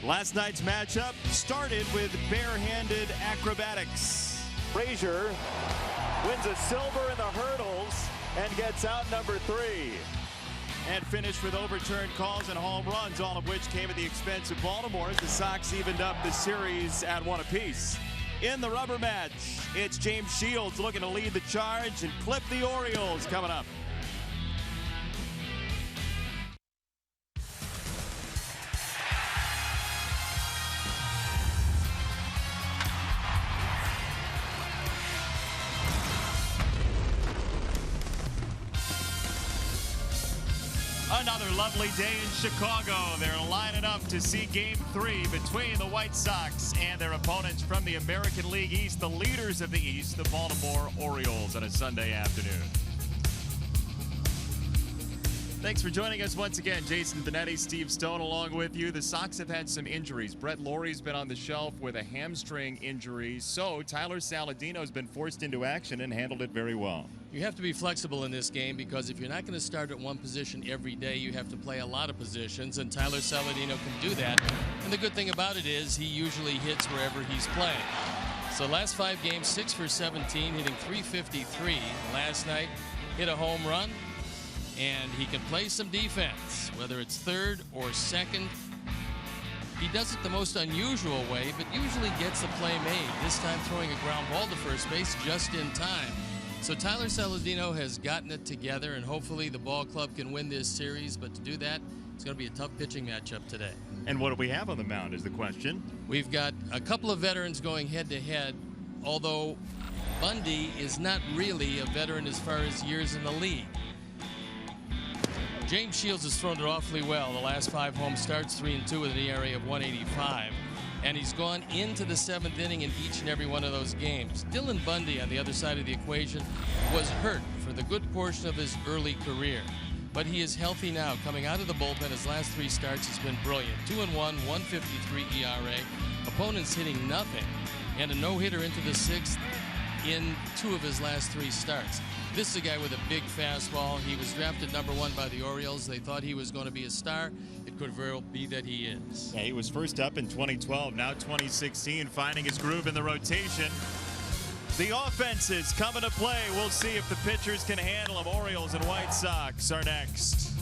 Last night's matchup started with barehanded acrobatics. Frazier wins a silver in the hurdles and gets out number 3. And finished with overturned calls and home runs, all of which came at the expense of Baltimore as the Sox evened up the series at 1 apiece. In the rubber match, it's James Shields looking to lead the charge and clip the Orioles coming up. Another lovely day in Chicago. They're lining up to see Game 3 between the White Sox and their opponents from the American League East, the leaders of the East, the Baltimore Orioles, on a Sunday afternoon. Thanks for joining us once again. Jason Benetti, Steve Stone along with you. The Sox have had some injuries. Brett Lawrie's been on the shelf with a hamstring injury, so Tyler Saladino's been forced into action and handled it very well. You have to be flexible in this game because if you're not going to start at one position every day, you have to play a lot of positions, and Tyler Saladino can do that. And the good thing about it is he usually hits wherever he's playing. So last 5 games, 6 for 17, hitting .353. Last night, hit a home run, and he can play some defense, whether it's third or second. He does it the most unusual way, but usually gets the play made, this time throwing a ground ball to first base just in time. So Tyler Saladino has gotten it together, and hopefully the ball club can win this series. But to do that, it's going to be a tough pitching matchup today. And what do we have on the mound is the question. We've got a couple of veterans going head-to-head, although Bundy is not really a veteran as far as years in the league. James Shields has thrown it awfully well. The last 5 home starts, 3-2 with an ERA of 1.85. And he's gone into the 7th inning in each and every one of those games. Dylan Bundy, on the other side of the equation, was hurt for the good portion of his early career. But he is healthy now. Coming out of the bullpen, his last 3 starts has been brilliant. 2-1, 1.53 ERA. Opponents hitting nothing. And a no-hitter into the 6th in 2 of his last 3 starts. This is a guy with a big fastball. He was drafted number 1 by the Orioles. They thought he was going to be a star. It could very well be that he is. Yeah, he was first up in 2012, now 2016, finding his groove in the rotation. The offense is coming to play. We'll see if the pitchers can handle them. Orioles and White Sox are next.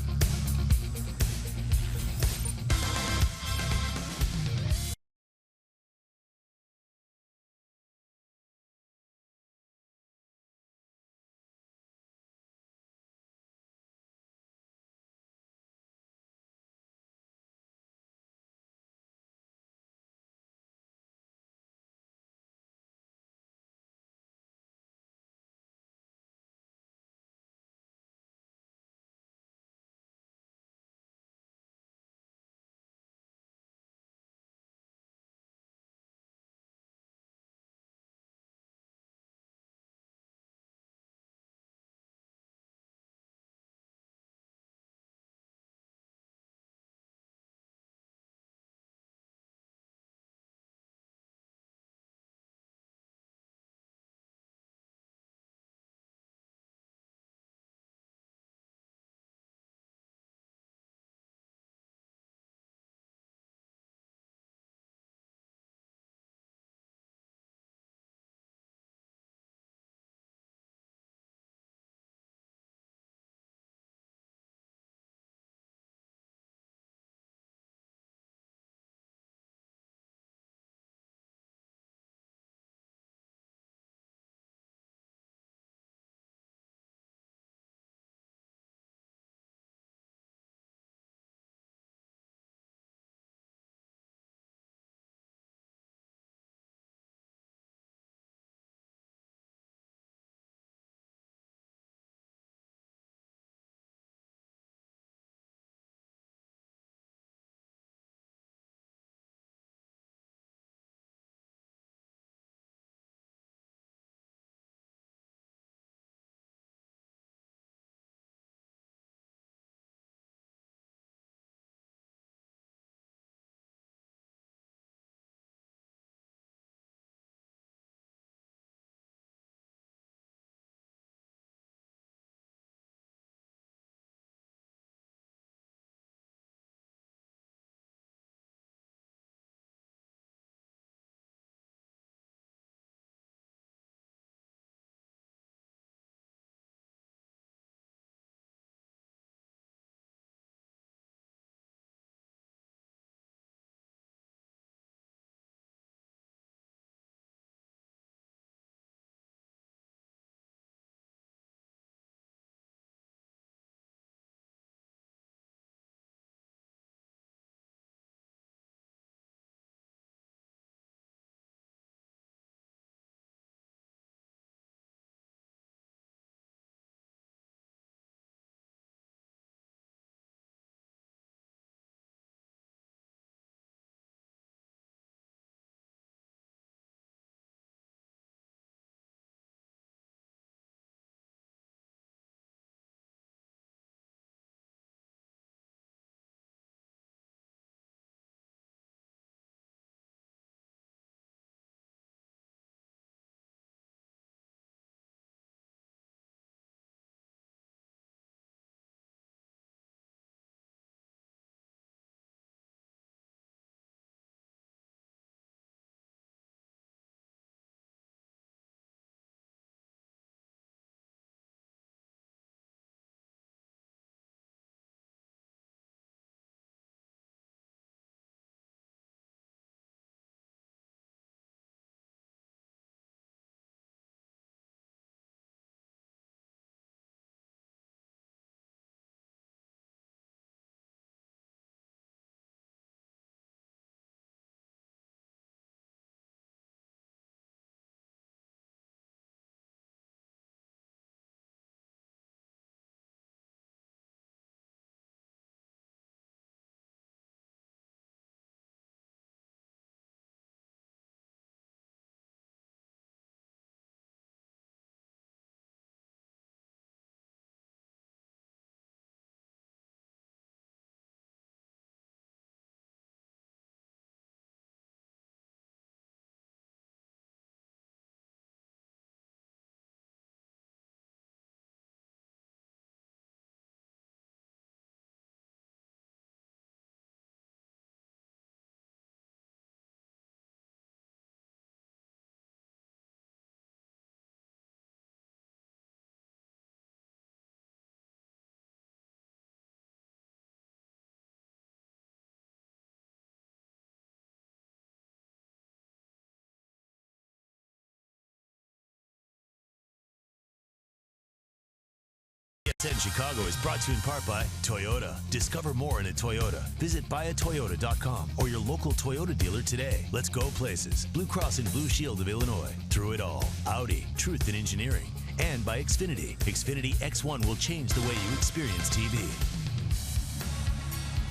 in Chicago is brought to you in part by Toyota. Discover more in a Toyota. Visit buyatoyota.com or your local Toyota dealer today. Let's go places. Blue Cross and Blue Shield of Illinois. Through it all. Audi. Truth in engineering. And by Xfinity. Xfinity X1 will change the way you experience TV.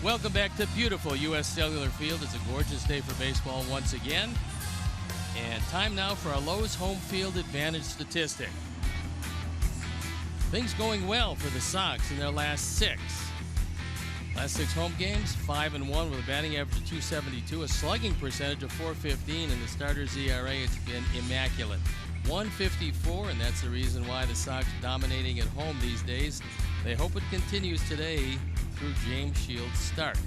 Welcome back to beautiful U.S. Cellular Field. It's a gorgeous day for baseball once again. And time now for our Lowe's home field advantage statistic. Things going well for the Sox in their last six. Last six home games, 5-1 with a batting average of .272, a slugging percentage of .415, and the starter's ERA has been immaculate. 154, and that's the reason why the Sox are dominating at home these days. They hope it continues today through James Shields' start.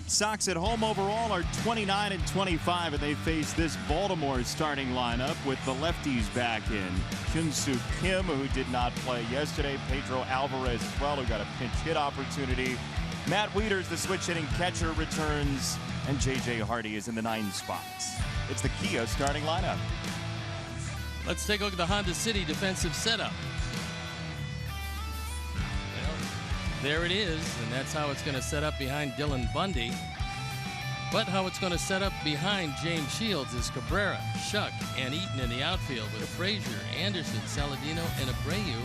Sox at home overall are 29-25, and they face this Baltimore starting lineup with the lefties back in. Hyun-Soo Kim, who did not play yesterday. Pedro Alvarez as well, who got a pinch hit opportunity. Matt Wieters, the switch-hitting catcher, returns, and J.J. Hardy is in the 9 spots. It's the Kia starting lineup. Let's take a look at the Honda City defensive setup. There it is, and that's how it's going to set up behind Dylan Bundy. But how it's going to set up behind James Shields is Cabrera, Shuck, and Eaton in the outfield with Frazier, Anderson, Saladino, and Abreu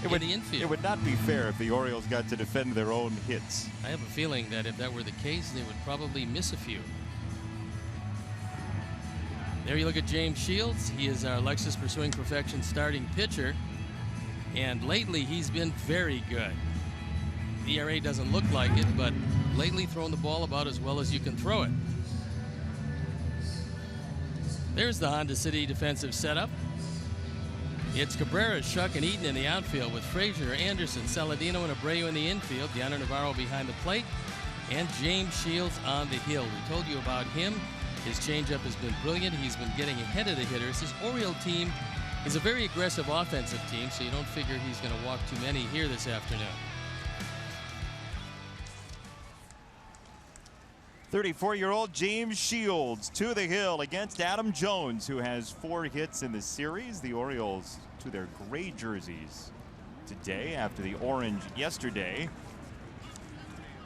in the infield. It would not be fair if the Orioles got to defend their own hits. I have a feeling that if that were the case, they would probably miss a few. There you look at James Shields. He is our Lexus Pursuing Perfection starting pitcher, and lately he's been very good. The ERA doesn't look like it, but lately throwing the ball about as well as you can throw it. There's the Honda City defensive setup. It's Cabrera, Shuck, and Eaton in the outfield with Frazier, Anderson, Saladino, and Abreu in the infield. Yonder Navarro behind the plate, and James Shields on the hill. We told you about him. His changeup has been brilliant. He's been getting ahead of the hitters. This Oriole team is a very aggressive offensive team, so you don't figure he's going to walk too many here this afternoon. 34-year-old James Shields to the hill against Adam Jones, who has 4 hits in the series. The Orioles to their gray jerseys today after the orange yesterday.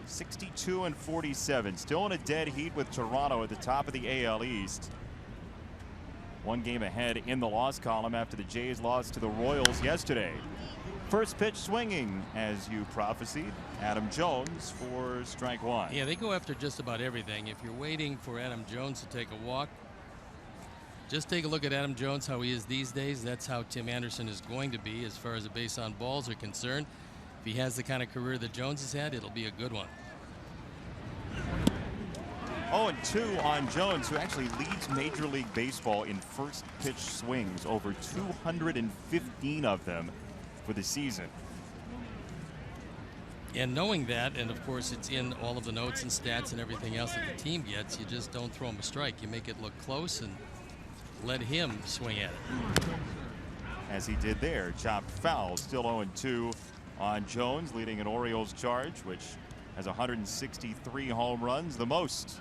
62-47, still in a dead heat with Toronto at the top of the AL East. 1 game ahead in the loss column after the Jays lost to the Royals yesterday. First pitch swinging, as you prophesied, Adam Jones for strike 1. Yeah, they go after just about everything. If you're waiting for Adam Jones to take a walk, just take a look at Adam Jones, how he is these days. That's how Tim Anderson is going to be as far as the base on balls are concerned. If he has the kind of career that Jones has had, it'll be a good one. 0-2 on Jones, who actually leads Major League Baseball in first pitch swings, over 215 of them for the season. And knowing that, and of course it's in all of the notes and stats and everything else that the team gets, you just don't throw him a strike. You make it look close and let him swing at it. As he did there, chopped foul. Still 0-2 on Jones, leading an Orioles charge, which has 163 home runs, the most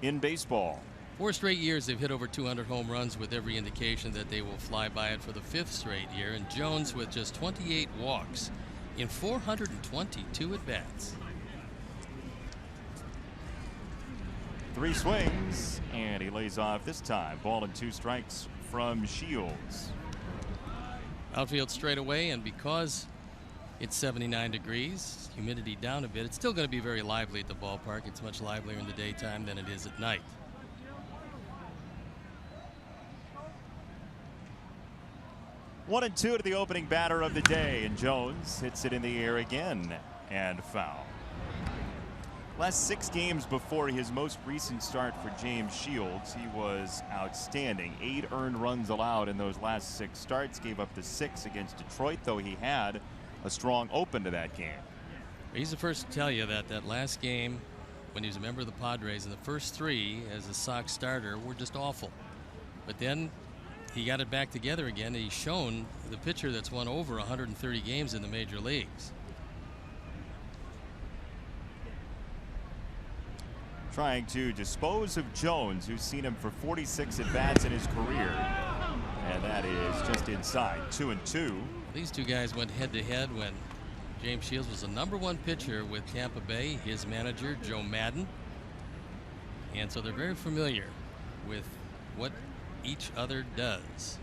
in baseball. 4 straight years they've hit over 200 home runs, with every indication that they will fly by it for the 5th straight year. And Jones with just 28 walks in 422 at-bats. 3 swings, and he lays off this time. Ball and 2 strikes from Shields. Outfield straight away, and because it's 79 degrees, humidity down a bit, it's still going to be very lively at the ballpark. It's much livelier in the daytime than it is at night. 1-2 to the opening batter of the day, and Jones hits it in the air again and foul. Last 6 games before his most recent start for James Shields, he was outstanding. 8 earned runs allowed in those last 6 starts. Gave up the 6 against Detroit, though he had a strong open to that game. He's the first to tell you that that last game, when he was a member of the Padres, and the first 3 as a Sox starter were just awful. But then he got it back together again, and he's shown the pitcher that's won over 130 games in the major leagues. Trying to dispose of Jones, who's seen him for 46 at-bats in his career. And that is just inside. 2-2. These two guys went head to head when James Shields was the #1 pitcher with Tampa Bay, his manager Joe Madden. And so they're very familiar with what each other does.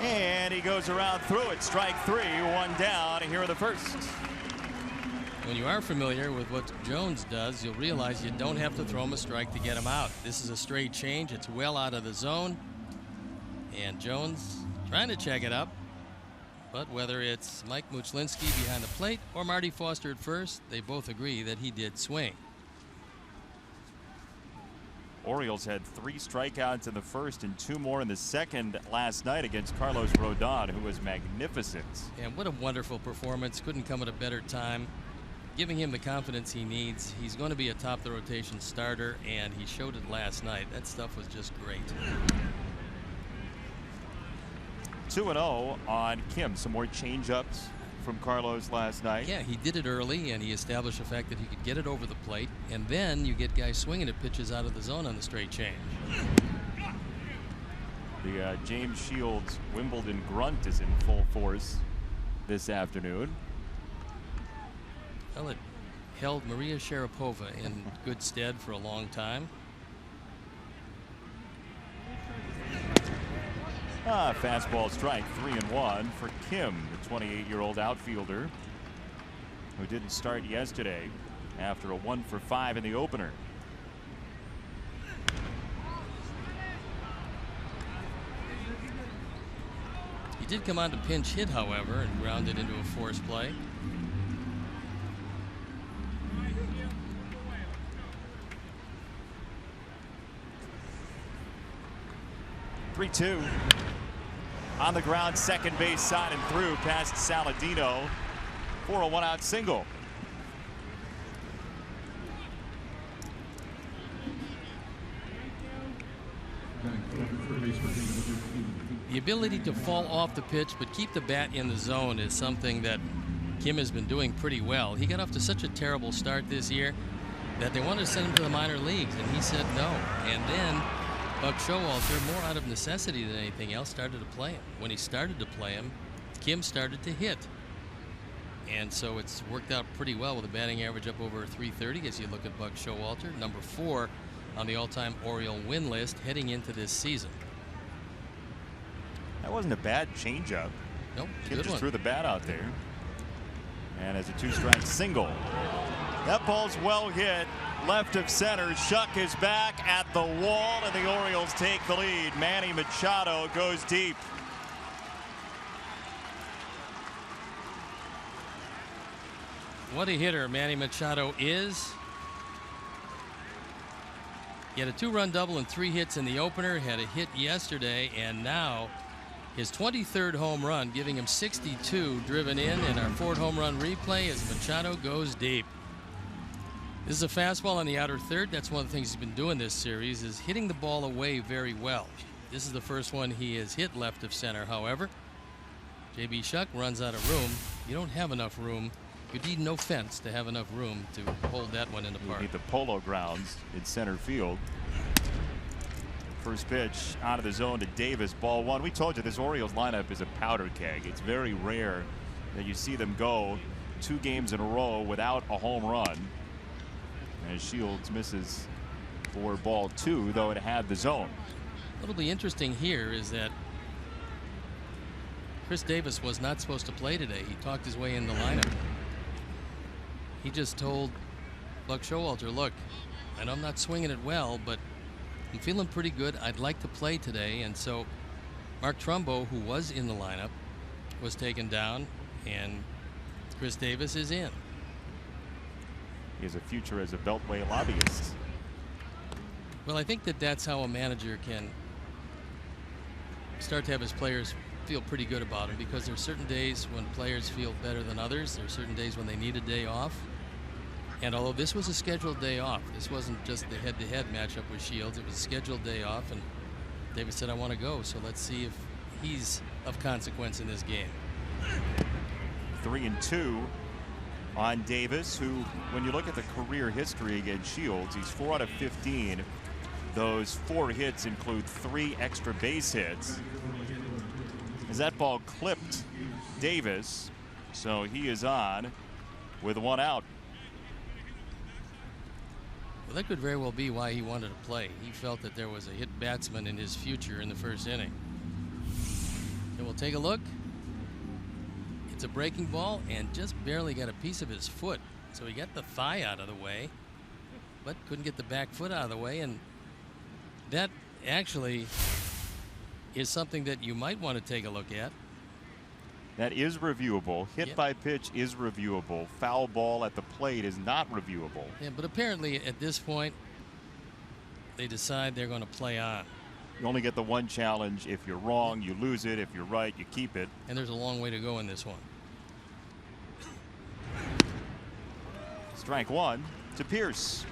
And he goes around through it. Strike 3, 1 down here in the first. When you are familiar with what Jones does, you'll realize you don't have to throw him a strike to get him out. This is a straight change. It's well out of the zone. And Jones trying to check it up. But whether it's Mike Muchlinski behind the plate or Marty Foster at first, they both agree that he did swing. Orioles had 3 strikeouts in the first and 2 more in the second last night against Carlos Rodon, who was magnificent. And what a wonderful performance. Couldn't come at a better time. Giving him the confidence he needs. He's going to be a top-of-the-rotation starter, and he showed it last night. That stuff was just great. 2-0 on Kim. Some more change-ups from Carlos last night. Yeah, he did it early, and he established the fact that he could get it over the plate, and then you get guys swinging at pitches out of the zone on the straight change. The James Shields Wimbledon grunt is in full force this afternoon. Well, it held Maria Sharapova in good stead for a long time. Fastball strike, 3-1 for Kim, the 28-year-old outfielder who didn't start yesterday after a 1-for-5 in the opener. He did come on to pinch hit, however, and grounded into a force play. Two on the ground, second base side and through past Saladino for a 1-out single. The ability to fall off the pitch but keep the bat in the zone is something that Kim has been doing pretty well. He got off to such a terrible start this year that they wanted to send him to the minor leagues, and he said no. And then Buck Showalter, more out of necessity than anything else, started to play him. When he started to play him, Kim started to hit. And so it's worked out pretty well with a batting average up over 330 as you look at Buck Showalter, #4 on the all-time Oriole win list heading into this season. That wasn't a bad changeup. Nope, Kim good just one. threw the bat out there. And as a 2-strike single. That ball's well hit. Left of center. Shuck is back at the wall, and the Orioles take the lead. Manny Machado goes deep. What a hitter Manny Machado is. He had a 2-run double and 3 hits in the opener, had a hit yesterday, and now his 23rd home run, giving him 62 driven in our 4th home run replay as Machado goes deep. This is a fastball on the outer third. That's one of the things he's been doing this series, is hitting the ball away very well. This is the first one he has hit left of center. However, J.B. Shuck runs out of room. You don't have enough room. You need no fence to have enough room to hold that one in the park. You need the polo grounds in center field. First pitch out of the zone to Davis, ball 1. We told you this Orioles lineup is a powder keg. It's very rare that you see them go 2 games in a row without a home run. As Shields misses for ball 2, though it had the zone. What'll be interesting here is that Chris Davis was not supposed to play today. He talked his way in the lineup. He just told Buck Showalter, look, I know I'm not swinging it well, but I'm feeling pretty good. I'd like to play today. And so Mark Trumbo, who was in the lineup, was taken down, and Chris Davis is in. He has a future as a Beltway lobbyist. Well, I think that that's how a manager can start to have his players feel pretty good about him, because there are certain days when players feel better than others. There are certain days when they need a day off. And although this was a scheduled day off, this wasn't just the head-to-head matchup with Shields. It was a scheduled day off, and Davis said, I want to go. So let's see if he's of consequence in this game. 3-2 on Davis, who, when you look at the career history against Shields, he's 4 out of 15 Those 4 hits include 3 extra base hits. As that ball clipped Davis, so he is on with 1 out. Well, that could very well be why he wanted to play. He felt that there was a hit batsman in his future in the first inning. So we'll take a look. It's a breaking ball and just barely got a piece of his foot. So he got the thigh out of the way, but couldn't get the back foot out of the way. And that actually is something that you might want to take a look at. That is reviewable. Hit by pitch is reviewable. Foul ball at the plate is not reviewable. Yeah, but apparently at this point, they decide they're going to play on. You only get the 1 challenge. If you're wrong, you lose it. If you're right, you keep it. And there's a long way to go in this one. Strike 1 to Pierce.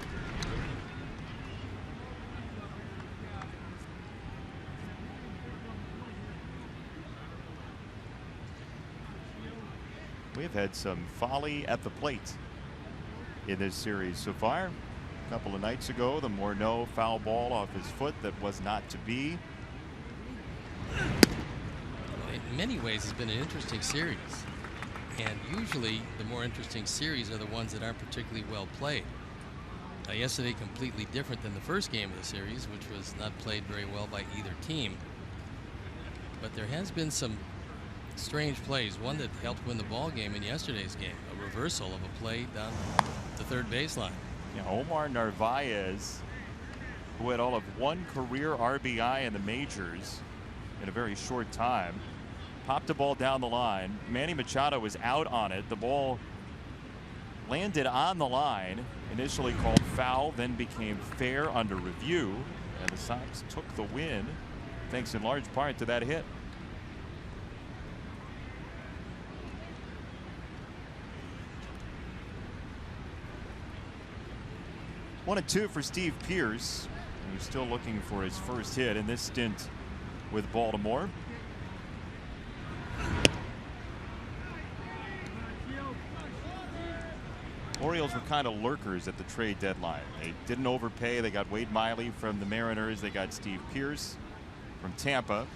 We've had some folly at the plate in this series so far. A couple of nights ago, the Morneau foul ball off his foot that was not to be. Well, in many ways, it's been an interesting series. And usually, the more interesting series are the ones that aren't particularly well played. Yesterday, completely different than the first game of the series, which was not played very well by either team. But there has been some strange plays. One that helped win the ball game in yesterday's game, a reversal of a play down the third baseline. Yeah, Omar Narvaez, who had all of 1 career RBI in the majors in a very short time, popped a ball down the line. Manny Machado was out on it. The ball landed on the line, initially called foul, then became fair under review, and the Sox took the win thanks in large part to that hit. 1-2 for Steve Pierce. He's still looking for his first hit in this stint with Baltimore. Orioles were kind of lurkers at the trade deadline. They didn't overpay. They got Wade Miley from the Mariners. They got Steve Pierce from Tampa.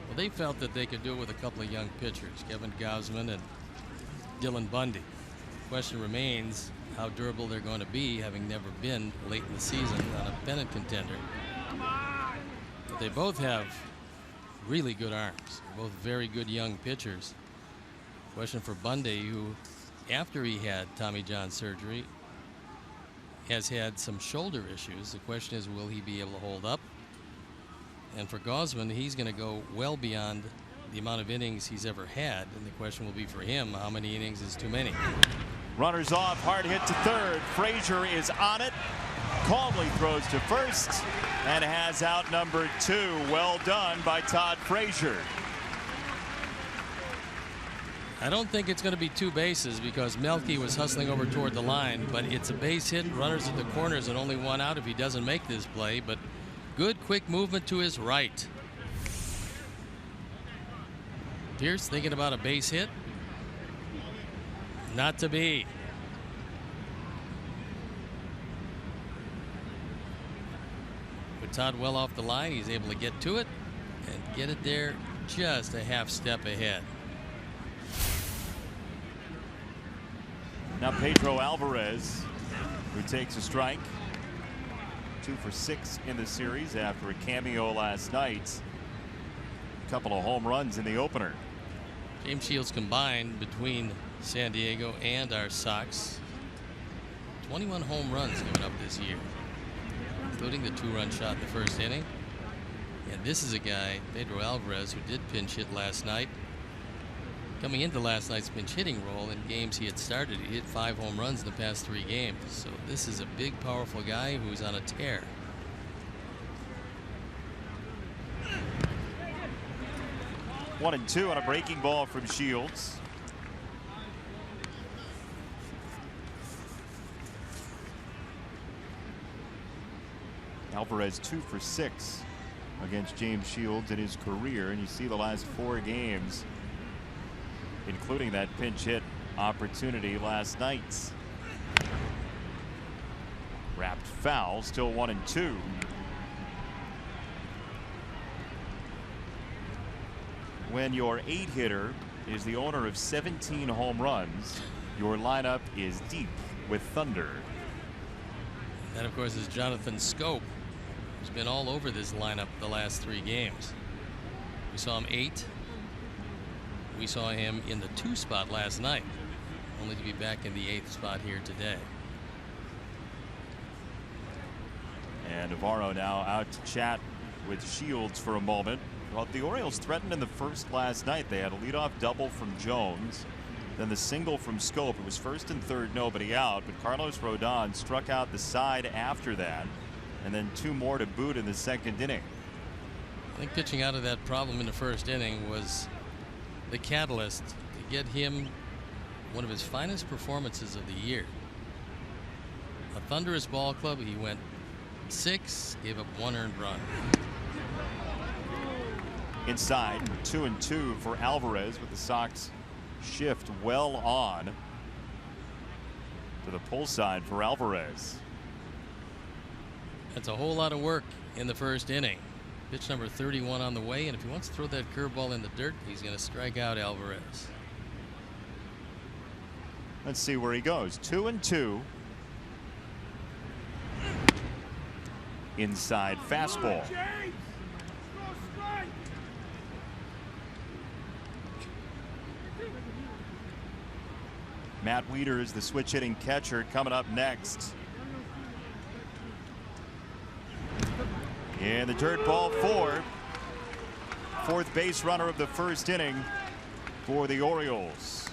Well, they felt that they could do it with a couple of young pitchers, Kevin Gausman and Dylan Bundy. The question remains how durable they're going to be, having never been late in the season on a pennant contender. But they both have really good arms. They're both very good young pitchers. Question for Bundy, who after he had Tommy John surgery has had some shoulder issues. The question is, will he be able to hold up? And for Gausman, he's going to go well beyond the amount of innings he's ever had, and the question will be for him, how many innings is too many? Runners off, hard hit to third. Frazier is on it, calmly throws to first, and has out number 2. Well done by Todd Frazier. I don't think it's going to be 2 bases because Melky was hustling over toward the line, but it's a base hit, runners at the corners, and only 1 out if he doesn't make this play. But good quick movement to his right. Pierce thinking about a base hit. Not to be. With Todd well off the line, he's able to get to it and get it there just a half step ahead. Now Pedro Alvarez, who takes a strike. 2 for 6 in the series after a cameo last night. A couple of home runs in the opener. James Shields combined between San Diego and our Sox. 21 home runs given up this year, including the 2-run shot in the first inning. And this is a guy, Pedro Alvarez, who did pinch hit last night. Coming into last night's pinch hitting role in games he had started, he hit 5 home runs in the past 3 games. So this is a big, powerful guy who's on a tear. One and 2 on a breaking ball from Shields. Alvarez 2 for 6 against James Shields in his career, and you see the last 4 games, including that pinch hit opportunity last night. Wrapped foul, still 1 and 2. when your 8-hitter is the owner of 17 home runs, your lineup is deep with thunder. That, of course, is Jonathan Schoop, who's been all over this lineup the last 3 games. We saw him 8. We saw him in the 2 spot last night, only to be back in the 8th spot here today. And Navarro now out to chat with Shields for a moment. Well, the Orioles threatened in the first last night. They had a leadoff double from Jones, then the single from Schoop. It was first and third, nobody out, but Carlos Rodon struck out the side after that, and then 2 more to boot in the 2nd inning. I think pitching out of that problem in the first inning was the catalyst to get him one of his finest performances of the year. A thunderous ball club. He went 6, gave up 1 earned run. Inside, 2-2 for Alvarez, with the Sox shift well on to the pull side for Alvarez. That's a whole lot of work in the first inning. Pitch number 31 on the way, and if he wants to throw that curveball in the dirt, he's going to strike out Alvarez. Let's see where he goes. 2-2. Inside fastball. Matt Wieters, the switch hitting catcher, coming up next. In the dirt, ball 4. 4th base runner of the first inning for the Orioles.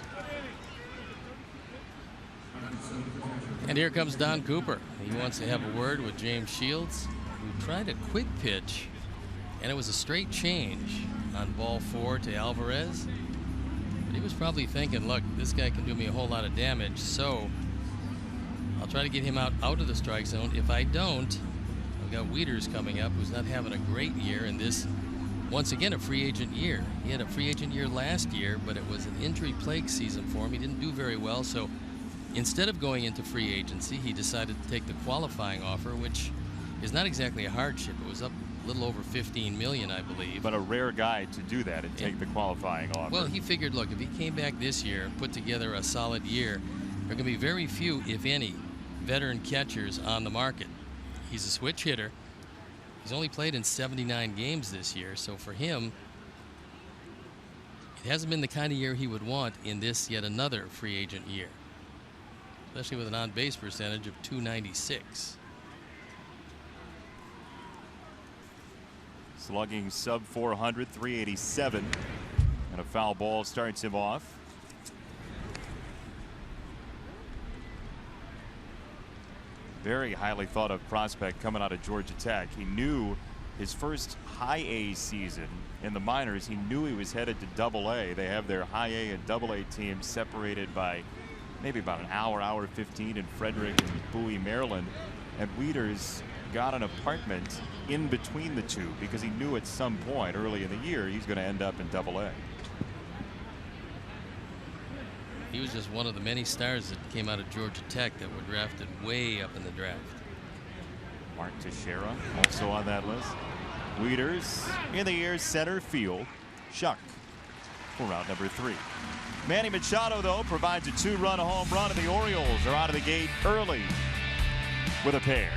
And here comes Don Cooper. He wants to have a word with James Shields, who tried a quick pitch, and it was a straight change on ball 4 to Alvarez. But he was probably thinking, look, this guy can do me a whole lot of damage, so I'll try to get him out of the strike zone. If I don't, I've got Wieters coming up, who's not having a great year in this, once again, a free agent year. He had a free agent year last year, but it was an injury-plagued season for him. He didn't do very well, so instead of going into free agency, he decided to take the qualifying offer, which is not exactly a hardship. It was up a little over $15 million, I believe. But a rare guy to do that and take the qualifying offer. Well, he figured, look, if he came back this year and put together a solid year, there are going to be very few, if any, veteran catchers on the market. He's a switch hitter. He's only played in 79 games this year, so for him, it hasn't been the kind of year he would want in this yet another free agent year, especially with an on-base percentage of .296. Slugging sub 400, 387, and a foul ball starts him off. Very highly thought of prospect coming out of Georgia Tech. He knew his first high A season in the minors, he knew he was headed to Double A. They have their high A and Double A teams separated by maybe about an hour 15 in Frederick and Bowie, Maryland. And Wieters got an apartment in between the two because he knew at some point early in the year he's going to end up in Double A. He was just one of the many stars that came out of Georgia Tech that were drafted way up in the draft. Mark Teixeira also on that list. Wieters in the air, center field. Shuck for round number 3. Manny Machado, though, provides a 2-run home run, and the Orioles are out of the gate early with a pair.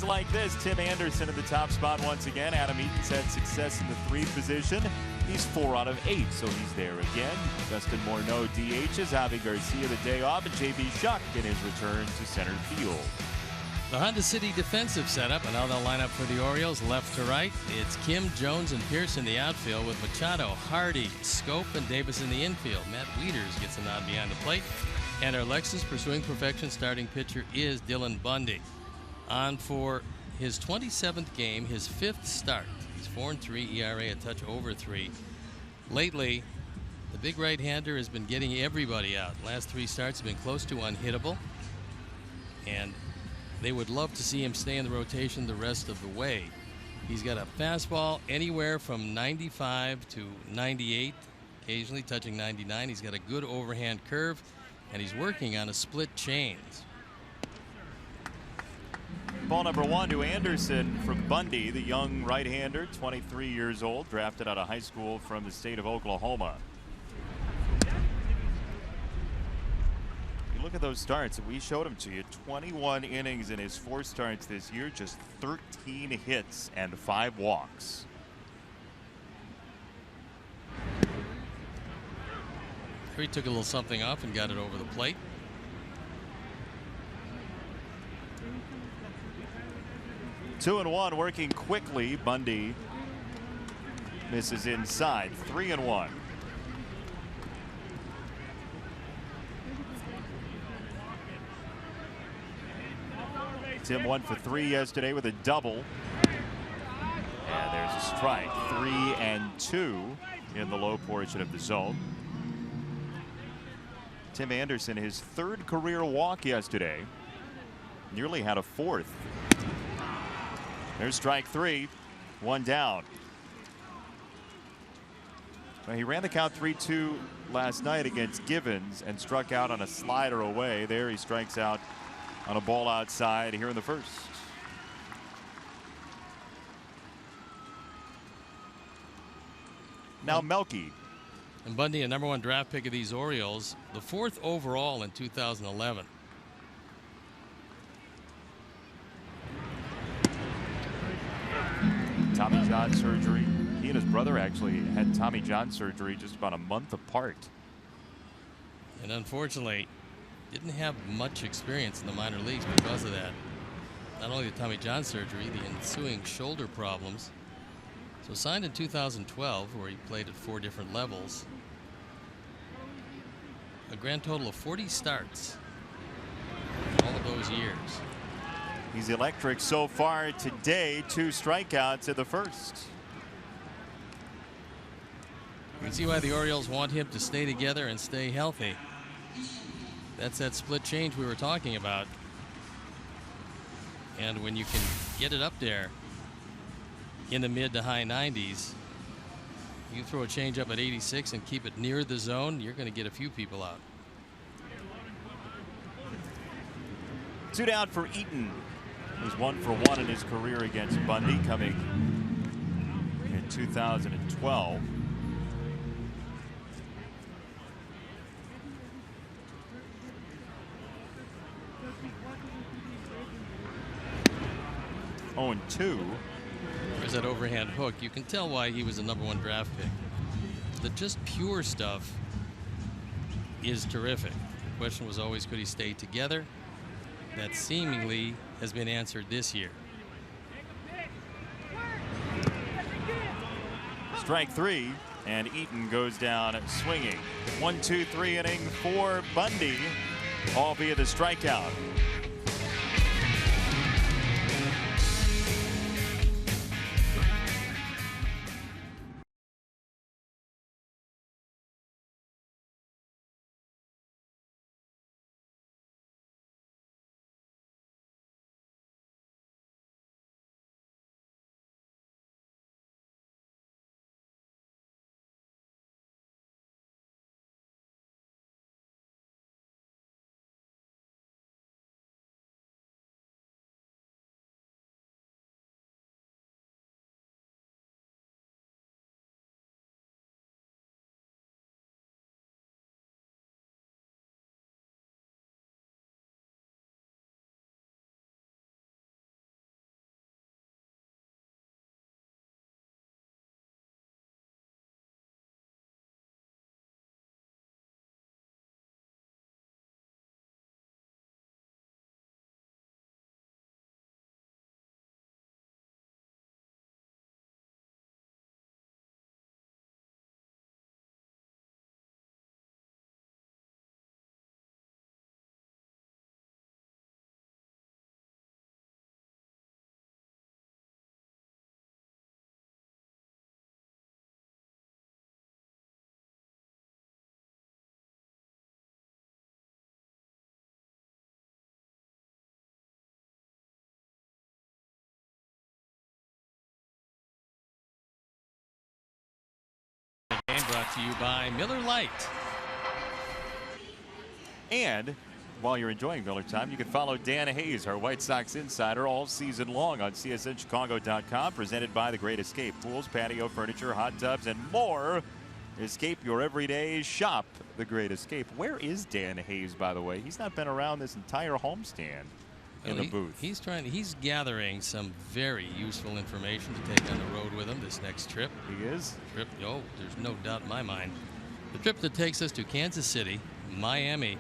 Like this, Tim Anderson in the top spot once again. Adam Eaton's had success in the 3 position. He's 4 out of 8, so he's there again. Justin Morneau DHs, Javi Garcia the day off, and JB Shuck in his return to center field. The Honda City defensive setup, and how they'll line up for the Orioles left to right. It's Kim, Jones, and Pierce in the outfield with Machado, Hardy, Scope, and Davis in the infield. Matt Wieters gets a nod behind the plate. And our Lexus pursuing perfection starting pitcher is Dylan Bundy. On for his 27th game, his 5th start. He's 4-3, ERA a touch over 3. Lately, the big right-hander has been getting everybody out. Last 3 starts have been close to unhittable, and they would love to see him stay in the rotation the rest of the way. He's got a fastball anywhere from 95 to 98, occasionally touching 99. He's got a good overhand curve, and he's working on a split change. Ball number 1 to Anderson from Bundy, the young right-hander, 23 years old, drafted out of high school from the state of Oklahoma. You look at those starts, we showed them to you. 21 innings in his 4 starts this year, just 13 hits and 5 walks. He took a little something off and got it over the plate. Two and one, working quickly. Bundy misses inside. 3-1. Tim 1 for 3 yesterday with a double. And there's a strike. 3-2 in the low portion of the zone. Tim Anderson, his 3rd career walk yesterday. Nearly had a 4th. There's strike 3, 1 down. Well, he ran the count 3-2 last night against Givens and struck out on a slider away. There he strikes out on a ball outside here in the 1st. Now Melky. And Bundy, a #1 draft pick of these Orioles, the 4th overall in 2011. Tommy John surgery. He and his brother actually had Tommy John surgery just about a month apart. And unfortunately, didn't have much experience in the minor leagues because of that. Not only the Tommy John surgery, the ensuing shoulder problems. So signed in 2012, where he played at 4 different levels. A grand total of 40 starts in all of those years. He's electric so far today. 2 strikeouts in the 1st. You can see why the Orioles want him to stay together and stay healthy. That's that split change we were talking about. And when you can get it up there in the mid to high 90s, you throw a change up at 86 and keep it near the zone, you're going to get a few people out. 2 down for Eaton. He's 1 for 1 in his career against Bundy, coming in 2012. Oh, and 2. There's that overhand hook. You can tell why he was a #1 draft pick. The just pure stuff is terrific. The question was always, could he stay together? That seemingly has been answered this year. Strike 3, and Eaton goes down swinging. 1-2-3 inning for Bundy, all via the strikeout. Game brought to you by Miller Lite. And while you're enjoying Miller Time, you can follow Dan Hayes, our White Sox insider, all season long on CSNChicago.com, presented by The Great Escape. Pools, patio furniture, hot tubs, and more. Escape your everyday. Shop The Great Escape. Where is Dan Hayes, by the way? He's not been around this entire homestand in the booth. He's gathering some very useful information to take on the road with him this next trip. He is? Oh, there's no doubt in my mind. The trip that takes us to Kansas City, Miami,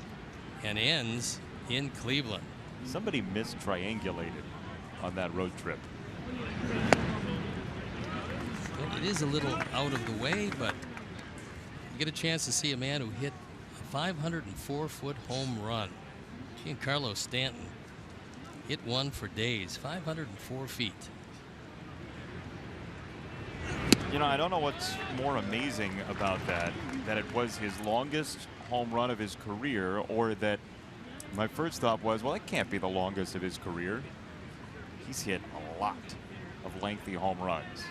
and ends in Cleveland. Somebody mistriangulated on that road trip. It is a little out of the way, but you get a chance to see a man who hit a 504-foot home run. Giancarlo Stanton hit one for days, 504 feet. You know, I don't know what's more amazing about that it was his longest home run of his career, or that my first thought was, well, it can't be the longest of his career. He's hit a lot of lengthy home runs.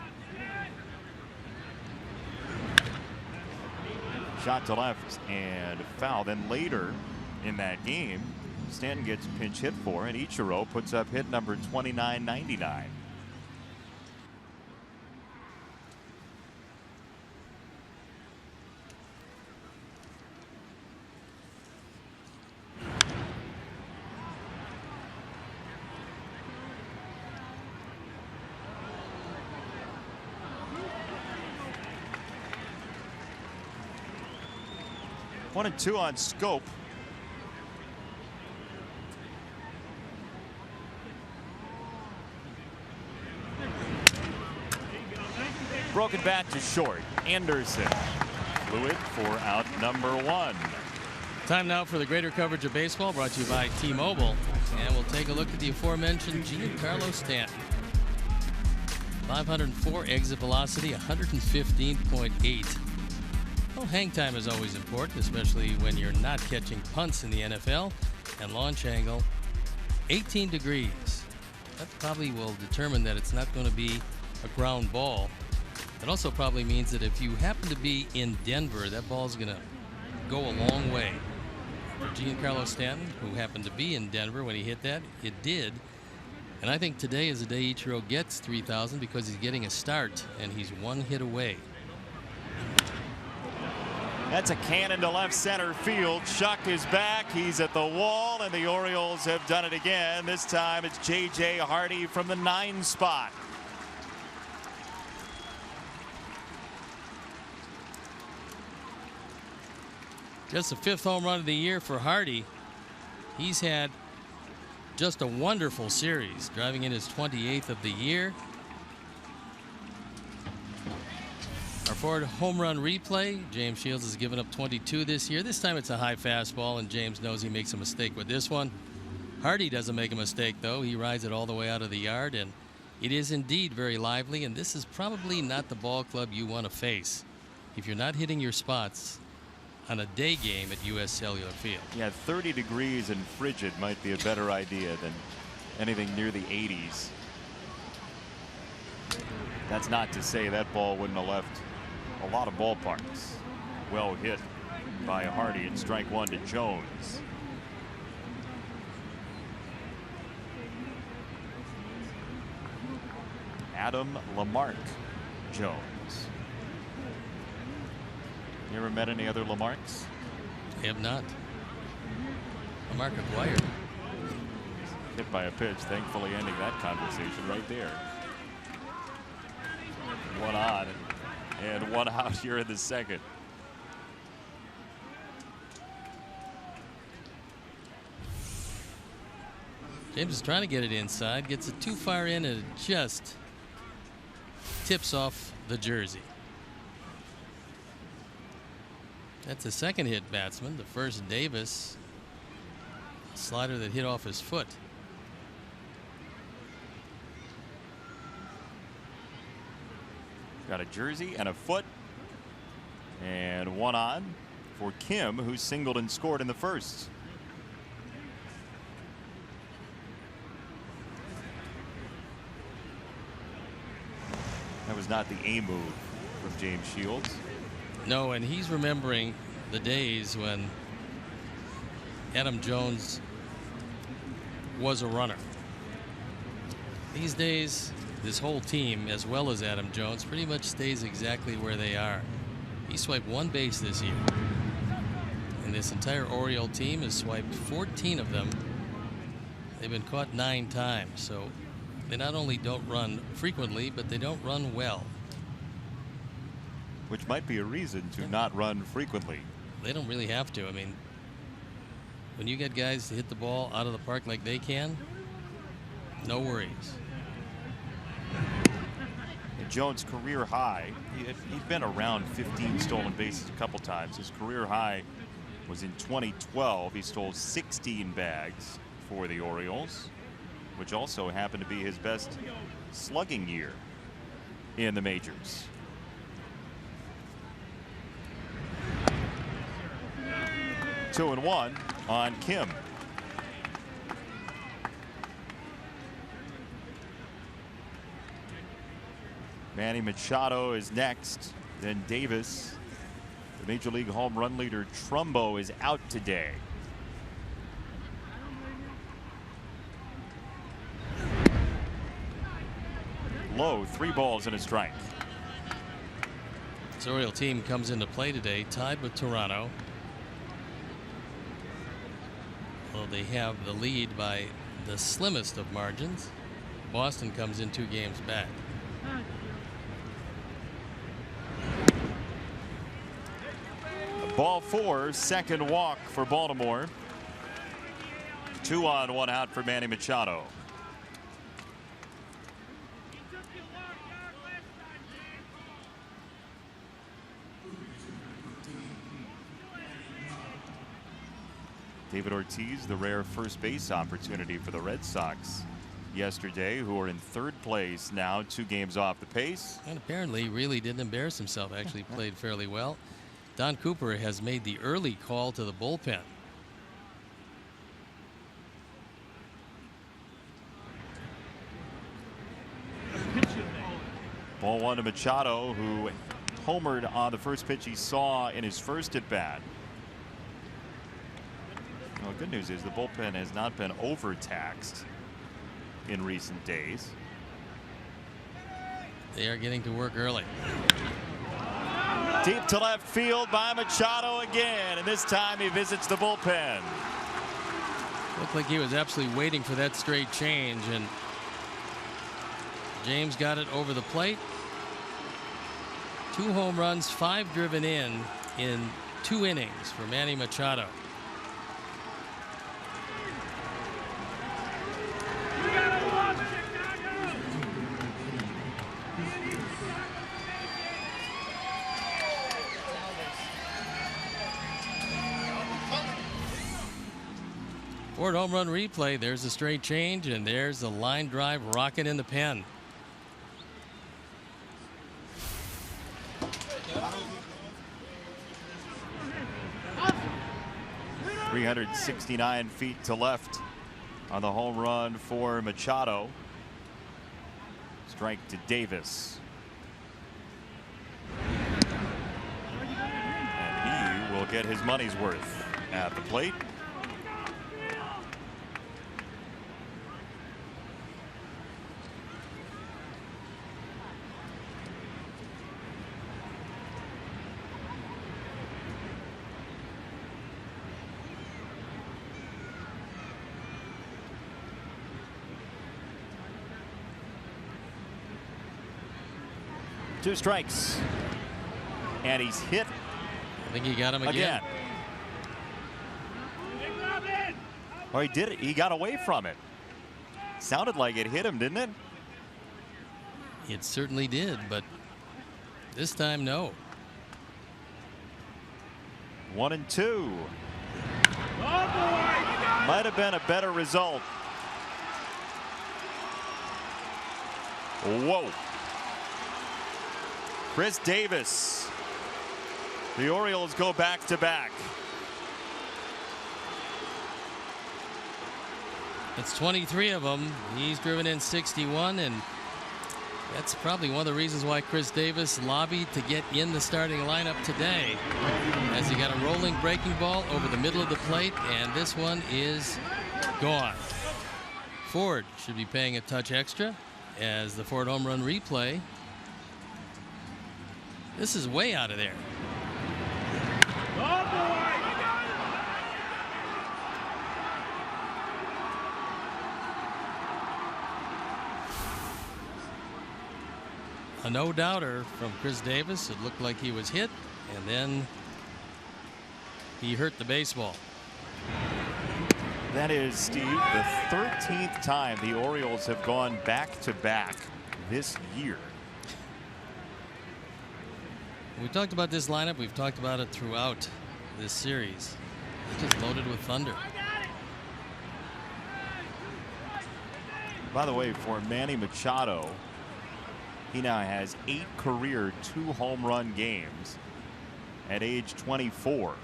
Shot to left and foul. Then later in that game, Stanton gets pinch hit for, and Ichiro puts up hit number 2999. One and two on Scope. Broken bat to short. Anderson flew it for out number one. Time now for the greater coverage of baseball, brought to you by T-Mobile. And we'll take a look at the aforementioned Giancarlo Stanton. 504 exit velocity, 115.8. Well, hang time is always important, especially when you're not catching punts in the NFL. And launch angle, 18 degrees. That probably will determine that it's not going to be a ground ball. It also probably means that if you happen to be in Denver, that ball's going to go a long way. For Giancarlo Stanton, who happened to be in Denver when he hit that, it did. And I think today is the day Ichiro gets 3,000 because he's getting a start, and he's one hit away. That's a cannon to left center field. Shuck is back. He's at the wall, and the Orioles have done it again. This time it's J.J. Hardy from the 9 spot. Just the 5th home run of the year for Hardy. He's had just a wonderful series, driving in his 28th of the year. Our forward home run replay, James Shields has given up 22 this year. This time it's a high fastball, and James knows he makes a mistake with this one. Hardy doesn't make a mistake, though. He rides it all the way out of the yard, and it is indeed very lively, and this is probably not the ball club you want to face if you're not hitting your spots on a day game at U.S. Cellular Field. Yeah, 30 degrees and frigid might be a better idea than anything near the 80s. That's not to say that ball wouldn't have left a lot of ballparks. Well hit by Hardy, and strike one to Jones. Adam Lamarck Jones. You ever met any other Lamarcks? I have not. Lamarck acquired. Hit by a pitch, thankfully ending that conversation right there. One on and one out here in the second. James is trying to get it inside, gets it too far in, and it just tips off the jersey. That's a second hit batsman. The first Davis. Slider that hit off his foot. Got a jersey and a foot. And one on for Kim, who singled and scored in the first. That was not the A move from James Shields. No, and he's remembering the days when Adam Jones was a runner. These days, this whole team, as well as Adam Jones, pretty much stays exactly where they are. He swiped 1 base this year. And this entire Oriole team has swiped 14 of them. They've been caught 9 times. So they not only don't run frequently, but they don't run well. Which might be a reason to not run frequently. They don't really have to. I mean, when you get guys to hit the ball out of the park like they can, no worries. Jones' career high, he'd been around 15 stolen bases a couple times. His career high was in 2012. He stole 16 bags for the Orioles, which also happened to be his best slugging year in the majors. Two and one on Kim. Manny Machado is next, then Davis. The Major League home run leader Trumbo is out today. Low, 3 balls and a strike. This Oriole team comes into play today tied with Toronto. Well, they have the lead by the slimmest of margins. Boston comes in 2 games back. Ball 4, second walk for Baltimore. 2 on, 1 out for Manny Machado. David Ortiz, the rare first base opportunity for the Red Sox yesterday, who are in 3rd place now, 2 games off the pace. And apparently really didn't embarrass himself, actually played fairly well. Don Cooper has made the early call to the bullpen. Ball 1 to Machado, who homered on the first pitch he saw in his first at bat. Well, good news is the bullpen has not been overtaxed in recent days. They are getting to work early. Deep to left field by Machado again, and this time he visits the bullpen. Looked like he was absolutely waiting for that straight change, and James got it over the plate. 2 home runs, 5 driven in 2 innings for Manny Machado. Ford home run replay. There's a straight change, and there's the line drive rocket in the pen. .369 feet to left on the home run for Machado. Strike to Davis. And he will get his money's worth at the plate. Two strikes, and he's hit. I think he got him again. Oh, he did it. He got away from it. Sounded like it hit him, didn't it? It certainly did, but this time, no. 1 and 2. Might have been a better result. Whoa. Chris Davis. The Orioles go back to back. It's 23 of them. He's driven in 61, and That's probably one of the reasons why Chris Davis lobbied to get in the starting lineup today, as he got a rolling breaking ball over the middle of the plate, and this one is gone. Ford should be paying a touch extra as the Ford home run replay. This is way out of there. A no-doubter from Chris Davis. It looked like he was hit, and then he hurt the baseball. That is, Steve, the 13th time the Orioles have gone back-to-back this year. We talked about this lineup. We've talked about it throughout this series. It's just loaded with thunder. By the way, for Manny Machado, he now has 8 career 2-home-run games at age 24.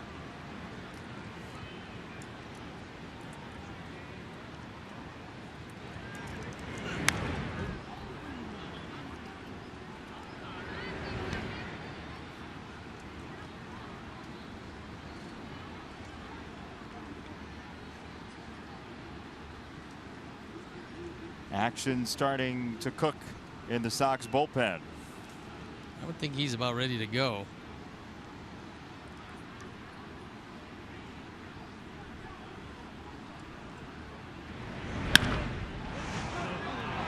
Action starting to cook in the Sox bullpen. I would think he's about ready to go.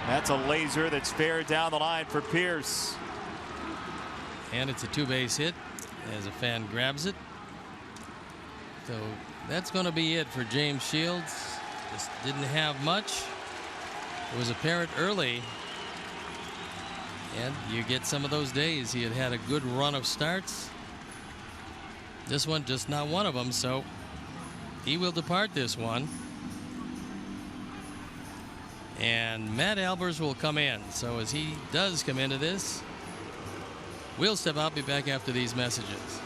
That's a laser that's fared down the line for Pierce. And it's a 2-base hit as a fan grabs it. So that's going to be it for James Shields. Just didn't have much. It was apparent early. And you get some of those days. He had a good run of starts. This one just not one of them, so he will depart this one. And Matt Albers will come in. So as he does come into this, we'll step out, be back after these messages.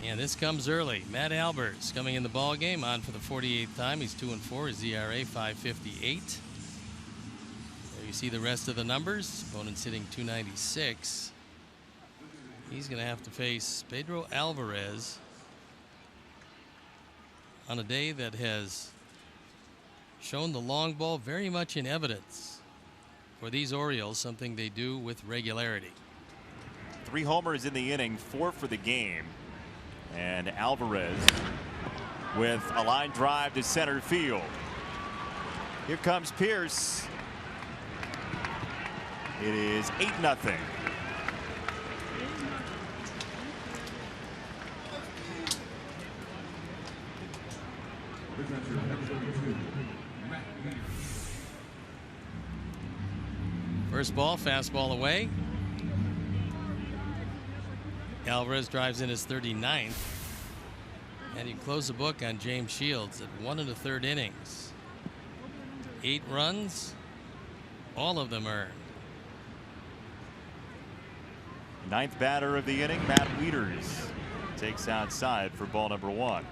And this comes early. Matt Albers coming in the ball game, on for the 48th time. He's 2-4. His ERA 5.58. There you see the rest of the numbers. Opponent's hitting .296. He's going to have to face Pedro Alvarez on a day that has shown the long ball very much in evidence for these Orioles, something they do with regularity. 3 homers in the inning, 4 for the game. And Alvarez with a line drive to center field. Here comes Pierce. It is 8-0. First ball, fastball away. Alvarez drives in his 39th. And you close the book on James Shields at 1 1/3 innings. 8 runs, all of them earned. Ninth batter of the inning, Matt Wieters, takes outside for ball number 1.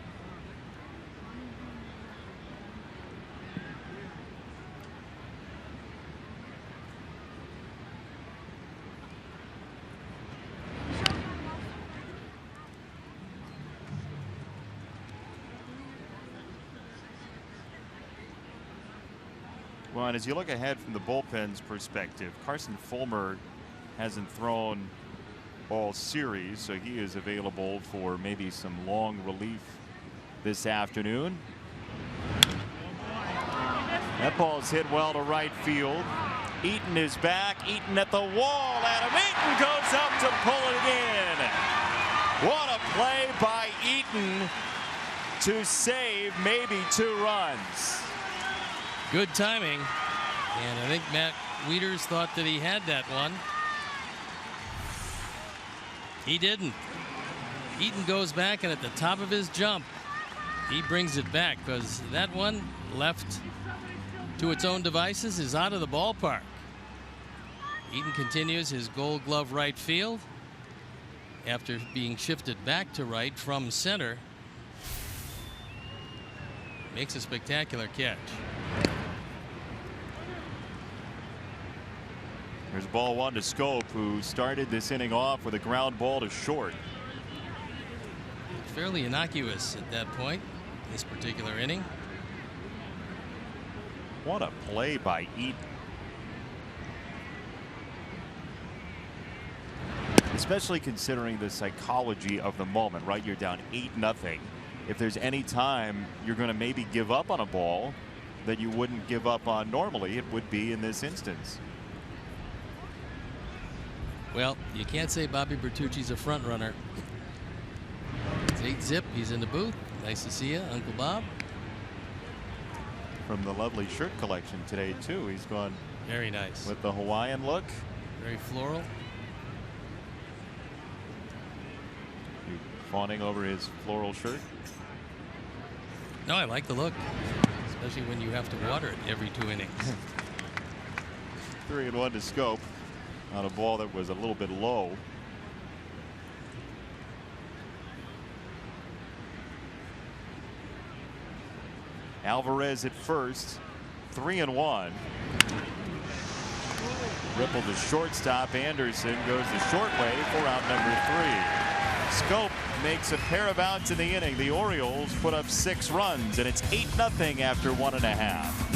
Well, and as you look ahead from the bullpen's perspective, Carson Fulmer hasn't thrown all series, so he is available for maybe some long relief this afternoon. That ball's hit well to right field. Eaton is back. Eaton at the wall. Adam Eaton goes up to pull it in. What a play by Eaton to save maybe 2 runs. Good timing, and I think Matt Wieters thought that he had that one. He didn't. Eaton goes back, and at the top of his jump, he brings it back, because that one left to its own devices is out of the ballpark. Eaton continues his Gold Glove right field after being shifted back to right from center. Makes a spectacular catch. There's ball 1 to Scope, who started this inning off with a ground ball to short. Fairly innocuous at that point, this particular inning. What a play by Eaton. Especially considering the psychology of the moment, right? You're down 8-0. If there's any time you're going to maybe give up on a ball that you wouldn't give up on normally, it would be in this instance. Well, you can't say Bobby Bertucci's a front runner. It's 8-zip. He's in the booth. Nice to see you, Uncle Bob. From the lovely shirt collection today, too. He's gone very nice with the Hawaiian look. Very floral. You fawning over his floral shirt? No, I like the look, especially when you have to water it every 2 innings. 3-1 to Scope on a ball that was a little bit low. Alvarez at first, 3-1. Ripple to shortstop. Anderson goes the short way for out number 3. Scope makes a pair of outs in the inning. The Orioles put up 6 runs, and it's 8-0 after 1.5.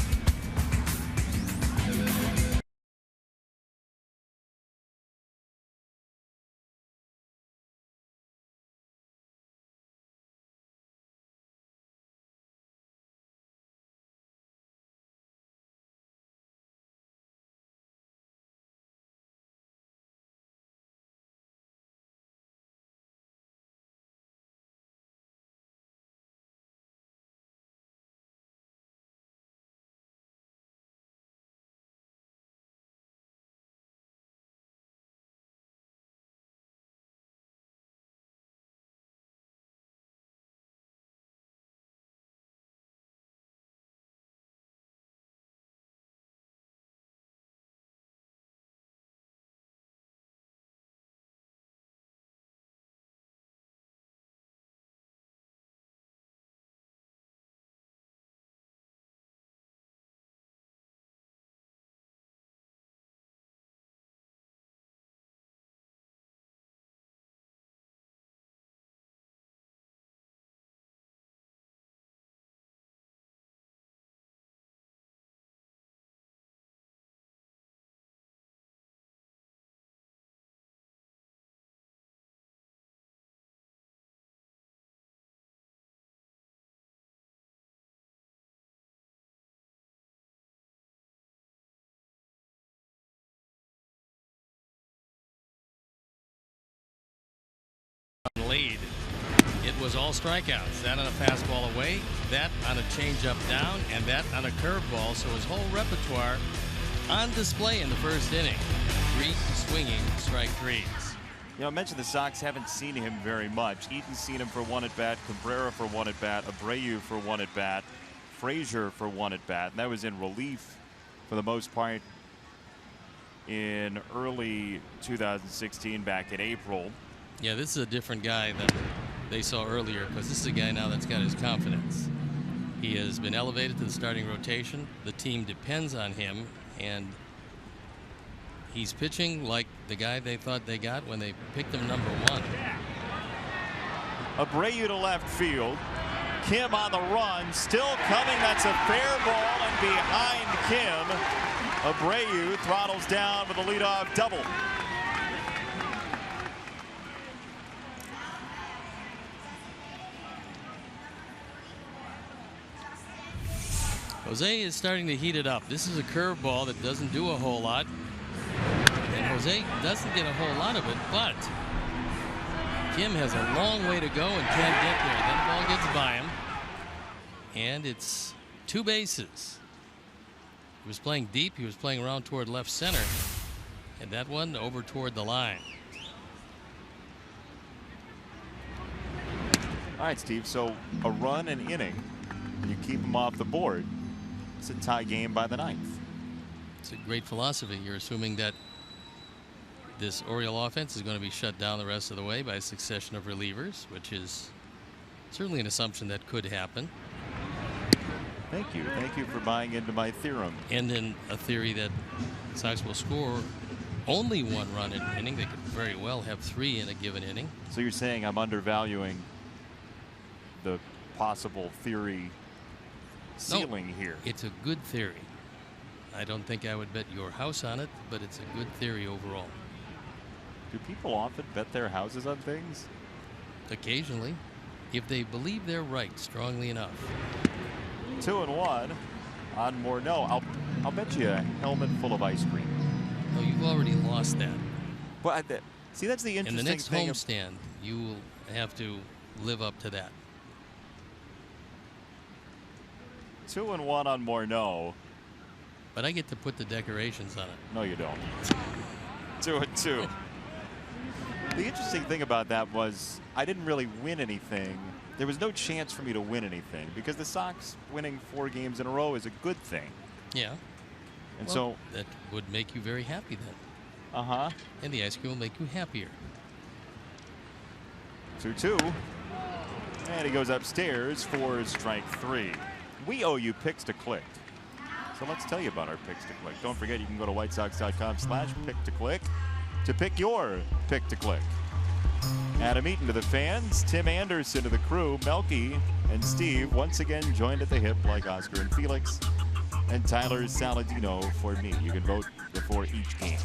Lead. It was all strikeouts. That on a fastball away, that on a changeup down, and that on a curveball. So his whole repertoire on display in the first inning. 3 swinging strike threes. You know, I mentioned the Sox haven't seen him very much. Eaton's seen him for 1 at bat, Cabrera for 1 at bat, Abreu for 1 at bat, Frazier for 1 at bat, and that was in relief for the most part in early 2016, back in April. Yeah, this is a different guy than they saw earlier, because this is a guy now that's got his confidence. He has been elevated to the starting rotation. The team depends on him, and he's pitching like the guy they thought they got when they picked him #1. Abreu to left field. Kim on the run, still coming. That's a fair ball, and behind Kim, Abreu throttles down with a leadoff double. Jose is starting to heat it up. This is a curveball that doesn't do a whole lot. And Jose doesn't get a whole lot of it, but Kim has a long way to go and can't get there. Then the ball gets by him. And it's 2 bases. He was playing deep. He was playing around toward left center. And that one over toward the line. All right, Steve, so a run an inning, you keep him off the board. It's a tie game by the 9th. It's a great philosophy. You're assuming that this Oriole offense is going to be shut down the rest of the way by a succession of relievers, which is certainly an assumption that could happen. Thank you. Thank you for buying into my theorem. And in a theory that Sox will score only 1 run in an inning. They could very well have 3 in a given inning. So you're saying I'm undervaluing the possible theory ceiling here? It's a good theory. I don't think I would bet your house on it, but it's a good theory overall. Do people often bet their houses on things? Occasionally, if they believe they're right strongly enough. 2-1 on Morneau. I'll bet you a helmet full of ice cream. No, you've already lost that. Well, see, that's the In interesting the next thing. homestand, you will have to live up to that. 2-1 on Morneau. But I get to put the decorations on it. No, you don't. 2-2. The interesting thing about that was I didn't really win anything. There was no chance for me to win anything because the Sox winning 4 games in a row is a good thing. Yeah. And Well, so that would make you very happy then. And the ice cream will make you happier. 2-2. And he goes upstairs for strike 3. We owe you picks to click. So let's tell you about our picks to click. Don't forget, you can go to whitesox.com/pick-to-click to pick your pick to click. Adam Eaton to the fans, Tim Anderson to the crew, Melky and Steve once again joined at the hip like Oscar and Felix, and Tyler Saladino for me. You can vote before each game.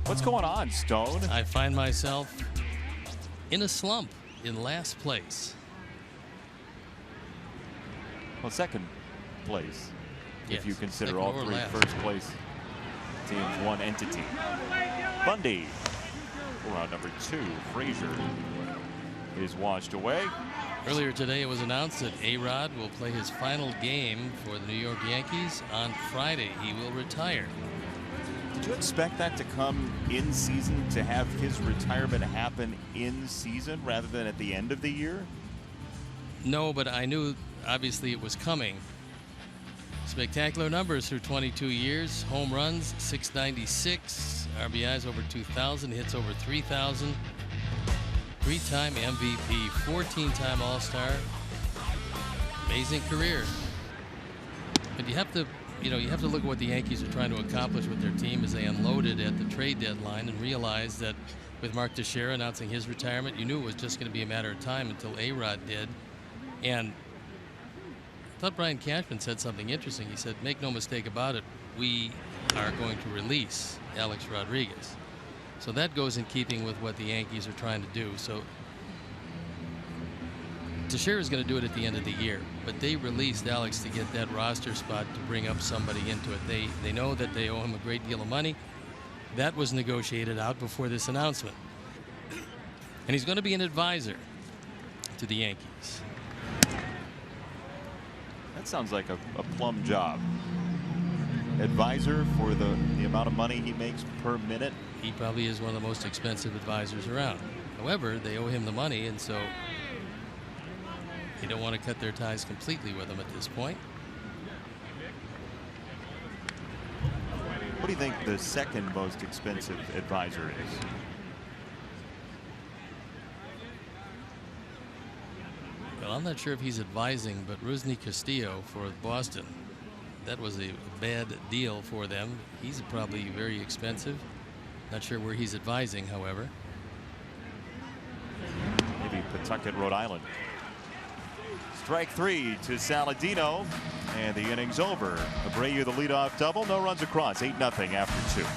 What's going on, Stone? I find myself in a slump in last place. Well, second place, Yes, if you consider second all or 3 last. first place teams one entity. Bundy, round number 2. Frazier is washed away. Earlier today, it was announced that A-Rod will play his final game for the New York Yankees on Friday. He will retire. Did you expect that to come in season, to have his retirement happen in season rather than at the end of the year? No, but I knew obviously it was coming. Spectacular numbers through 22 years. Home runs, 696. RBIs over 2,000. Hits over 3,000. 3-time MVP. 14-time All-Star. Amazing career. But you have to look at what the Yankees are trying to accomplish with their team as they unloaded at the trade deadline and realized that with Mark Teixeira announcing his retirement, you knew it was just going to be a matter of time until A-Rod did. And I thought Brian Cashman said something interesting. He said, make no mistake about it, we are going to release Alex Rodriguez. So that goes in keeping with what the Yankees are trying to do. So Teixeira is going to do it at the end of the year, but they released Alex to get that roster spot to bring up somebody into it. They know that they owe him a great deal of money. That was negotiated out before this announcement. And he's going to be an advisor to the Yankees. That sounds like a plum job. advisor for the amount of money he makes per minute? He probably is one of the most expensive advisors around. However, they owe him the money, and so they don't want to cut their ties completely with him at this point. What do you think the second most expensive advisor is? Well, I'm not sure if he's advising, but Rusney Castillo for Boston. That was a bad deal for them. He's probably very expensive. Not sure where he's advising, however. Maybe Pawtucket, Rhode Island. Strike three to Saladino, and the inning's over. Abreu the leadoff double, no runs across, 8-0 after 2.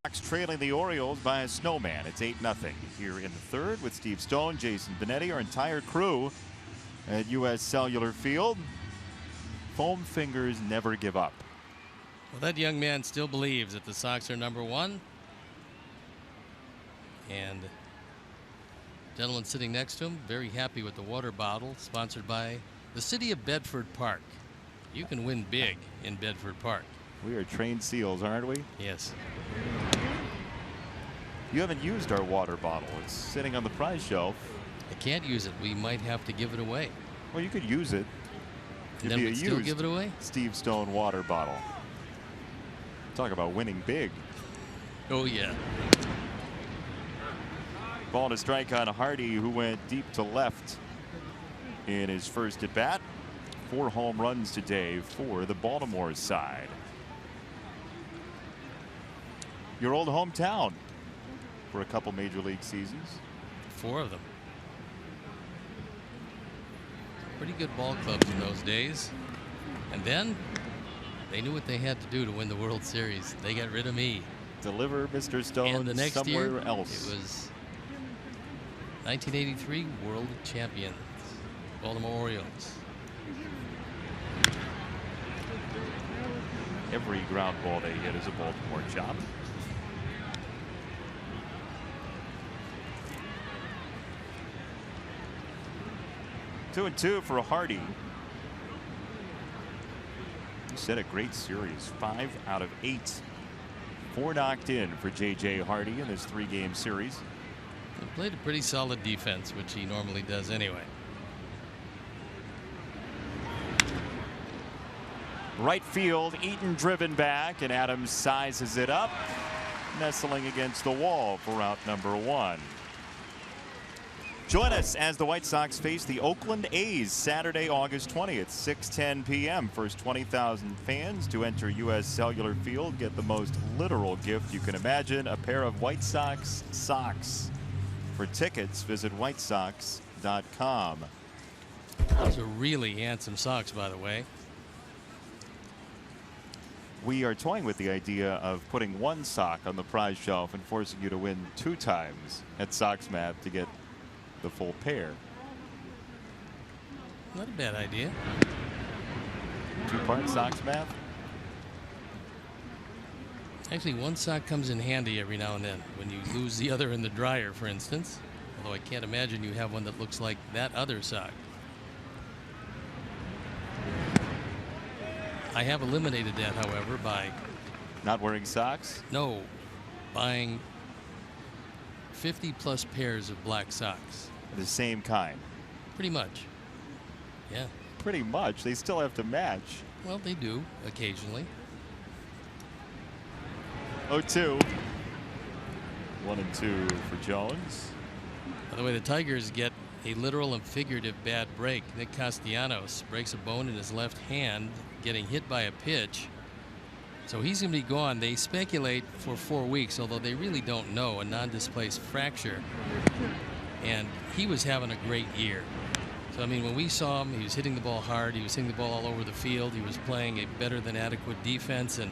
Sox trailing the Orioles by a snowman. It's 8-0 here in the third with Steve Stone, Jason Benetti, our entire crew at U.S. Cellular Field. Foam fingers never give up. Well, that young man still believes that the Sox are #1. And gentleman sitting next to him, very happy with the water bottle, sponsored by the city of Bedford Park. You can win big in Bedford Park. We are trained seals, aren't we? Yes. You haven't used our water bottle. It's sitting on the prize shelf. I can't use it. We might have to give it away. Well, you could use it. And then we'd still give it away? Steve Stone water bottle. Talk about winning big. Oh, yeah. Ball to strike on Hardy, who went deep to left in his first at bat. 4 home runs today for the Baltimore side. Your old hometown for a couple major league seasons. 4 of them. Pretty good ball clubs in those days. And then they knew what they had to do to win the World Series. They got rid of me. Deliver Mr. Stone and the next somewhere year, else. It was 1983 World Champions, Baltimore Orioles. Every ground ball they hit is a Baltimore chop. Two and two for Hardy. You said a great series. 5 out of 8. 4 knocked in for J.J. Hardy in this 3-game series. He played a pretty solid defense, which he normally does anyway. Right field, Eaton driven back, and Adams sizes it up, nestling against the wall for out number 1. Join us as the White Sox face the Oakland A's Saturday, August 20th, 6:10 p.m. First 20,000 fans to enter U.S. Cellular Field get the most literal gift you can imagine, a pair of White Sox socks. For tickets, visit whitesox.com. Those are really handsome socks, by the way. We are toying with the idea of putting one sock on the prize shelf and forcing you to win 2 times at Sox Math to get the full pair. Not a bad idea. 2-part Sox Math. Actually, one sock comes in handy every now and then when you lose the other in the dryer, for instance. Although I can't imagine you have one that looks like that other sock. I have eliminated that, however, by Not wearing socks? buying 50+ pairs of black socks. The same kind. Pretty much. Yeah. Pretty much. They still have to match. Well, they do occasionally. 0-2. 1-2 for Jones. By the way, the Tigers get a literal and figurative bad break. Nick Castellanos breaks a bone in his left hand, getting hit by a pitch. So he's going to be gone. They speculate for 4 weeks, although they really don't know. A non-displaced fracture. And he was having a great year. So, I mean, when we saw him, he was hitting the ball hard. He was hitting the ball all over the field. He was playing a better than adequate defense. And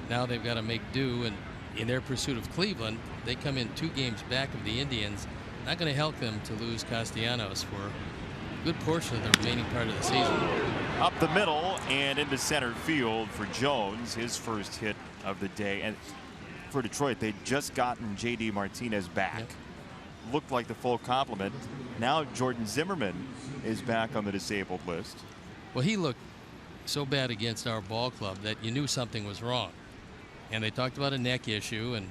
now they've got to make do. And in their pursuit of Cleveland, they come in 2 games back of the Indians. Not going to help them to lose Castellanos for a good portion of the remaining part of the season. Up the middle and into center field for Jones, his first hit of the day. And for Detroit, they'd just gotten J.D. Martinez back. Yep. Looked like the full complement. Now Jordan Zimmerman is back on the disabled list. Well, he looked so bad against our ball club that you knew something was wrong. And they talked about a neck issue, and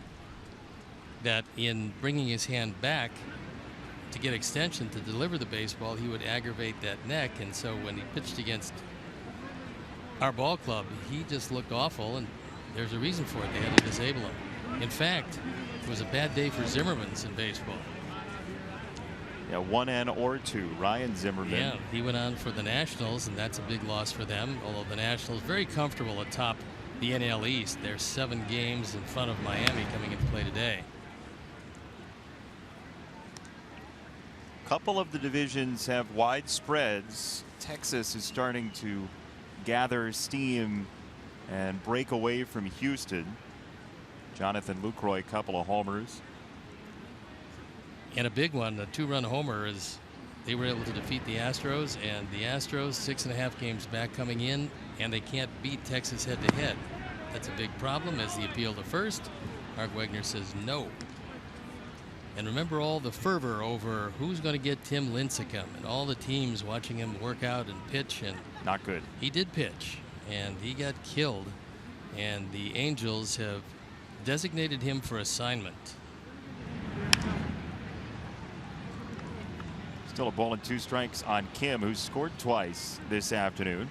that in bringing his hand back to get extension to deliver the baseball, he would aggravate that neck. And so when he pitched against our ball club, he just looked awful, and there's a reason for it. They had to disable him. In fact, it was a bad day for Zimmermans in baseball. Yeah, 1 or 2. Ryan Zimmerman. Yeah, he went on for the Nationals, and that's a big loss for them. Although the Nationals very comfortable atop the NL East. They're 7 games in front of Miami coming into play today. Couple of the divisions have wide spreads. Texas is starting to gather steam and break away from Houston. Jonathan Lucroy, couple of homers. And a big one, a 2-run homer, is they were able to defeat the Astros, and the Astros 6.5 games back coming in, and they can't beat Texas head-to-head. That's a big problem as the appeal to first. Mark Wegner says no. And remember all the fervor over who's going to get Tim Lincecum and all the teams watching him work out and pitch. And not good. He did pitch, and he got killed. And the Angels have designated him for assignment. Still a ball and 2 strikes on Kim, who scored twice this afternoon.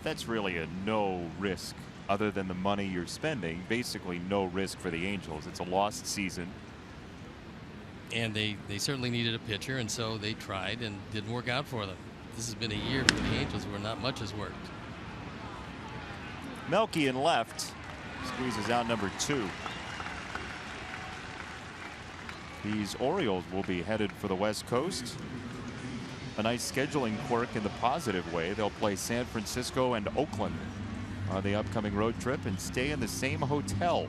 That's really a no risk other than the money you're spending. Basically no risk for the Angels. It's a lost season. And they certainly needed a pitcher, and so they tried and didn't work out for them. This has been a year for the Angels where not much has worked. Melky in left squeezes out number 2. These Orioles will be headed for the West Coast. A nice scheduling quirk in the positive way. They'll play San Francisco and Oakland on the upcoming road trip and stay in the same hotel.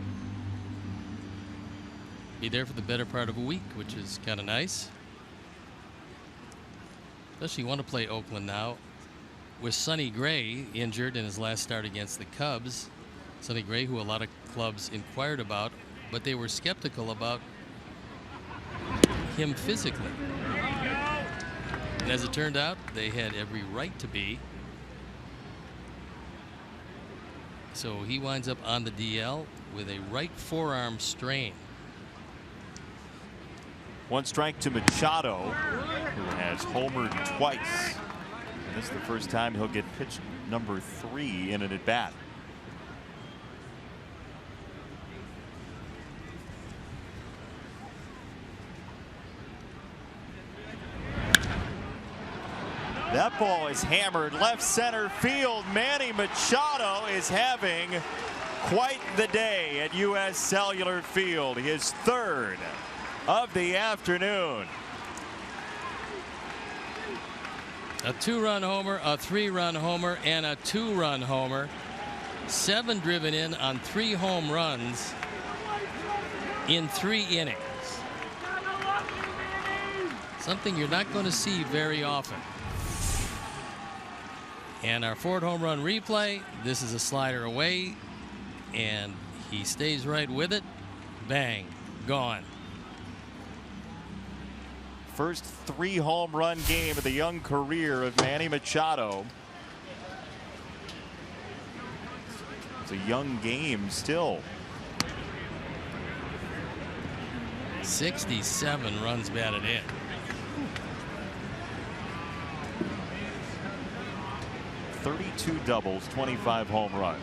Be there for the better part of a week, which is kind of nice. Especially want to play Oakland now with Sonny Gray injured in his last start against the Cubs. Sonny Gray, who a lot of clubs inquired about, but they were skeptical about him physically. And as it turned out, they had every right to be. So he winds up on the DL with a right forearm strain. 1 strike to Machado, who has homered twice. And this is the first time he'll get pitch number 3 in an at-bat. That ball is hammered left center field. Manny Machado is having quite the day at U.S. Cellular Field. His 3rd of the afternoon. A 2-run homer, a 3-run homer, and a 2-run homer. 7 driven in on 3 home runs in 3 innings. Something you're not going to see very often. And our Ford home run replay, this is a slider away, and he stays right with it. Bang, gone. First 3 home run game of the young career of Manny Machado. It's a young game still. 67 runs batted in. .32 doubles, 25 home runs.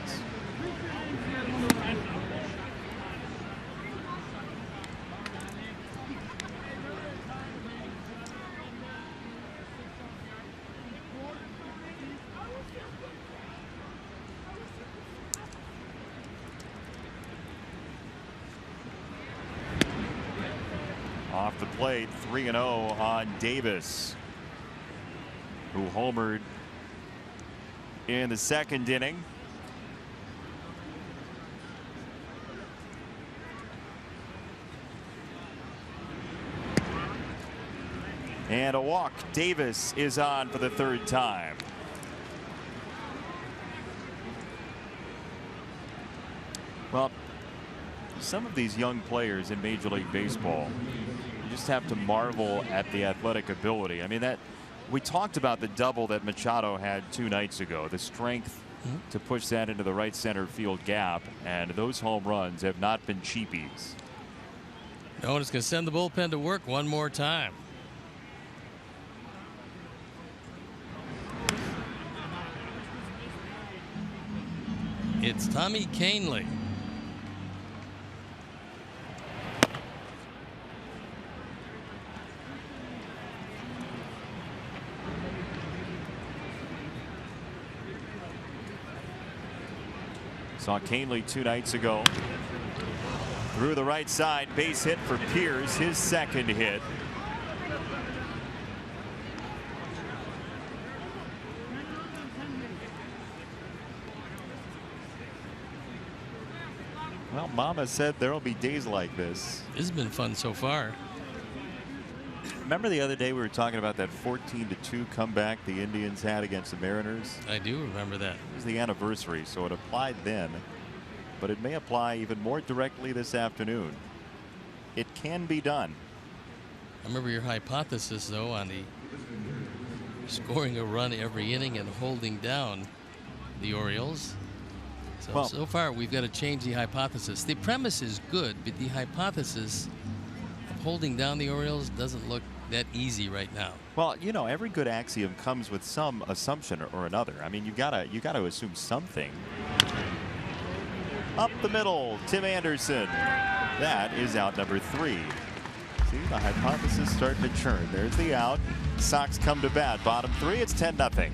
Off the plate, 3-0 on Davis, who homered in the second inning. And a walk. Davis is on for the 3rd time. Well, some of these young players in Major League Baseball, you just have to marvel at the athletic ability. I mean, that we talked about the double that Machado had 2 nights ago, the strength to push that into the right center field gap, and those home runs have not been cheapies. No one is going to send the bullpen to work one more time. It's Tommy Kahnle. Saw Kahnle 2 nights ago. Through the right side, base hit for Pierce, his 2nd hit. Well, Mama said there will be days like this. This has been fun so far. Remember the other day we were talking about that 14-2 comeback the Indians had against the Mariners? I do remember that. It was the anniversary, so it applied then, but it may apply even more directly this afternoon. It can be done. I remember your hypothesis, though, on the scoring a run every inning and holding down the Orioles. So, Well, so far, we've got to change the hypothesis. The premise is good, but the hypothesis of holding down the Orioles doesn't look that easy right now. Well, you know, every good axiom comes with some assumption or another. I mean, you gotta assume something. Up the middle, Tim Anderson. That is out number 3. See, the hypothesis starting to churn. There's the out. Sox come to bat. Bottom 3, it's 10-0.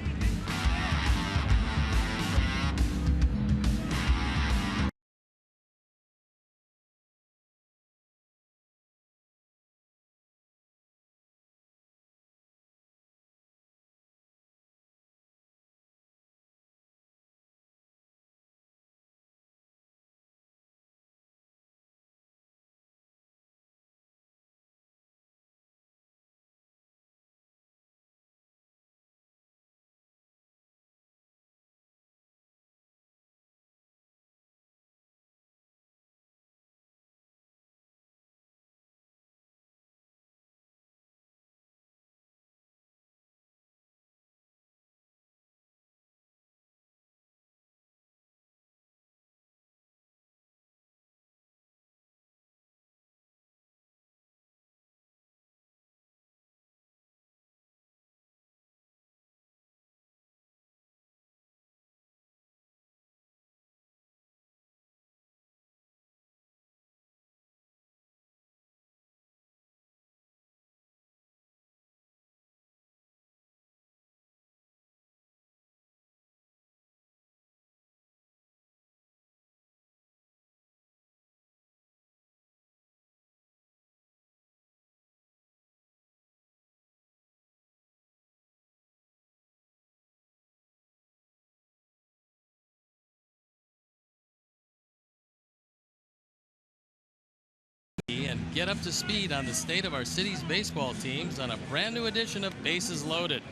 and get up to speed on the state of our city's baseball teams on a brand new edition of Bases Loaded.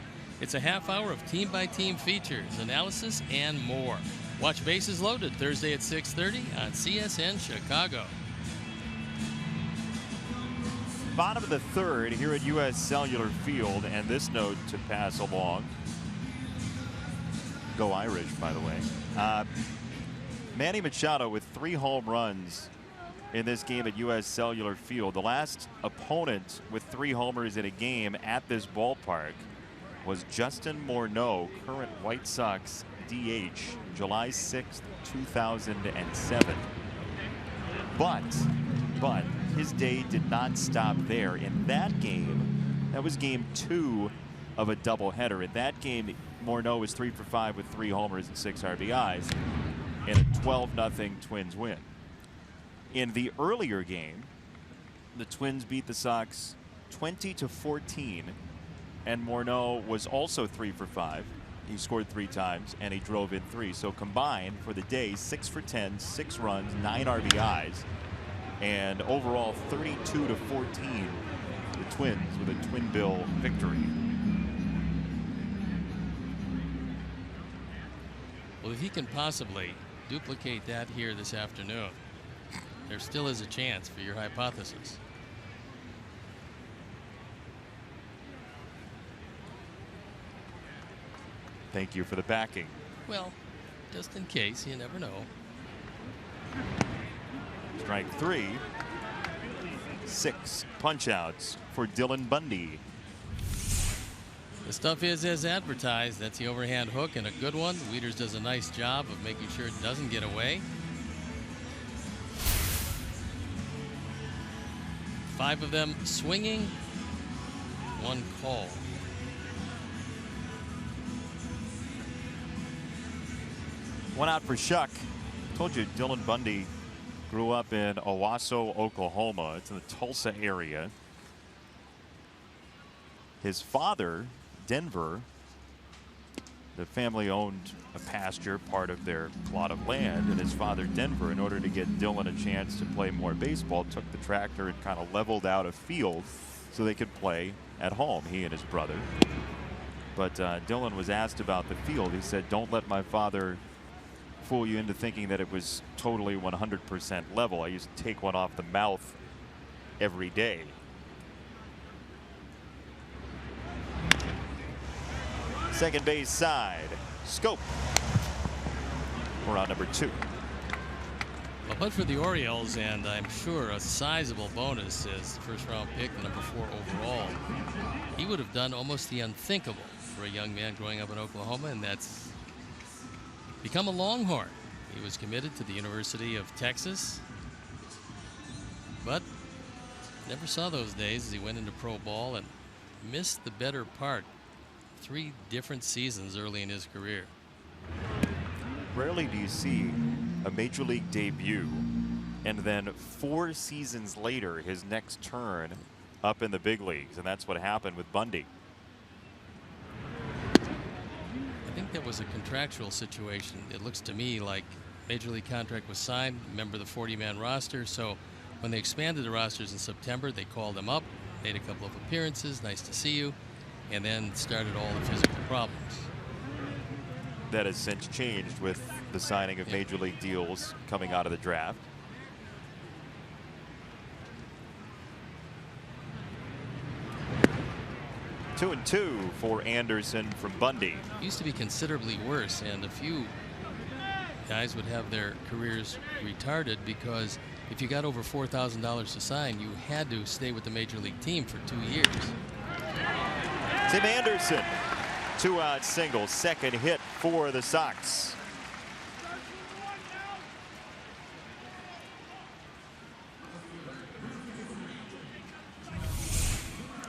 It's a half hour of team-by-team features, analysis, and more. Watch Bases Loaded Thursday at 6:30 on CSN Chicago. Bottom of the third here at U.S. Cellular Field, and this note to pass along. Go Irish, by the way. Manny Machado with 3 home runs in this game at U.S. Cellular Field. The last opponent with 3 homers in a game at this ballpark was Justin Morneau, current White Sox DH, July 6th, 2007. But his day did not stop there. In that game, that was game 2 of a doubleheader. In that game, Morneau was 3 for 5 with 3 homers and 6 RBIs in a 12-0 Twins win. In the earlier game, the Twins beat the Sox 20-14, and Morneau was also 3 for 5. He scored 3 times and he drove in 3. So combined for the day, 6 for 10, 6 runs, 9 RBIs, and overall 32-14. The Twins with a twin bill victory. Well, if he can possibly duplicate that here this afternoon, there still is a chance for your hypothesis. Thank you for the backing. Well, just in case, you never know. Strike 3. 6 punch-outs for Dylan Bundy. The stuff is as advertised. That's the overhand hook, and a good one. Wieters does a nice job of making sure it doesn't get away. 5 of them swinging, 1 call. One out for Shuck. Told you Dylan Bundy grew up in Owasso, Oklahoma. It's in the Tulsa area. His father, Denver, the family owned a pasture, part of their plot of land, and his father, Denver, in order to get Dylan a chance to play more baseball, took the tractor and kind of leveled out a field so they could play at home, he and his brother. But Dylan was asked about the field. He said, "Don't let my father fool you into thinking that it was totally 100% level. I used to take one off the mouth every day." Second base side, Schoop. We're on number 2. Well, but for the Orioles, and I'm sure a sizable bonus as first-round pick, number 4 overall, he would have done almost the unthinkable for a young man growing up in Oklahoma, and that's become a Longhorn. He was committed to the University of Texas, but never saw those days as he went into pro ball and missed the better part. 3 different seasons early in his career. Rarely do you see a major league debut and then 4 seasons later his next turn up in the big leagues, and that's what happened with Bundy. I think that was a contractual situation. It looks to me like major league contract was signed, member of the 40-man roster, so when they expanded the rosters in September, they called him up, made a couple of appearances, nice to see you, and then started all the physical problems. That has since changed with the signing of major league deals coming out of the draft. Two and 2 for Anderson from Bundy. Used to be considerably worse, and a few guys would have their careers retarded because if you got over $4,000 to sign, you had to stay with the major league team for 2 years. Tim Anderson, 2-out single, second hit for the Sox.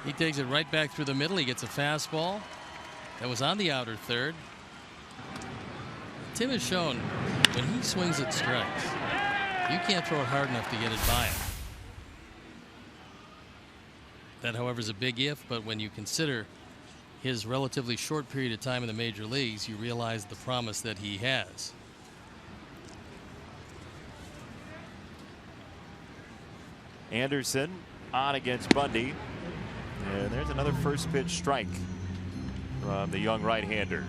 He takes it right back through the middle. He gets a fastball that was on the outer third. Tim has shown when he swings at strikes, you can't throw it hard enough to get it by him. That, however, is a big if, but when you consider his relatively short period of time in the major leagues, you realize the promise that he has. Anderson on against Bundy. And there's another first pitch strike from the young right-hander.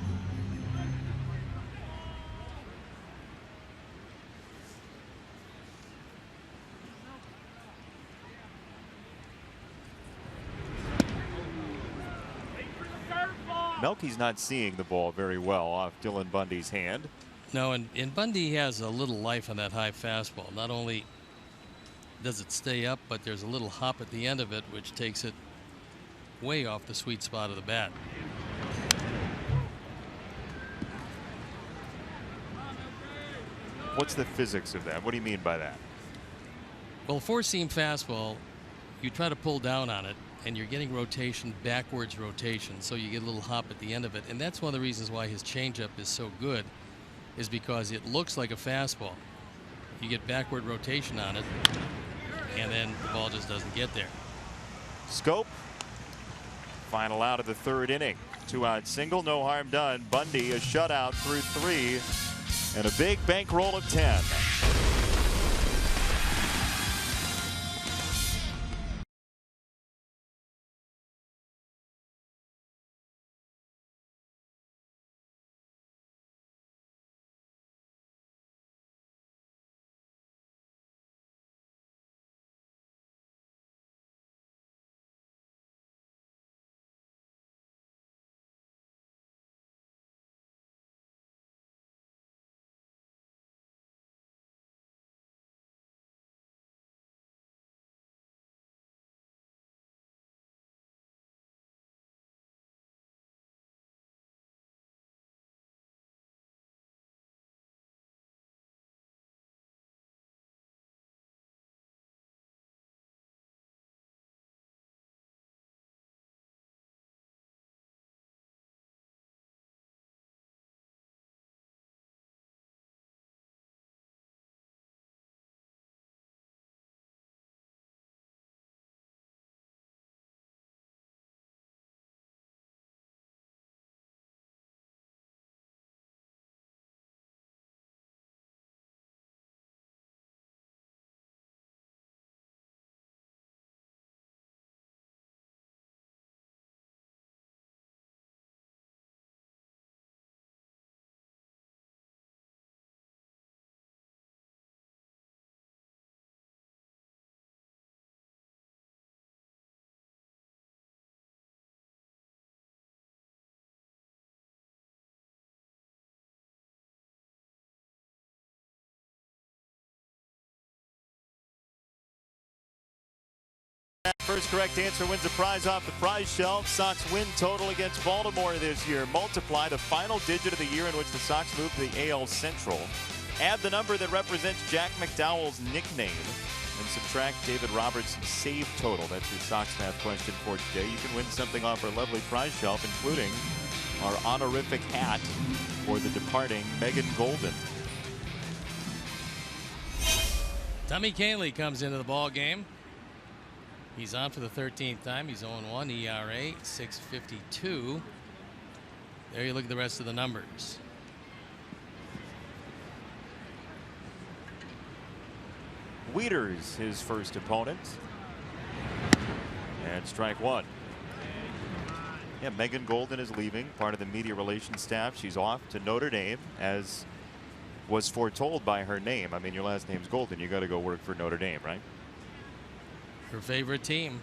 Melky's not seeing the ball very well off Dylan Bundy's hand. No, and Bundy has a little life on that high fastball. Not only does it stay up, but there's a little hop at the end of it, which takes it way off the sweet spot of the bat. What's the physics of that? What do you mean by that? Well, four-seam fastball, you try to pull down on it, and you're getting rotation, backwards rotation, so you get a little hop at the end of it. And that's one of the reasons why his changeup is so good, is because it looks like a fastball. You get backward rotation on it, and then the ball just doesn't get there. Schoop, final out of the third inning. 2-out single, no harm done. Bundy a shutout through 3, and a big bankroll of 10. First correct answer wins a prize off the prize shelf. Sox win total against Baltimore this year. Multiply the final digit of the year in which the Sox moved to the AL Central. Add the number that represents Jack McDowell's nickname and subtract David Robertson's save total. That's your Sox math question for today. You can win something off our lovely prize shelf, including our honorific hat for the departing Megan Golden. Tommy Kahnle comes into the ball game. He's on for the 13th time. He's 0-1, ERA, .652. There you look at the rest of the numbers. Wieters, his first opponent. And strike one. Yeah, Megan Golden is leaving, part of the media relations staff. She's off to Notre Dame, as was foretold by her name. I mean, your last name's Golden. You got to go work for Notre Dame, right? Her favorite team.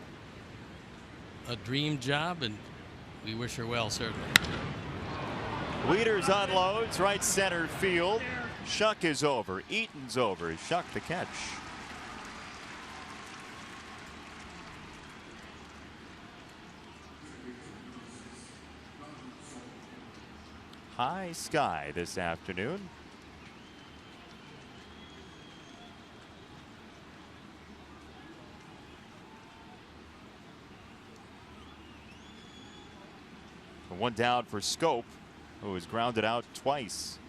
A dream job, and we wish her well, certainly. Wieters unloads right center field. Shuck is over. Eaton's over. Shuck the catch. High sky this afternoon. One down for Schoop, who was grounded out twice.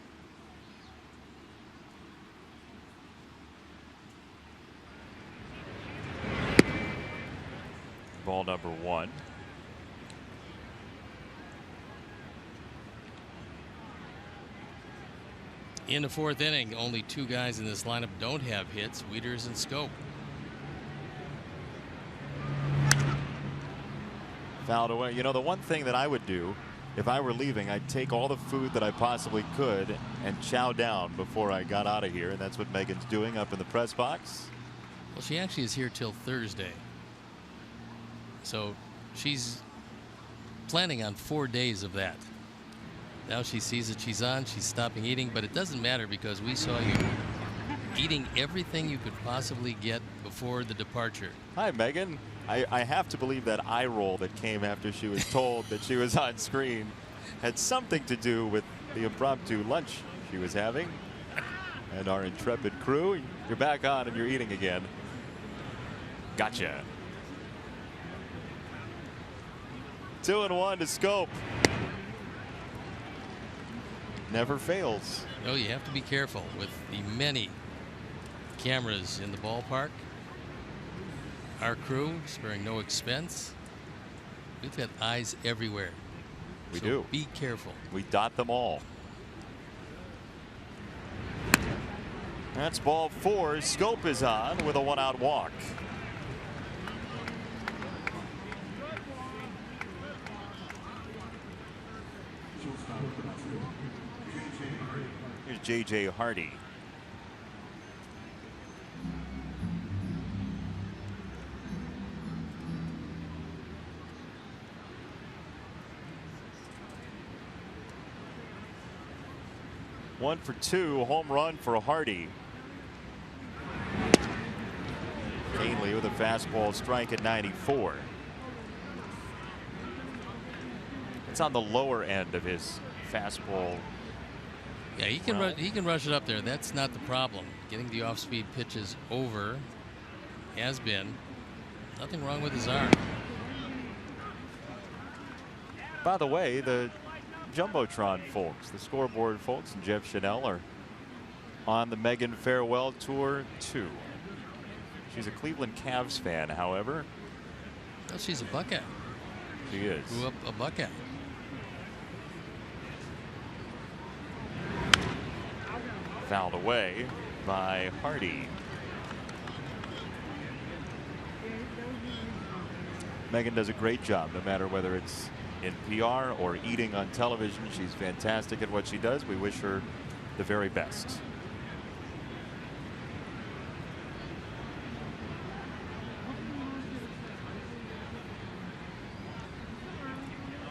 Ball number 1. In the 4th inning, only 2 guys in this lineup don't have hits, Wieters and Schoop. Fouled away. You know, the one thing that I would do if I were leaving, I'd take all the food that I possibly could and chow down before I got out of here. And that's what Megan's doing up in the press box. Well, she actually is here till Thursday. So she's planning on 4 days of that. Now she sees that she's on, she's stopping eating, but it doesn't matter because we saw you eating everything you could possibly get before the departure. Hi, Megan. I have to believe that eye roll that came after she was told that she was on screen had something to do with the impromptu lunch she was having. And our intrepid crew, you're back on and you're eating again. Gotcha. 2-1 to Schoop. Never fails. No, you have to be careful with the many cameras in the ballpark. Our crew, sparing no expense. We've got eyes everywhere. We so do. Be careful. We dot them all. That's ball 4. Schoop is on with a 1-out walk. Here's J.J. Hardy. One for 2, home run for Hardy. Kahnle with a fastball strike at 94. It's on the lower end of his fastball. Yeah, he can rush it up there. That's not the problem. Getting the off-speed pitches over has been. Nothing wrong with his arm. By the way, the Jumbotron folks, the scoreboard folks, and Jeff Chanel are on the Megan Farewell Tour too. She's a Cleveland Cavs fan, however. Well, she's a Buckeye. She is. Grew up a Buckeye. Fouled away by Hardy. Megan does a great job, no matter whether it's in PR or eating on television. She's fantastic at what she does. We wish her the very best.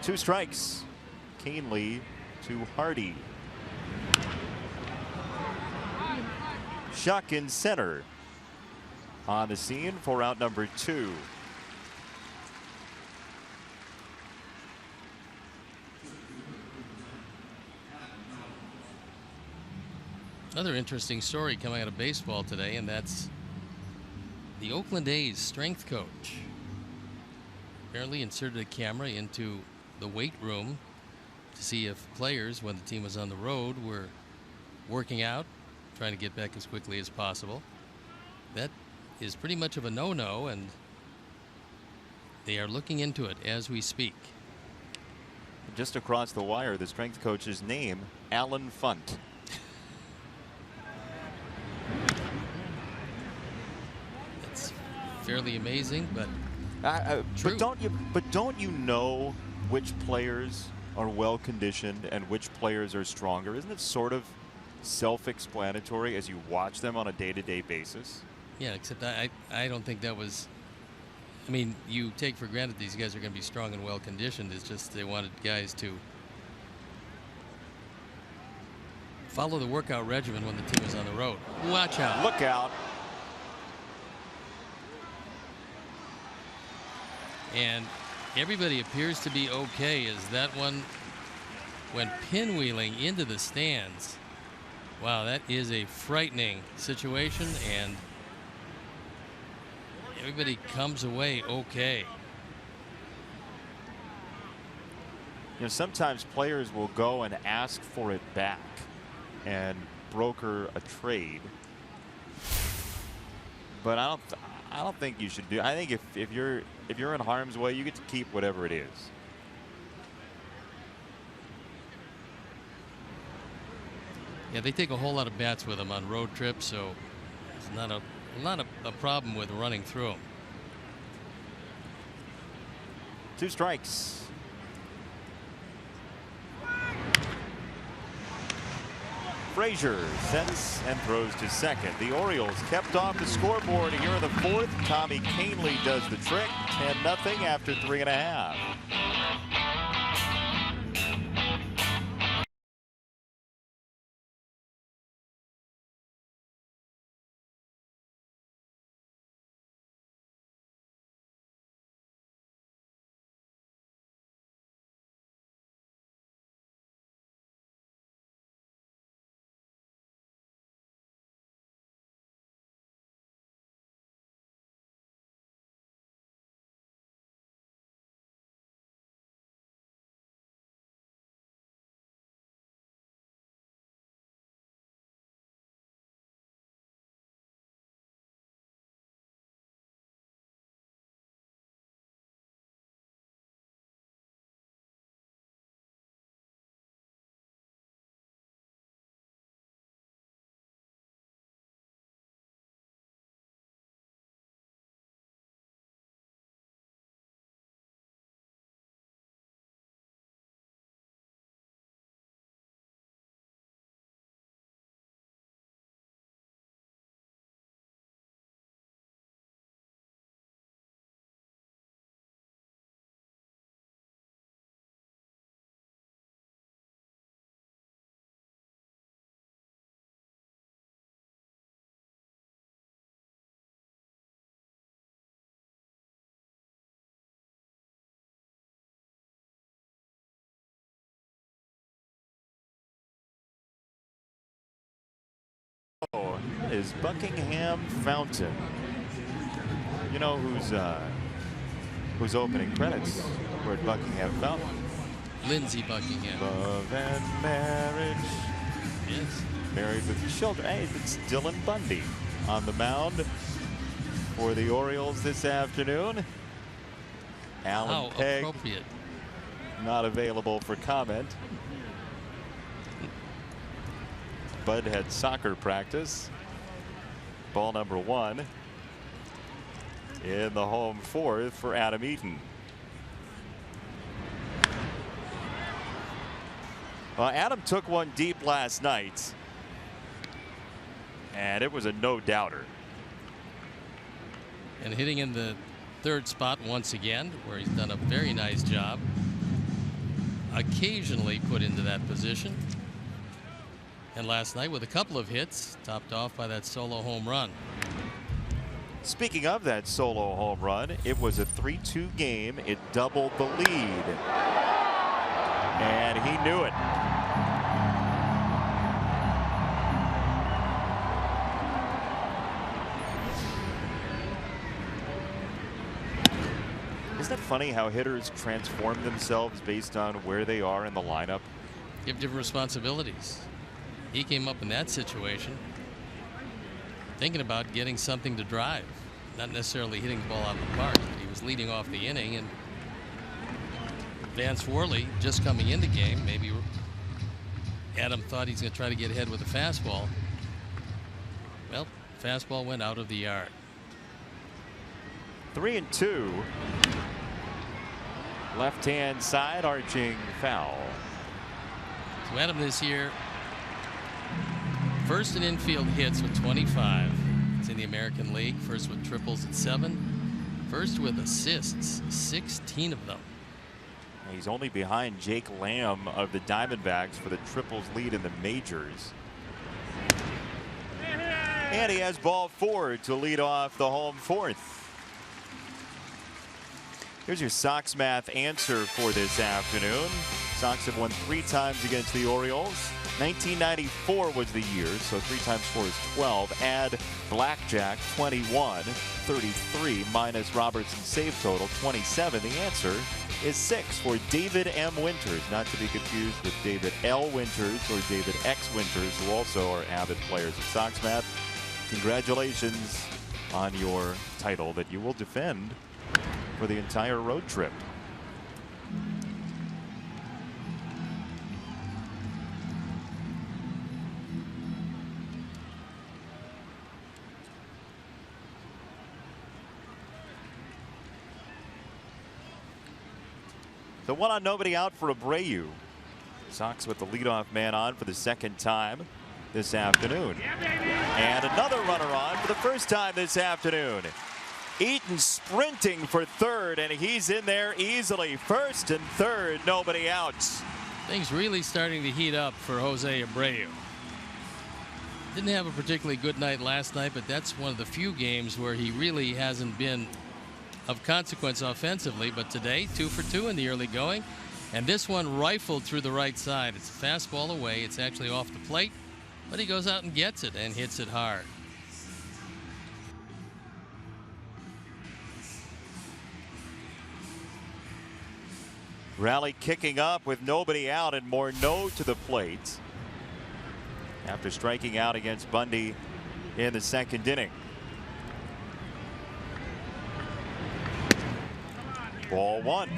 Two strikes. Kahnle to Hardy. Shuck in center on the scene for out number 2. Another interesting story coming out of baseball today, and that's the Oakland A's strength coach apparently inserted a camera into the weight room to see if players, when the team was on the road, were working out, trying to get back as quickly as possible. That is pretty much of a no-no, and they are looking into it as we speak. Just across the wire, the strength coach's name, Alan Funt. That's fairly amazing, but but don't you know which players are well conditioned and which players are stronger? Isn't it sort of self-explanatory as you watch them on a day-to-day basis? Yeah, except I don't think that was. I mean, you take for granted these guys are going to be strong and well conditioned. It's just they wanted guys to follow the workout regimen when the team was on the road. Watch out. Look out. And everybody appears to be okay as that one went pinwheeling into the stands. Wow, that is a frightening situation, and everybody comes away okay. You know, sometimes players will go and ask for it back and broker a trade. But I don't think you should do. I think if you're in harm's way, you get to keep whatever it is. Yeah, they take a whole lot of bats with them on road trips, so it's not a problem with running through them. 2 strikes. Frazier sends and throws to second. The Orioles kept off the scoreboard here in the 4th. Tommy Kahnle does the trick. 10-0 after 3.5. Is Buckingham Fountain. You know who's opening credits for Buckingham Fountain? Lindsey Buckingham. Love and marriage. Yes. Married with children. Hey, it's Dylan Bundy on the mound for the Orioles this afternoon. Alan How Pegg appropriate. not available for comment. Bud had soccer practice. Ball number 1 in the home 4th for Adam Eaton. Well, Adam took one deep last night, and it was a no-doubter. And hitting in the 3rd spot once again, where he's done a very nice job. Occasionally put into that position. And last night with a couple of hits, topped off by that solo home run. Speaking of that solo home run, it was a 3-2 game. It doubled the lead. And he knew it. Isn't it funny how hitters transform themselves based on where they are in the lineup? Give different responsibilities. He came up in that situation thinking about getting something to drive, not necessarily hitting the ball out of the park. He was leading off the inning, and Vance Worley just coming into game. Maybe Adam thought he's going to try to get ahead with a fastball. Well, fastball went out of the yard. 3-2. Left-hand side arching foul. So Adam this year, first in infield hits with 25. It's in the American League. First with triples at 7. First with assists, 16 of them. He's only behind Jake Lamb of the Diamondbacks for the triples lead in the majors. And he has ball 4 to lead off the home 4th. Here's your Sox math answer for this afternoon. Sox have won 3 times against the Orioles. 1994 was the year, so 3 times 4 is 12. Add blackjack, 21. 33 minus Robertson's save total, 27. The answer is 6 for David M. Winters, not to be confused with David L. Winters or David X. Winters, who also are avid players at Sox Math. Congratulations on your title that you will defend for the entire road trip. The one on nobody out for Abreu. Sox with the leadoff man on for the second time this afternoon. And another runner on for the first time this afternoon. Eaton sprinting for third, and he's in there easily. First and third, nobody out. Things really starting to heat up for Jose Abreu. Didn't have a particularly good night last night, but that's one of the few games where he really hasn't been of consequence offensively. But today, 2 for 2 in the early going. And this one rifled through the right side. It's a fastball away. It's actually off the plate, but he goes out and gets it and hits it hard. Rally kicking up with nobody out and Morneau to the plate after striking out against Bundy in the second inning. Ball 1.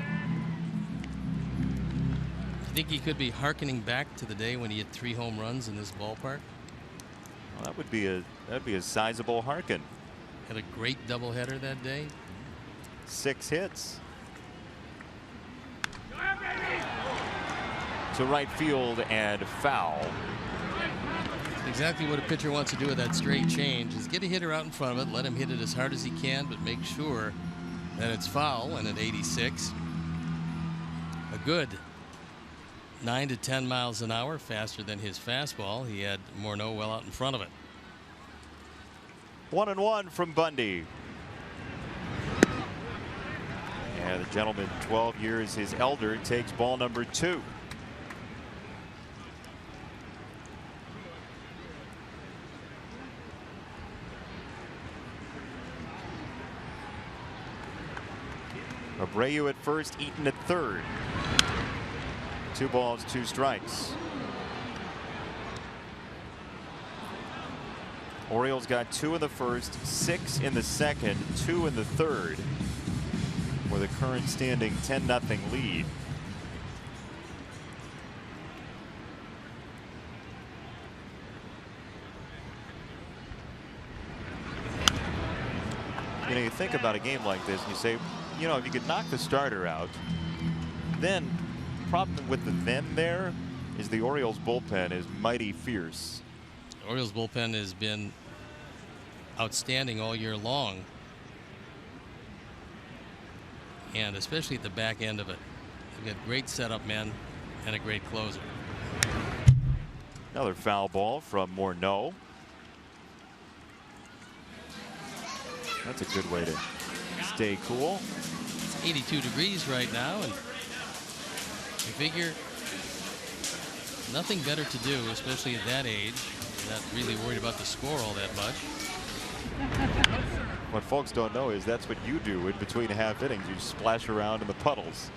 I think he could be hearkening back to the day when he hit 3 home runs in this ballpark. Well, that'd be a sizable Harkin. Had a great doubleheader that day. 6 hits. To right field and foul. Exactly what a pitcher wants to do with that straight change is get a hitter out in front of it, let him hit it as hard as he can, but make sure that it's foul. And at 86, a good 9 to 10 miles an hour faster than his fastball. He had Morneau well out in front of it. 1-1 from Bundy. And the gentleman 12 years his elder takes ball number 2. Abreu at first, Eaton at third. 2 balls, 2 strikes. Orioles got 2 in the first, 6 in the second, 2 in the third, with a current standing 10-0 lead. You know, you think about a game like this and you say, you know, if you could knock the starter out, then problem with the then there is the Orioles bullpen is mighty fierce. The Orioles bullpen has been outstanding all year long, and especially at the back end of it. They've got great setup men and a great closer. Another foul ball from Morneau. That's a good way to stay cool. It's 82 degrees right now, and you figure nothing better to do, especially at that age. You're not really worried about the score all that much. What folks don't know is that's what you do in between half innings. You splash around in the puddles.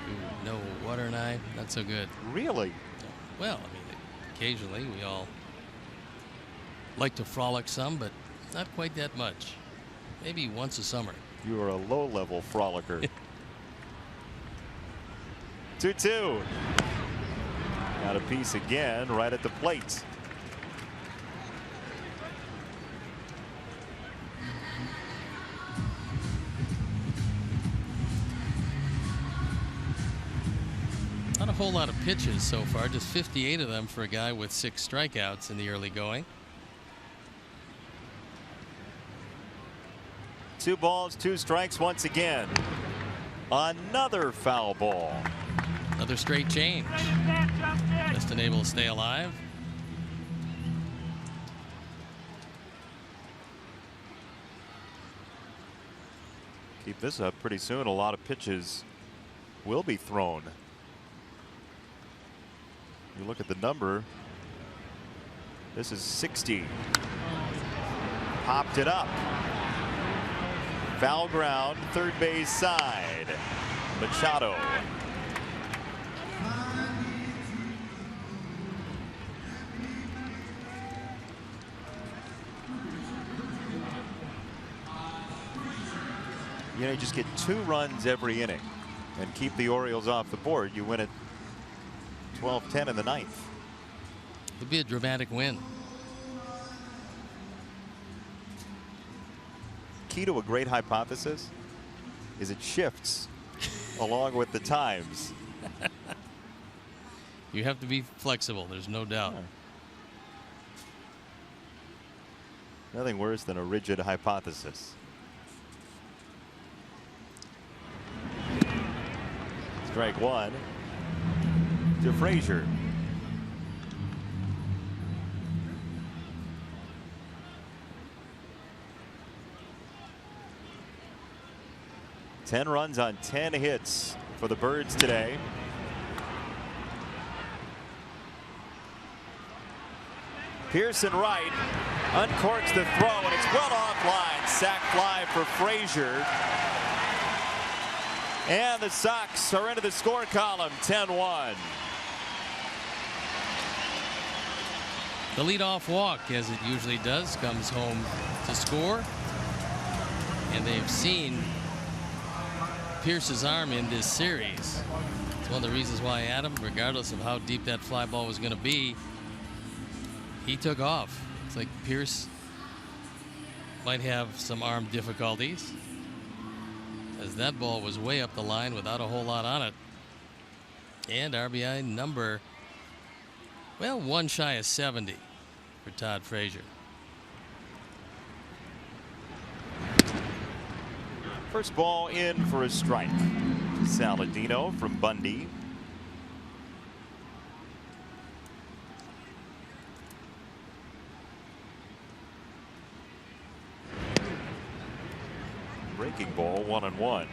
Ooh, no water and I, not so good. Really? Well, I mean, occasionally we all like to frolic some, but not quite that much. Maybe once a summer. You are a low-level frolicker. 2-2. Got a piece again right at the plate. Not a whole lot of pitches so far, just 58 of them for a guy with 6 strikeouts in the early going. 2 balls, 2 strikes once again. Another foul ball. Another straight change. Just unable to stay alive. Keep this up pretty soon. A lot of pitches will be thrown. You look at the number. This is 60. Popped it up. Foul ground, third base side. Machado. You know, you just get 2 runs every inning and keep the Orioles off the board. You win it 12-10 in the 9th. It'll be a dramatic win. Key to a great hypothesis is it shifts along with the times. You have to be flexible, there's no doubt. Nothing worse than a rigid hypothesis. Strike one to Frazier. Ten runs on 10 hits for the Birds today. Pearson right, uncorks the throw, and it's well offline. Sac fly for Frazier. And the Sox are into the score column, 10-1. The leadoff walk, as it usually does, comes home to score. And they've seen Pierce's arm in this series. It's one of the reasons why Adam, regardless of how deep that fly ball was going to be, he took off. It's like Pierce might have some arm difficulties, as that ball was way up the line without a whole lot on it. And RBI number, well, one shy of 70 for Todd Frazier. First ball in for a strike. Saladino from Bundy. Breaking ball, 1-1.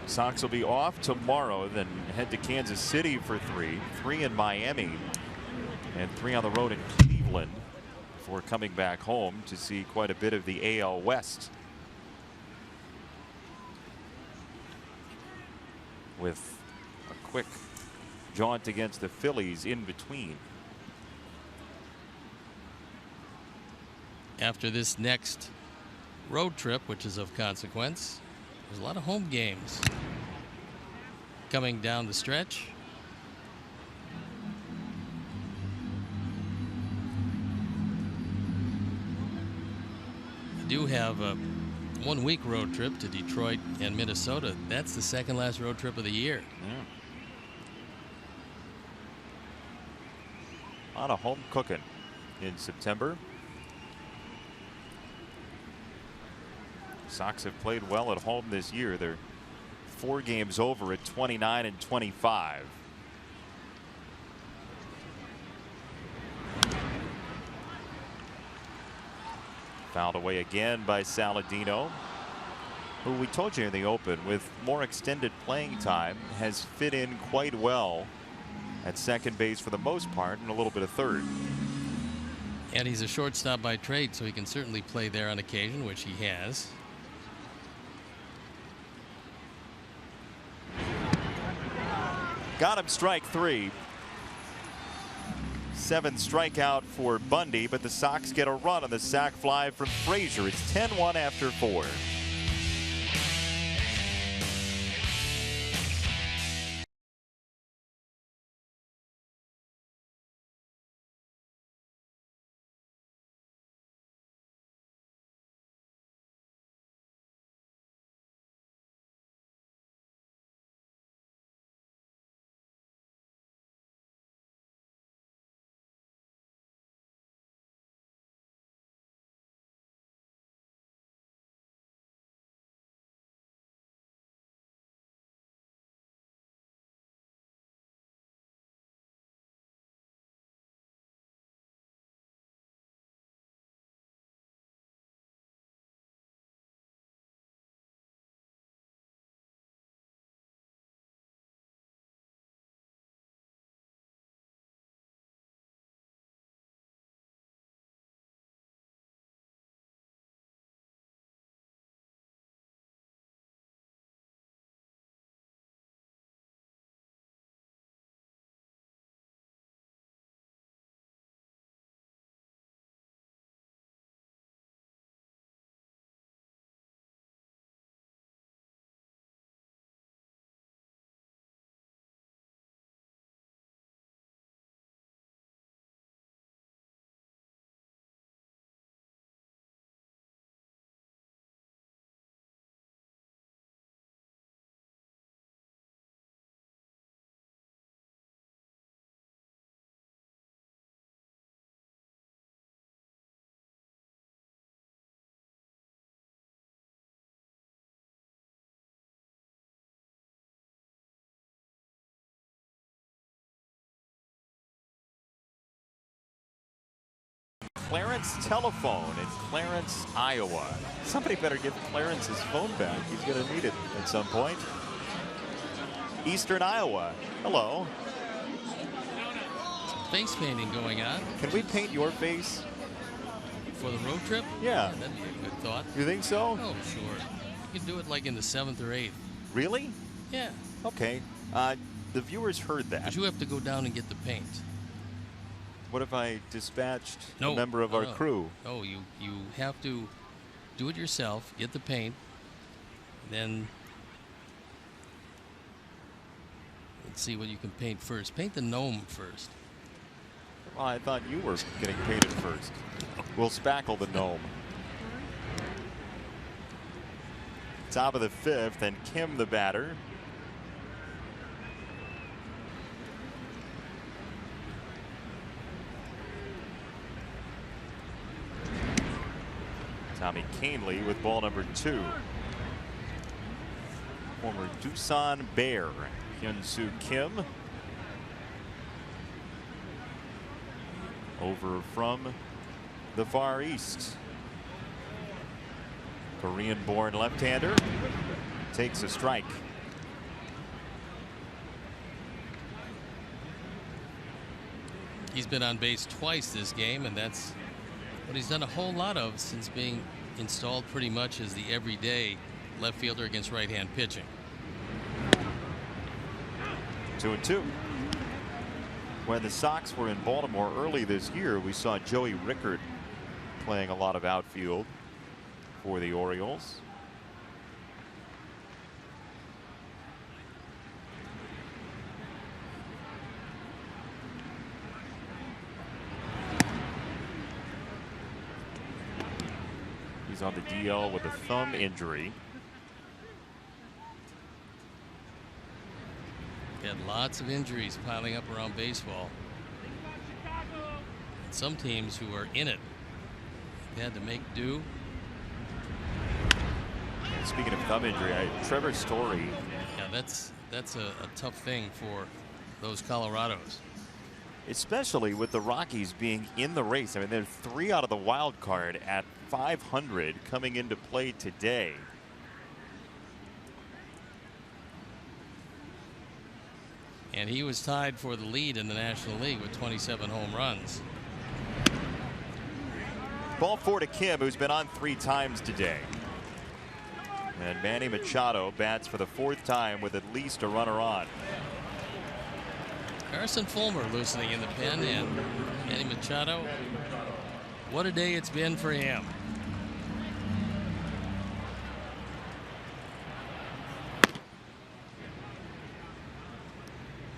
Sox will be off tomorrow, then head to Kansas City for three in Miami, and 3 on the road in Cleveland before coming back home to see quite a bit of the AL West, with a quick jaunt against the Phillies in between. After this next road trip, which is of consequence, there's a lot of home games coming down the stretch. I do have a 1-week road trip to Detroit and Minnesota. That's the second last road trip of the year. A lot of home cooking in September. Sox have played well at home this year. They're 4 games over at 29-25. Fouled away again by Saladino, who we told you in the open, with more extended playing time, has fit in quite well at second base for the most part, and a little bit of third. And he's a shortstop by trade, so he can certainly play there on occasion, which he has. Got him, strike 3. 7th strikeout for Bundy, but the Sox get a run on the sac fly from Frazier. It's 10-1 after 4. Clarence Telephone in Clarence, Iowa. Somebody better give Clarence his phone back. He's going to need it at some point. Eastern Iowa. Hello. Face painting going on. Can we paint your face? For the road trip? Yeah. That'd be a good thought. You think so? Oh, sure. You can do it like in the 7th or 8th. Really? Yeah. Okay. The viewers heard that. But you have to go down and get the paint. What if I dispatched No, a member of our crew? No, you have to do it yourself, get the paint, then let's see what you can paint first. Paint the gnome first. Well, I thought you were getting painted first. We'll spackle the gnome. Top of the 5th, and Kim the batter. Tommy Canely with ball number 2. Former Doosan Bear, Hyun-Soo Kim. Over from the Far East. Korean-born left-hander takes a strike. He's been on base twice this game, and that's what he's done a whole lot of since being installed pretty much as the everyday left fielder against right-hand pitching. 2-2. When the Sox were in Baltimore early this year, we saw Joey Rickard playing a lot of outfield for the Orioles. He's on the DL with a thumb injury. Had lots of injuries piling up around baseball. And some teams who are in it had to make do. And speaking of thumb injury, Trevor Story. Yeah, that's a tough thing for those Colorados. Especially with the Rockies being in the race. I mean, they're 3 out of the wild card at 500 coming into play today. And he was tied for the lead in the National League with 27 home runs. Ball 4 to Kim, who's been on 3 times today. And Manny Machado bats for the 4th time with at least a runner on. Carson Fulmer loosening in the pen, and Manny Machado, what a day it's been for him.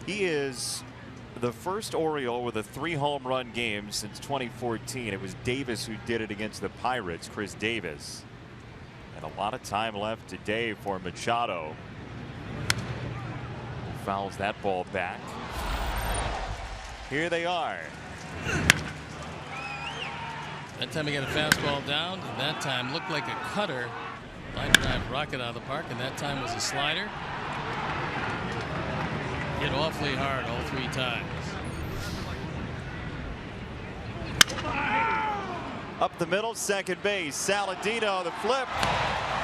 He is the first Oriole with a 3-home run game since 2014. It was Davis who did it against the Pirates, Chris Davis. And a lot of time left today for Machado. Fouls that ball back. Here they are. That time he got a fastball down, and that time looked like a cutter. Line drive rocket out of the park, and that time was a slider. Hit awfully hard all 3 times. Up the middle, second base. Saladino, the flip,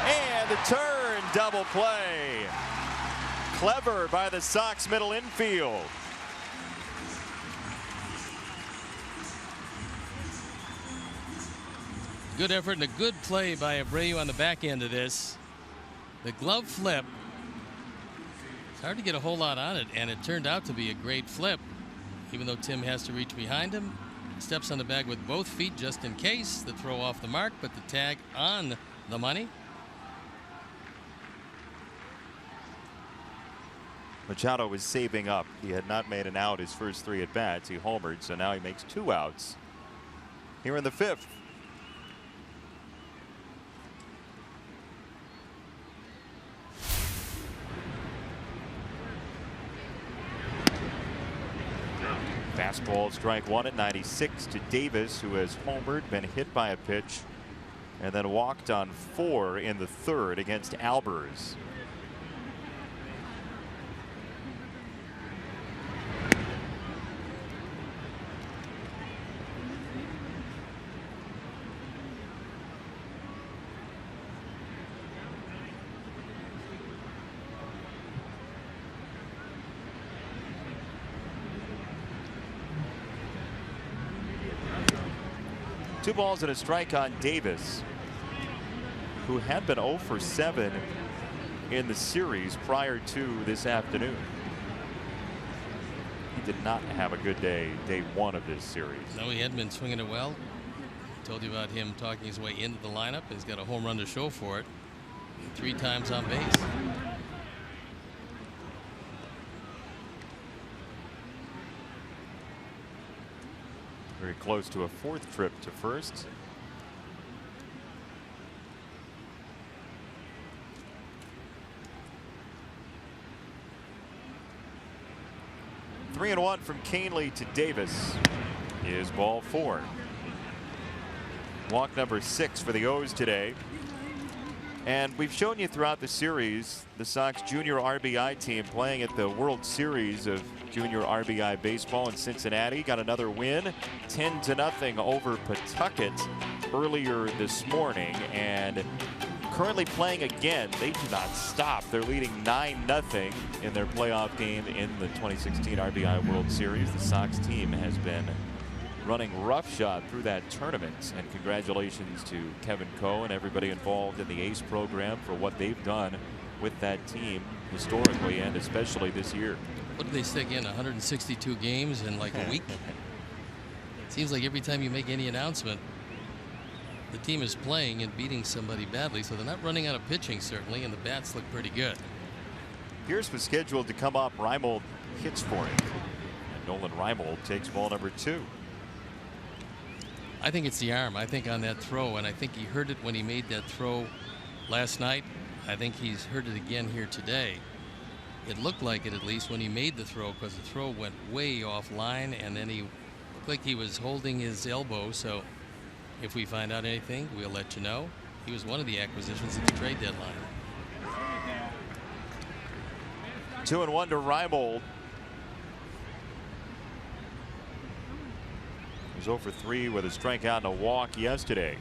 and the turn, double play. Clever by the Sox middle infield. Good effort and a good play by Abreu on the back end of this. The glove flip. It's hard to get a whole lot on it, and it turned out to be a great flip. Even though Tim has to reach behind him, steps on the bag with both feet just in case. The throw off the mark, but the tag on the money. Machado was saving up. He had not made an out his first 3 at bats. He homered, so now he makes 2 outs here in the 5th. Fastball, strike 1 at 96 to Davis, who has homered, been hit by a pitch, and then walked on 4 in the 3rd against Albers. 2 balls and a strike on Davis, who had been 0 for 7 in the series prior to this afternoon. He did not have a good day 1 of this series. No, he hadn't been swinging it well. Told you about him talking his way into the lineup. He's got a home run to show for it. 3 times on base. Very close to a 4th trip to first. Three and 1 from Kahnle to Davis is ball 4. Walk number 6 for the O's today. And we've shown you throughout the series the Sox junior RBI team playing at the World Series of Junior RBI Baseball in Cincinnati. Got another win, 10-0 over Pawtucket earlier this morning, and currently playing again. They do not stop. They're leading 9-0 in their playoff game in the 2016 RBI World Series. The Sox team has been running roughshod through that tournament, and congratulations to Kevin Coe and everybody involved in the ACE program for what they've done with that team historically and especially this year. What did they stick in? 162 games in like a week? Seems like every time you make any announcement, the team is playing and beating somebody badly, so they're not running out of pitching certainly, and the bats look pretty good. Pierce was scheduled to come up. Reimold hits for him, and Nolan Reimold takes ball number 2. I think it's the arm. I think on that throw, and I think he heard it when he made that throw last night. I think he's heard it again here today. It looked like it, at least, when he made the throw, because the throw went way offline, and then he looked like he was holding his elbow. So if we find out anything, we'll let you know. He was one of the acquisitions at the trade deadline. 2-1 to Reimold. He was 0 for 3 with a strikeout and a walk yesterday.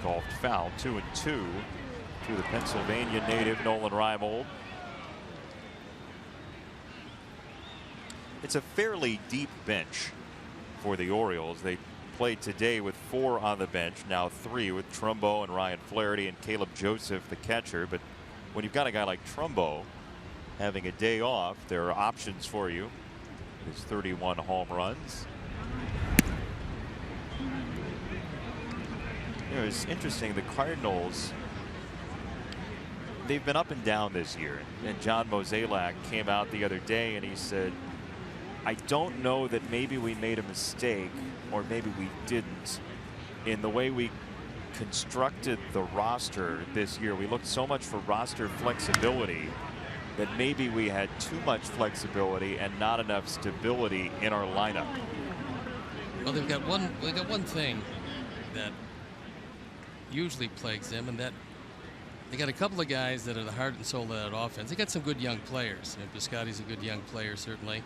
Golfed foul, 2-2 to the Pennsylvania native Nolan Reimold. It's a fairly deep bench for the Orioles. They played today with 4 on the bench, now 3 with Trumbo and Ryan Flaherty and Caleb Joseph, the catcher. But when you've got a guy like Trumbo having a day off, there are options for you. His 31 home runs. You know, it's interesting, the Cardinals, they've been up and down this year. And John Mozeliak came out the other day and he said, I don't know that maybe we made a mistake, or maybe we didn't, in the way we constructed the roster this year. We looked so much for roster flexibility that maybe we had too much flexibility and not enough stability in our lineup. Well, they've got one thing that usually plagues them, and that they got a couple of guys that are the heart and soul of that offense. They got some good young players. And Piscotty's a good young player, certainly.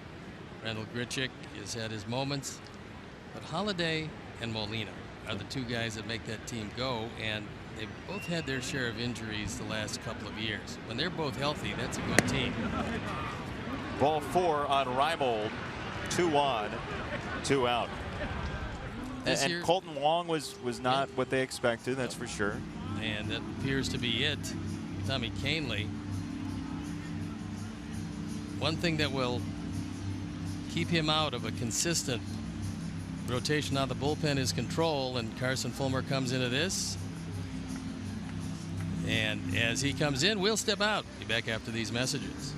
Randall Grichuk has had his moments, but Holiday and Molina are the 2 guys that make that team go, and they've both had their share of injuries the last couple of years. When they're both healthy, that's a good team. Ball 4 on Reimold, 2 on, 2 out. And Colton Wong was not what they expected, that's for sure. And that appears to be it. Tommy Kahnle. One thing that will keep him out of a consistent rotation on the bullpen is control, and Carson Fulmer comes into this. And as he comes in, we'll step out. Be back after these messages.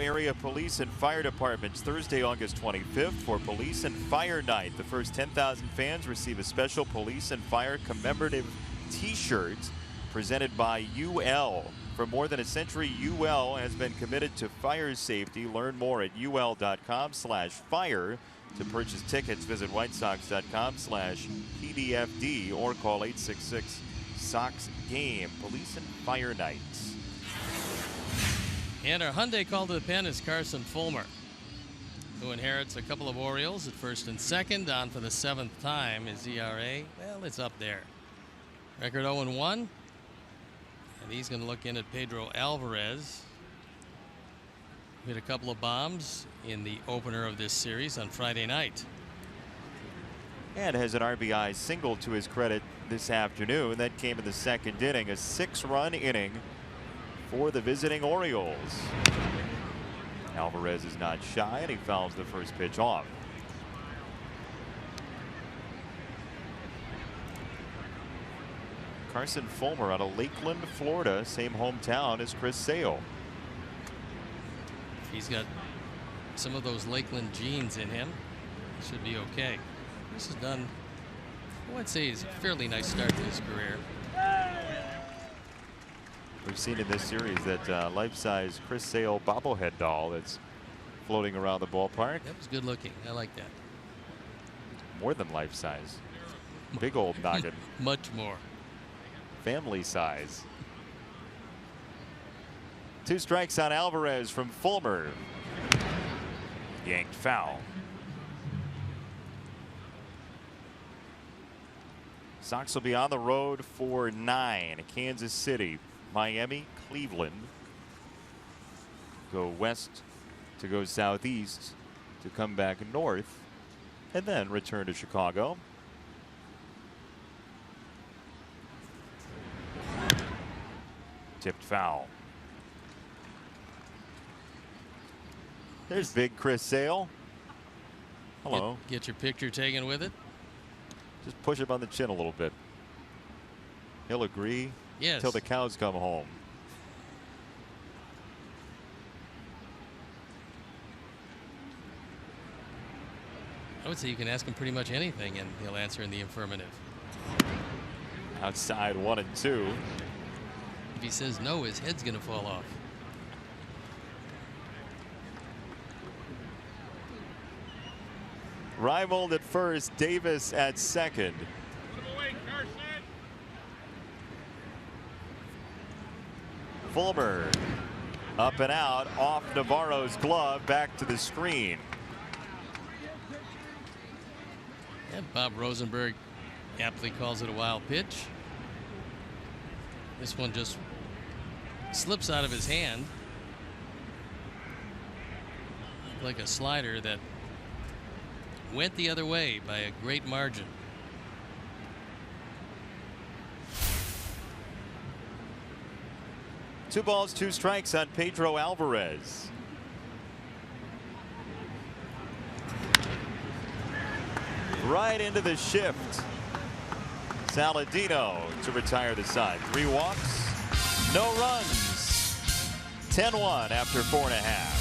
Area police and fire departments Thursday, August 25th for Police and Fire Night. The first 10,000 fans receive a special Police and Fire commemorative t-shirt presented by UL. For more than a century, UL has been committed to fire safety. Learn more at ul.com/fire. To purchase tickets, visit whitesox.com/PDFD or call 866-SOX-GAME. Police and Fire Night. And our Hyundai call to the pen is Carson Fulmer, who inherits a couple of Orioles at first and second. On for the 7th time. His ERA, well, it's up there. Record 0-1. And he's going to look in at Pedro Alvarez. Hit a couple of bombs in the opener of this series on Friday night. And has an RBI single to his credit this afternoon. That came in the second inning, a 6-run inning for the visiting Orioles. Alvarez is not shy, and he fouls the first pitch off. Carson Fulmer out of Lakeland, Florida, same hometown as Chris Sale. He's got some of those Lakeland genes in him. He should be okay. This has done, I would say, is a fairly nice start to his career. We've seen in this series that life-size Chris Sale bobblehead doll that's floating around the ballpark. That was good looking. I like that. More than life-size. Big old noggin. Much more. Family size. 2 strikes on Alvarez from Fulmer. Yanked foul. Sox will be on the road for 9. Kansas City, Miami, Cleveland. Go west to go southeast to come back north and then return to Chicago. Tipped foul. There's big Chris Sale. Hello. Get your picture taken with it. Just push him on the chin a little bit. He'll agree. Yes. Until the cows come home. I would say you can ask him pretty much anything and he'll answer in the affirmative. Outside 1 and 2. If he says no, his head's going to fall off. Reimold at first, Davis at second. Fulmer up and out, off Navarro's glove, back to the screen. And Bob Rosenberg aptly calls it a wild pitch. This one just slips out of his hand like a slider that went the other way by a great margin. Two balls, 2 strikes on Pedro Alvarez. Right into the shift. Saladino to retire the side. 3 walks, no runs. 10-1 after 4.5.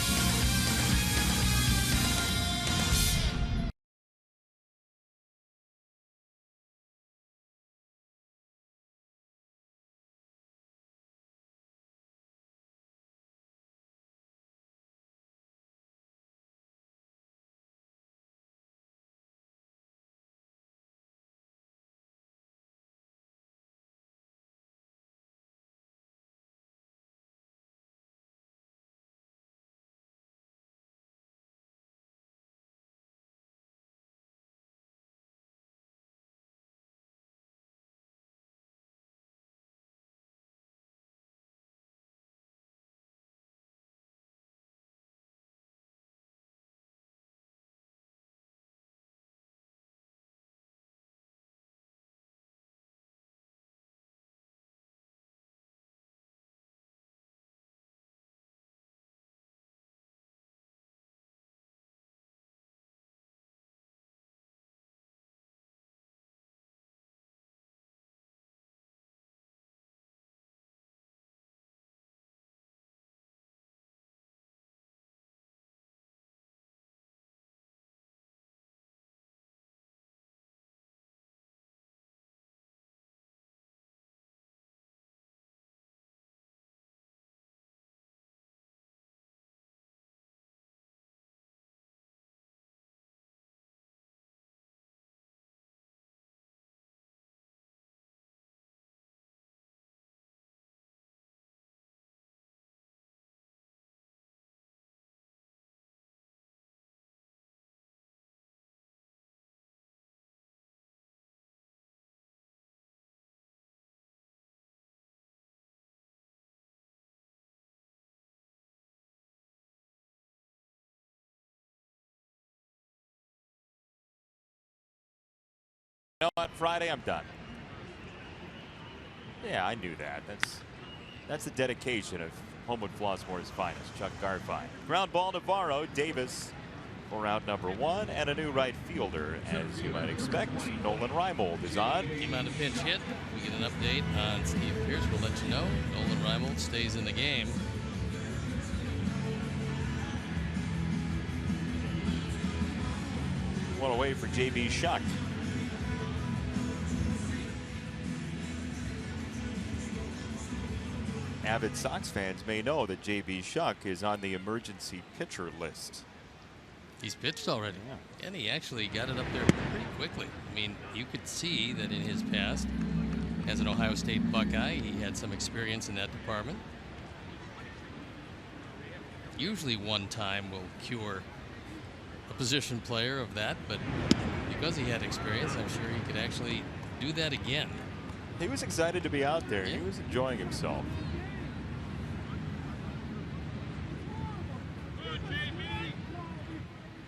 know, on Friday I'm done. Yeah, I knew that. That's the dedication of Homewood Flossmoor's finest, Chuck Garfien. Ground ball Navarro, Davis for out number 1, and a new right fielder, as you might expect. Nolan Reimold is on. Came on a pinch hit. We get an update on Steve Pierce. We'll let you know. Nolan Reimold stays in the game. One away for J.B. Shuck. Avid Sox fans may know that J.B. Shuck is on the emergency pitcher list. He's pitched already. Yeah. And he actually got it up there pretty quickly. I mean, you could see that in his past, as an Ohio State Buckeye, he had some experience in that department. Usually one time will cure a position player of that, but because he had experience, I'm sure he could actually do that again. He was excited to be out there. Yeah. He was enjoying himself.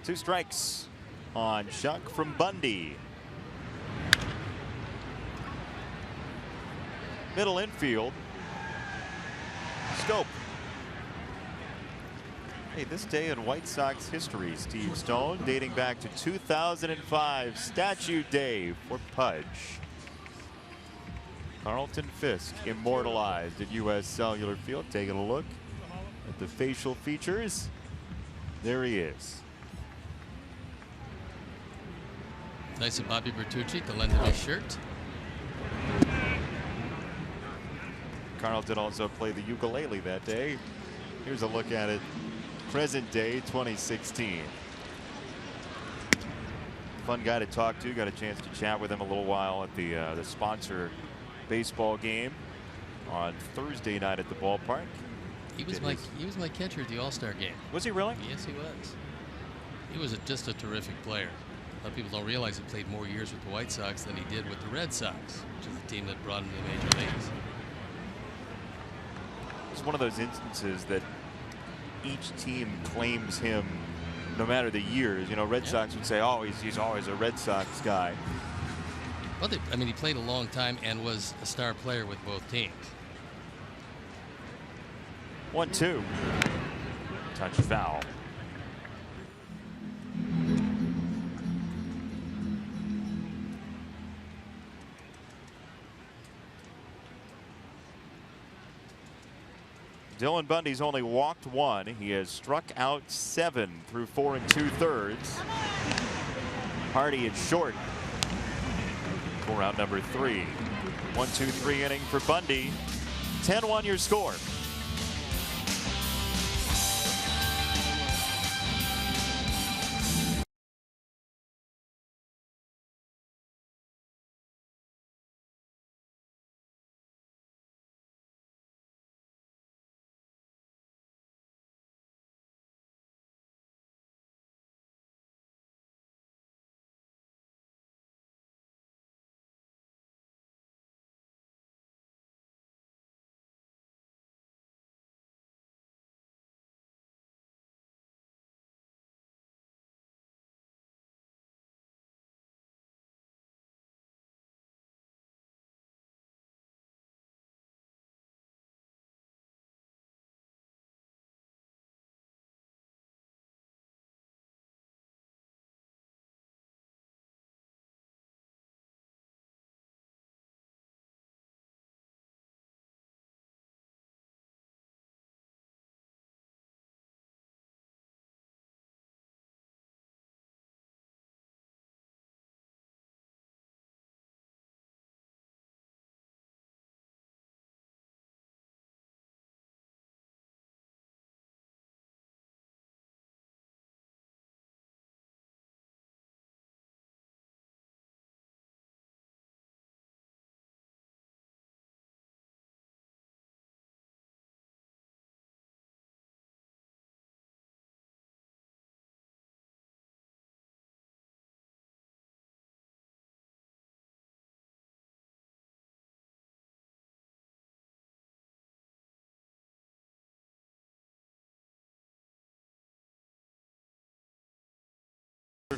Two strikes on Shuck from Bundy. Middle infield. Scope. Hey, this day in White Sox history, Steve Stone, dating back to 2005, Statue Day for Pudge. Carlton Fisk immortalized at U.S. Cellular Field. Taking a look at the facial features. There he is. Nice of Bobby Bertucci to lend him his shirt. Carlton also played the ukulele that day. Here's a look at it. Present day 2016. Fun guy to talk to. Got a chance to chat with him a little while at the sponsor baseball game on Thursday night at the ballpark. He was my catcher at the All-Star game. Was he really? Yes, he was. He was just a terrific player. A lot of people don't realize he played more years with the White Sox than he did with the Red Sox, which is the team that brought him to the major leagues. It's one of those instances that each team claims him no matter the years. You know, Red Sox would say, oh, he's always a Red Sox guy. Well, I mean, he played a long time and was a star player with both teams. 1-2. Touch foul. Dylan Bundy's only walked 1. He has struck out 7 through 4 2/3. Hardy is short for out number 3. 1-2-3 inning for Bundy. 10-1 your score.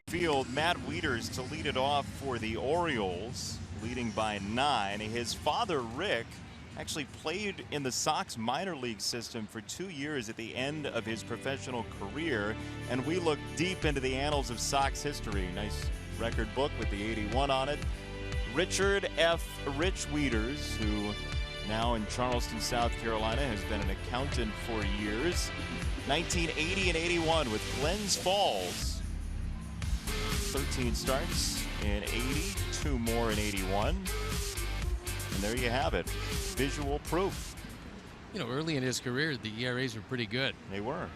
Field, Matt Wieters to lead it off for the Orioles, leading by 9. His father, Rick, actually played in the Sox minor league system for 2 years at the end of his professional career, and we look deep into the annals of Sox history. Nice record book with the 81 on it. Richard F. Rich Wieters, who now in Charleston, South Carolina, has been an accountant for years. 1980 and 81 with Glens Falls. 13 starts in 80, 2 more in 81. And there you have it. Visual proof. You know, early in his career, the ERAs were pretty good. They were.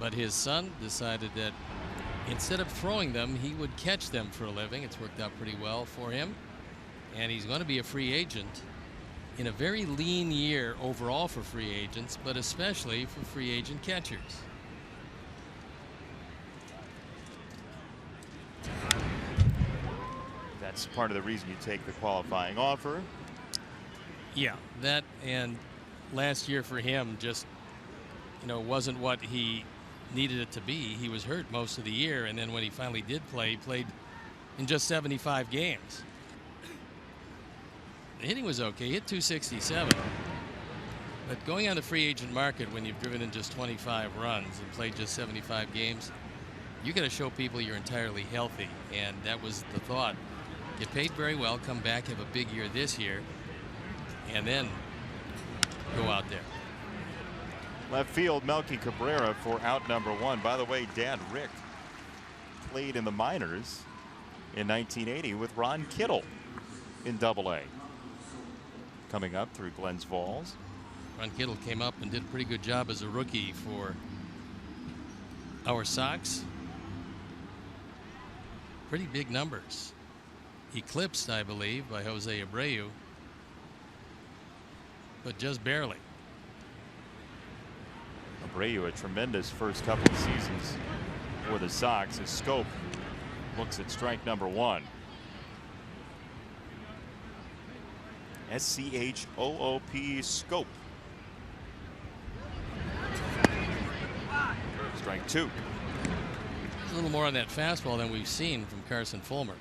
But his son decided that instead of throwing them, he would catch them for a living. It's worked out pretty well for him. And he's going to be a free agent in a very lean year overall for free agents, but especially for free agent catchers. That's part of the reason you take the qualifying offer. Yeah, that, and last year for him just, you know, wasn't what he needed it to be. He was hurt most of the year, and then when he finally did play, he played in just 75 games. The hitting was okay. He hit 267. But going on the free agent market when you've driven in just 25 runs and played just 75 games, you got to show people you're entirely healthy, and that was the thought. Get paid very well, come back, have a big year this year, and then go out there. Left field, Melky Cabrera for out number 1. By the way, Dad Rick played in the minors in 1980 with Ron Kittle in Double-A. Coming up through Glens Falls. Ron Kittle came up and did a pretty good job as a rookie for our Sox. Pretty big numbers. Eclipsed, I believe, by Jose Abreu, but just barely. Abreu, a tremendous first couple of seasons for the Sox. As Schoop looks at strike number 1. S-C-H-O-O-P, Schoop. Strike 2. A little more on that fastball than we've seen from Carson Fulmer.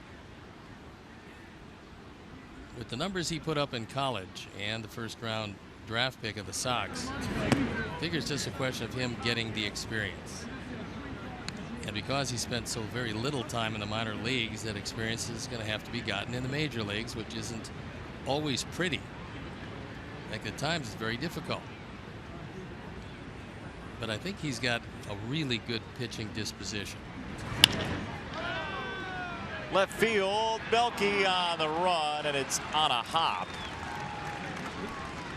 With the numbers he put up in college and the first-round draft pick of the Sox, I figure it's just a question of him getting the experience. And because he spent so very little time in the minor leagues, that experience is going to have to be gotten in the major leagues, which isn't always pretty. In fact, at times it's very difficult. But I think he's got a really good pitching disposition. Left field, Melky on the run, and it's on a hop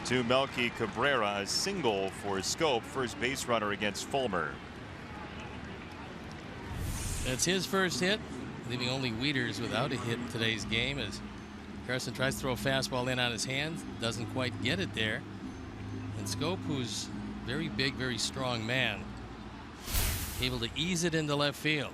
to Melky Cabrera. A single for Schoop, first base runner against Fulmer. That's his first hit, leaving only Wieters without a hit in today's game as Carson tries to throw a fastball in on his hands, doesn't quite get it there. And Schoop, who's very big, very strong man, able to ease it into left field.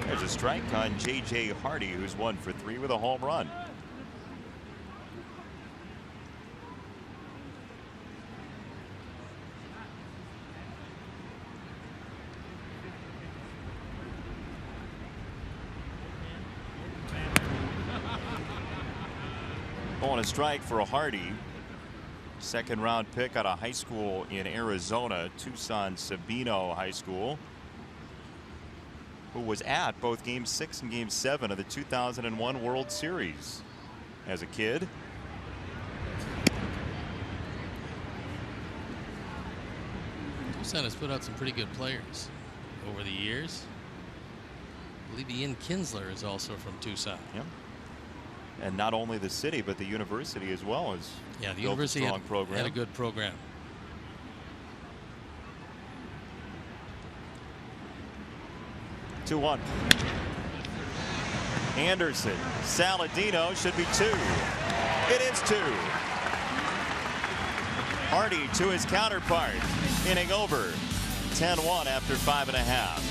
There's a strike on J.J. Hardy, who's 1 for 3 with a home run. On a strike for a Hardy, second-round pick out of high school in Arizona, Tucson Sabino High School, who was at both Game 6 and Game 7 of the 2001 World Series as a kid. Tucson has put out some pretty good players over the years. I believe Ian Kinsler is also from Tucson. Yep. And not only the city, but the university as well as the university had a good program. Two-one. Anderson, Saladino should be 2. It is 2. Hardy to his counterpart, inning over. 10-1 after 5.5.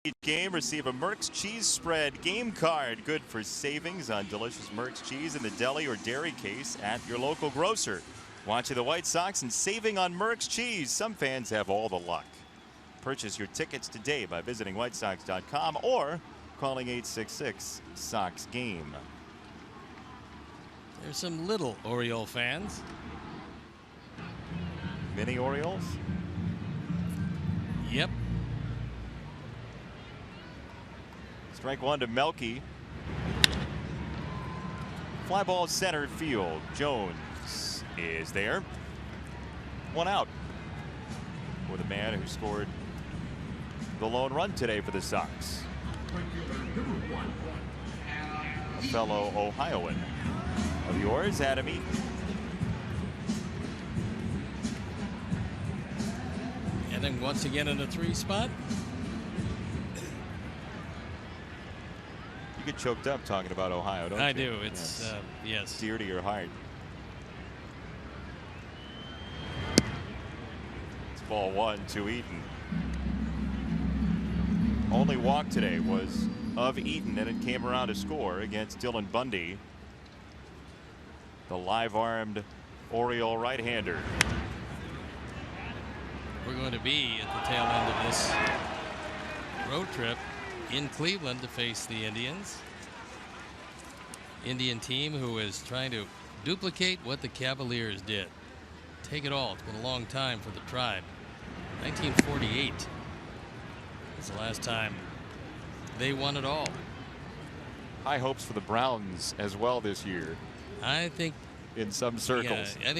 Each game, receive a Merck's Cheese Spread game card. Good for savings on delicious Merck's cheese in the deli or dairy case at your local grocer. Watching the White Sox and saving on Merck's cheese. Some fans have all the luck. Purchase your tickets today by visiting whitesox.com or calling 866-SOX-GAME. There's some little Oriole fans. Mini Orioles? Yep. Strike one to Melky. Fly ball center field. Jones is there. One out for the man who scored the lone run today for the Sox. A fellow Ohioan of yours, Adam Eaton. And then once again in the 3 spot. You get choked up talking about Ohio, don't you? I do. It's yes. Dear to your heart. It's ball 1 to Eaton. Only walk today was of Eaton, and it came around to score against Dylan Bundy, the live-armed Oriole right-hander. We're going to be at the tail end of this road trip in Cleveland to face the Indians. Indian team who is trying to duplicate what the Cavaliers did. Take it all. It's been a long time for the Tribe. 1948 was the last time they won it all. High hopes for the Browns as well this year. I think in some circles. Yeah,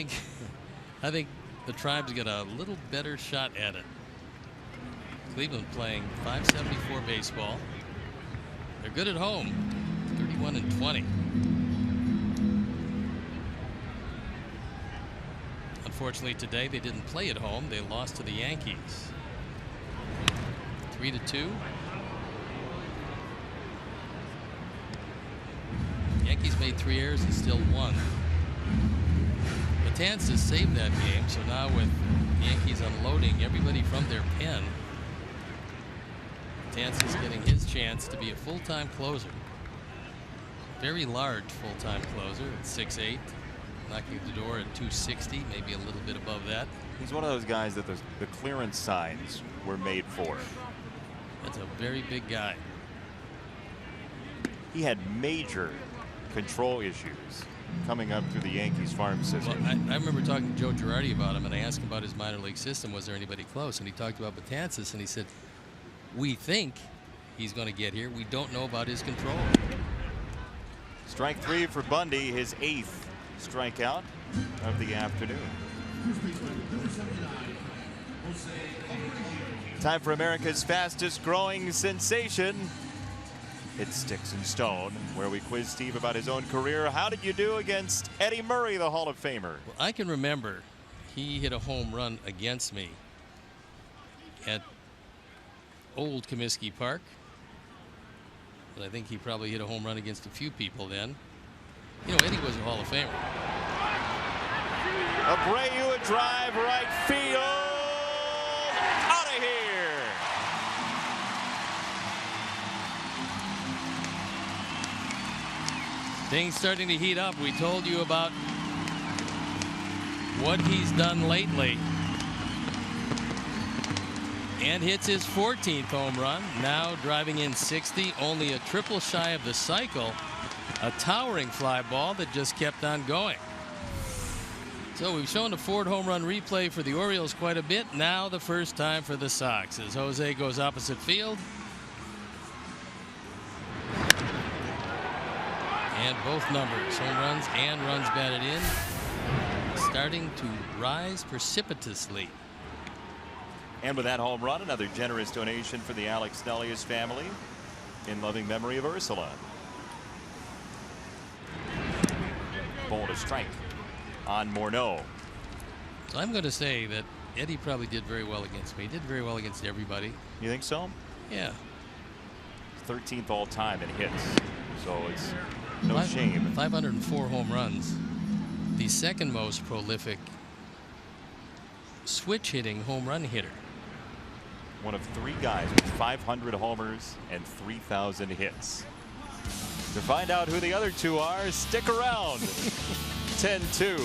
I think the Tribe's got a little better shot at it. Cleveland playing .574 baseball. They're good at home, 31-20. Unfortunately today they didn't play at home. They lost to the Yankees 3-2. Yankees made 3 errors and still won. Betances saved that game, so now with the Yankees unloading everybody from their pen, Betances getting his chance to be a full-time closer. Very large full-time closer at 6'8", knocking the door at 260, maybe a little bit above that. He's one of those guys that the clearance signs were made for. That's a very big guy. He had major control issues coming up through the Yankees farm system. Well, I remember talking to Joe Girardi about him, and I asked him about his minor league system. Was there anybody close? And he talked about Betances, and he said, we think he's going to get here. We don't know about his control. Strike 3 for Bundy, his 8th strikeout of the afternoon. Time for America's fastest growing sensation. It's Sticks and Stone, where we quiz Steve about his own career. How did you do against Eddie Murray, the Hall of Famer? Well, I can remember he hit a home run against me at Old Comiskey Park. But I think he probably hit a home run against a few people then. You know, Eddie was a Hall of Famer. Abreu, a drive, right field. Out of here. Things starting to heat up. We told you about what he's done lately. And hits his 14th home run. Now driving in 60, only a triple shy of the cycle. A towering fly ball that just kept on going. So we've shown the Ford home run replay for the Orioles quite a bit. Now the first time for the Sox as Jose goes opposite field. And both numbers, home runs and runs batted in, starting to rise precipitously. And with that home run, another generous donation for the Alex Nellius family in loving memory of Ursula. Ball to strike on Morneau. So I'm going to say that Eddie probably did very well against me. He did very well against everybody. You think so? Yeah. 13th all time in hits. So it's no shame. 504 home runs. The second most prolific switch hitting home run hitter. one of 3 guys with 500 homers and 3,000 hits. To find out who the other 2 are, stick around. 10-2.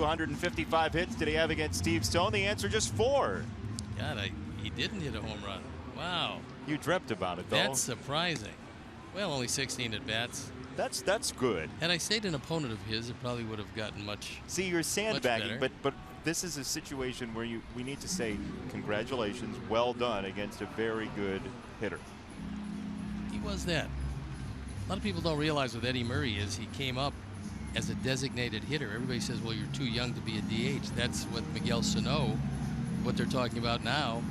.255 hits did he have against Steve Stone? The answer, just 4. God, he didn't hit a home run. Wow. You dreamt about it, though. That's surprising. Well, only 16 at bats. That's good. Had I stayed an opponent of his, it probably would have gotten much. See, you're sandbagging, better. but this is a situation where we need to say congratulations, well done against a very good hitter. He was that. A lot of people don't realize with Eddie Murray is he came up as a designated hitter. Everybody says, well, you're too young to be a DH. That's what Miguel Sano, what they're talking about now,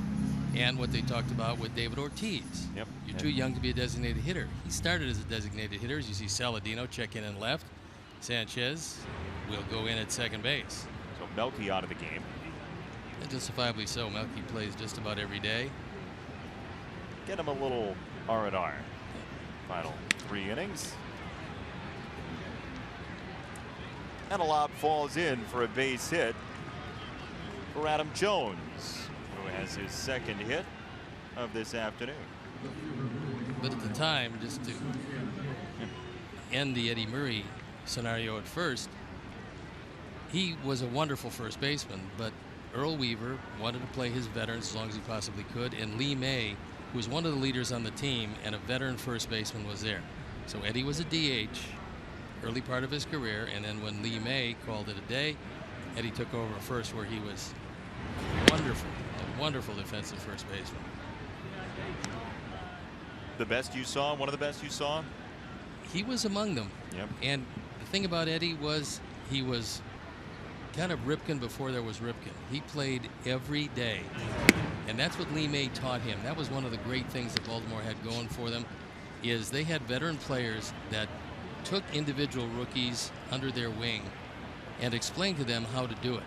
and what they talked about with David Ortiz. Yep. You're too young to be a designated hitter. He started as a designated hitter. As you see Saladino check in and left. Sanchez will go in at second base. So Melky out of the game. And justifiably so. Melky plays just about every day. Get him a little R&R. Final 3 innings. And a lob falls in for a base hit for Adam Jones, who has his second hit of this afternoon. But at the time, just to end the Eddie Murray scenario at first, he was a wonderful first baseman, but Earl Weaver wanted to play his veterans as long as he possibly could, and Lee May, who was one of the leaders on the team and a veteran first baseman, was there. So Eddie was a DH early part of his career, and then when Lee May called it a day, Eddie took over first, where he was wonderful, a wonderful defensive first baseman. The best you saw, one of the best you saw? He was among them. Yep. And the thing about Eddie was he was kind of Ripken before there was Ripken. He played every day, and that's what Lee May taught him. That was one of the great things that Baltimore had going for them, is they had veteran players that took individual rookies under their wing and explained to them how to do it.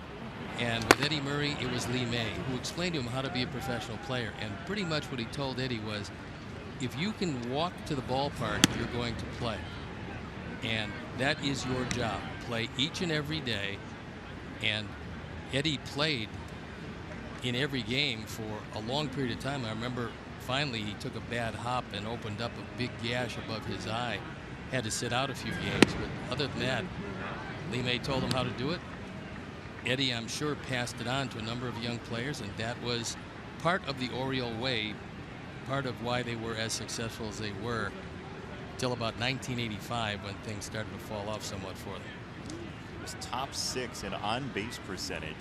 And with Eddie Murray, it was Lee May who explained to him how to be a professional player. And pretty much what he told Eddie was, if you can walk to the ballpark, you're going to play. And that is your job. Play each and every day. And Eddie played in every game for a long period of time. I remember finally he took a bad hop and opened up a big gash above his eye. Had to sit out a few games, but other than that, Lee May told him how to do it. Eddie, I'm sure, passed it on to a number of young players, and that was part of the Oriole way, part of why they were as successful as they were till about 1985, when things started to fall off somewhat for them. He was top 6 in on-base percentage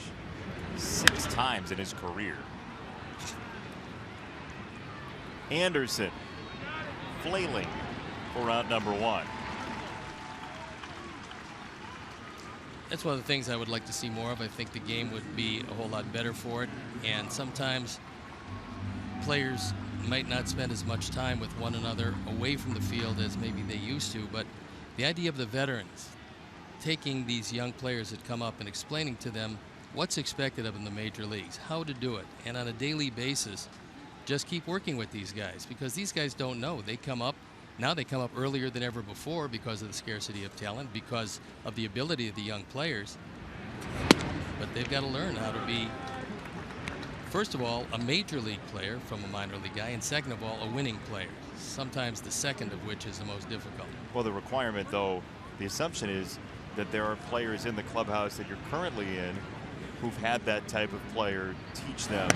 6 times in his career. Anderson flailing for round number 1. That's one of the things I would like to see more of. I think the game would be a whole lot better for it, and sometimes players might not spend as much time with one another away from the field as maybe they used to, but the idea of the veterans, taking these young players that come up and explaining to them what's expected of them in the major leagues, how to do it, and on a daily basis, just keep working with these guys, because these guys don't know. They come up, now they come up earlier than ever before because of the scarcity of talent, because of the ability of the young players. But they've got to learn how to be, first of all, a major league player from a minor league guy, and second of all, a winning player, sometimes the second of which is the most difficult. Well, the requirement, though, the assumption is that there are players in the clubhouse that you're currently in who've had that type of player teach them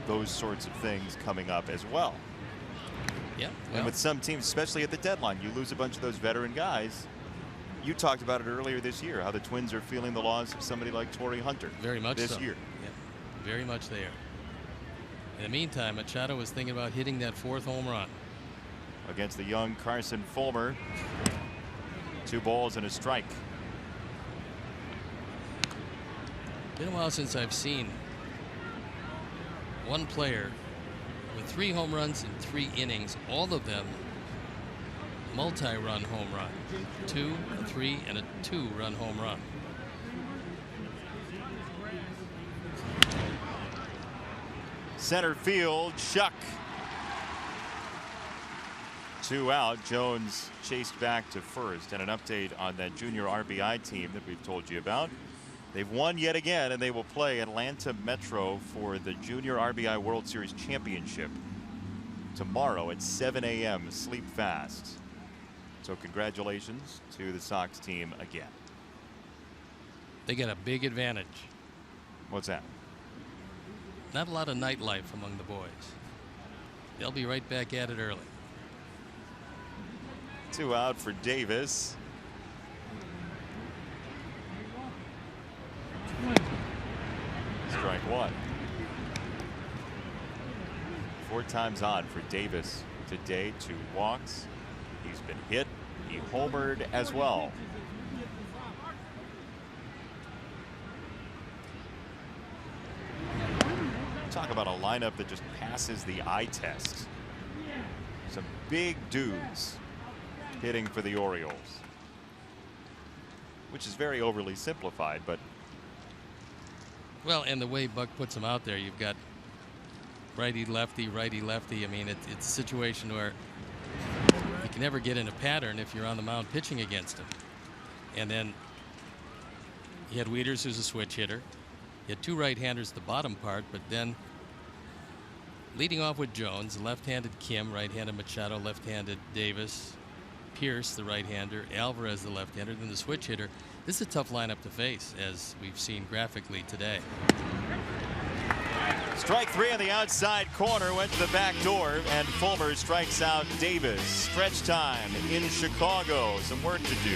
those sorts of things coming up as well. Yeah. Well, and with some teams, especially at the deadline, you lose a bunch of those veteran guys. You talked about it earlier this year, how the Twins are feeling the loss of somebody like Torrey Hunter. Very much this so. year. Yeah, very much there. In the meantime, Machado was thinking about hitting that 4th home run against the young Carson Fulmer. 2 balls and a strike. Been a while since I've seen one player with 3 home runs in 3 innings, all of them multi-run home run. 2, a 3, and a 2-run home run. Center field, Shuck. 2 out. Jones chased back to first. And an update on that junior RBI team that we've told you about. They've won yet again, and they will play Atlanta Metro for the Junior RBI World Series Championship tomorrow at 7 a.m. Sleep fast. So congratulations to the Sox team again. They got a big advantage. What's that? Not a lot of nightlife among the boys. They'll be right back at it early. 2 out for Davis. Strike 1. 4 times on for Davis today. 2 walks. He's been hit. He homered as well. Talk about a lineup that just passes the eye test. Some big dudes hitting for the Orioles, which is very overly simplified, but well, and the way Buck puts them out there, you've got righty lefty, righty lefty. I mean, it's a situation where you can never get in a pattern if you're on the mound pitching against him. And then you had Wieters, who's a switch hitter. You had 2 right-handers at the bottom part, but then leading off with Jones, left-handed Kim, right-handed Machado, left-handed Davis, Pierce, the right-hander, Alvarez, the left-hander, then the switch hitter. This is a tough lineup to face, as we've seen graphically today. Strike 3 on the outside corner, went to the back door, and Fulmer strikes out Davis. Stretch time in Chicago. Some work to do.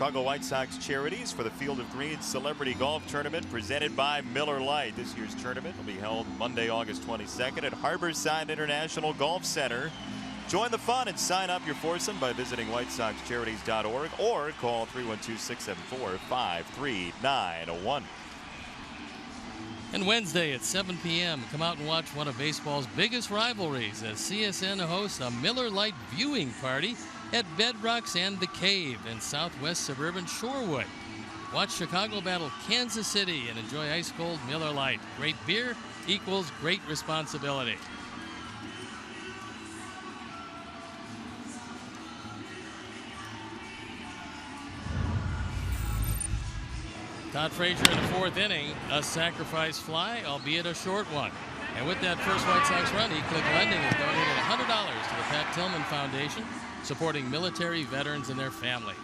Chicago White Sox charities for the Field of Greens Celebrity Golf Tournament presented by Miller Lite. This year's tournament will be held Monday, August 22nd at Harborside International Golf Center. Join the fun and sign up your foursome by visiting WhiteSoxCharities.org or call 312-674-5391. And Wednesday at 7 p.m., come out and watch one of baseball's biggest rivalries as CSN hosts a Miller Lite viewing party at Bedrocks and the Cave in southwest suburban Shorewood. Watch Chicago battle Kansas City and enjoy ice-cold Miller Lite. Great beer equals great responsibility. Todd Frazier in the fourth inning, a sacrifice fly, albeit a short one. And with that first White Sox run, E-Click Lending has donated $100 to the Pat Tillman Foundation, supporting military veterans and their families.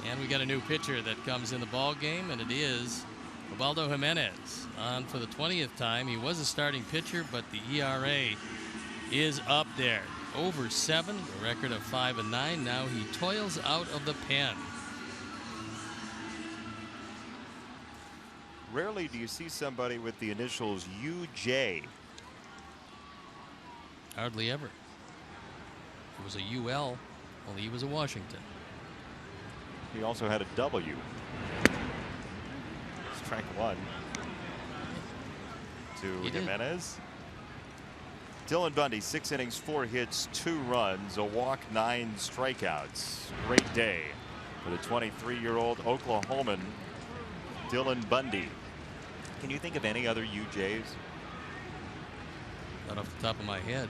And we got a new pitcher that comes in the ball game, and it is Ubaldo Jimenez. On for the 20th time. He was a starting pitcher, but the ERA is up there. Over 7, a record of 5-9. Now he toils out of the pen. Rarely do you see somebody with the initials UJ. Hardly ever. It was a UL, only he was a Washington. He also had a W. Strike one to Jimenez. Dylan Bundy, 6 innings, 4 hits, 2 runs, a walk, 9 strikeouts. Great day for the 23-year-old Oklahoman, Dylan Bundy. Can you think of any other UJs? Not off the top of my head.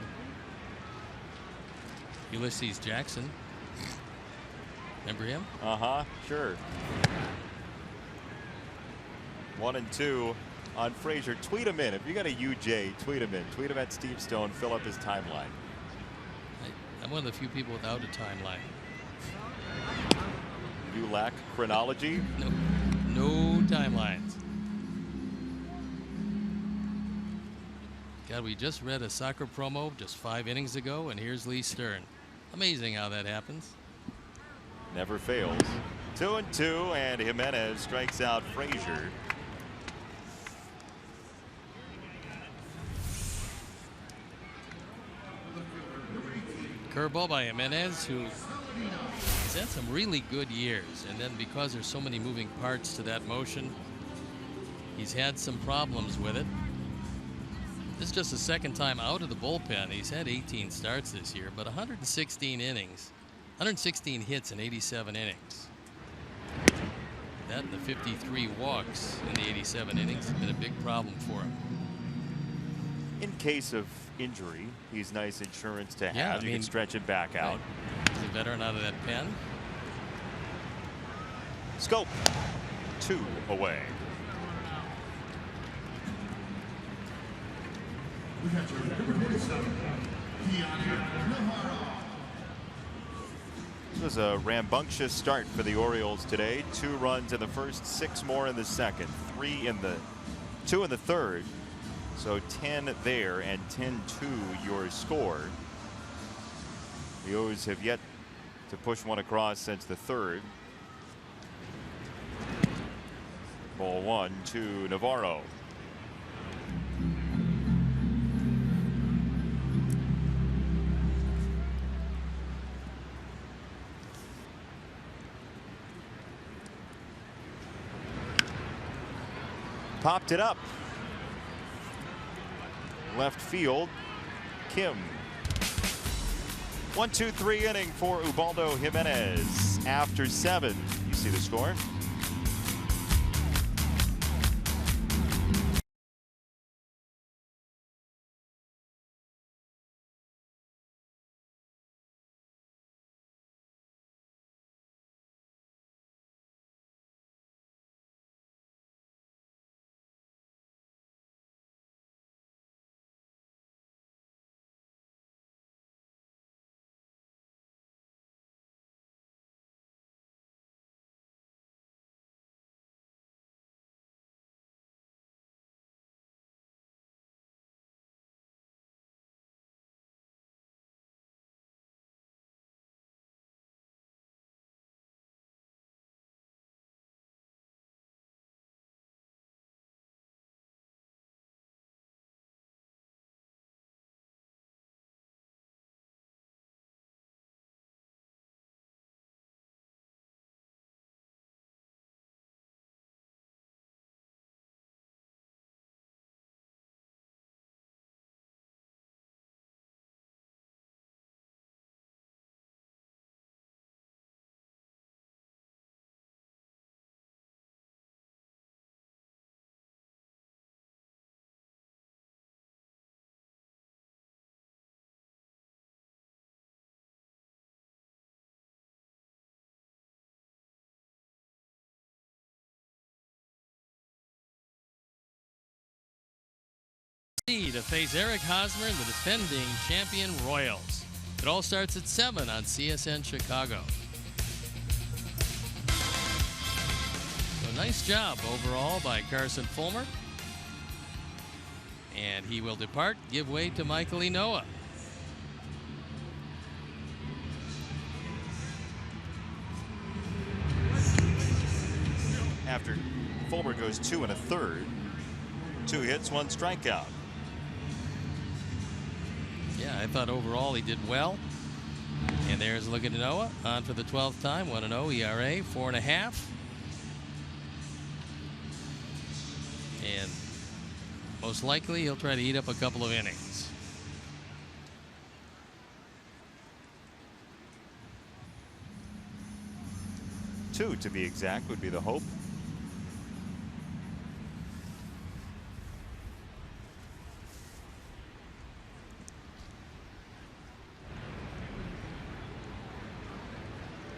Ulysses Jackson. Remember him? Sure. 1 and 2 on Frazier. Tweet him in. If you got a UJ, tweet him in. Tweet him at Steve Stone. Fill up his timeline. I'm one of the few people without a timeline. You lack chronology? No timelines. God, we just read a soccer promo just 5 innings ago, and here's Lee Stern. Amazing how that happens. Never fails. 2 and 2, and Jimenez strikes out Frazier. Curveball by Jimenez, who has had some really good years, and then because there's so many moving parts to that motion, he's had some problems with it. This is just the second time out of the bullpen. He's had 18 starts this year, but 116 innings, 116 hits in 87 innings. That and the 53 walks in the 87 innings have been a big problem for him. In case of injury, he's nice insurance to have. Yeah, you can stretch it back out. He's a veteran out of that pen. Scope, 2 away. This was a rambunctious start for the Orioles today. 2 runs in the first, 6 more in the second, 2 in the third. So 10 there and 10-2 your score. The O's have yet to push one across since the third. Ball 1 to Navarro. Popped it up. Left field, Kim. 1-2-3 inning for Ubaldo Jimenez. After 7, you see the score. to face Eric Hosmer and the defending champion Royals. It all starts at 7 on CSN Chicago. So nice job overall by Carson Fulmer. And he will depart, give way to Michael Ynoa. After Fulmer goes 2 1/3, 2 hits, 1 strikeout. Yeah, I thought overall he did well. And there's a look at Ynoa on for the 12th time. 1-0 ERA, 4.5. And most likely he'll try to eat up a couple of innings. Two, to be exact, would be the hope.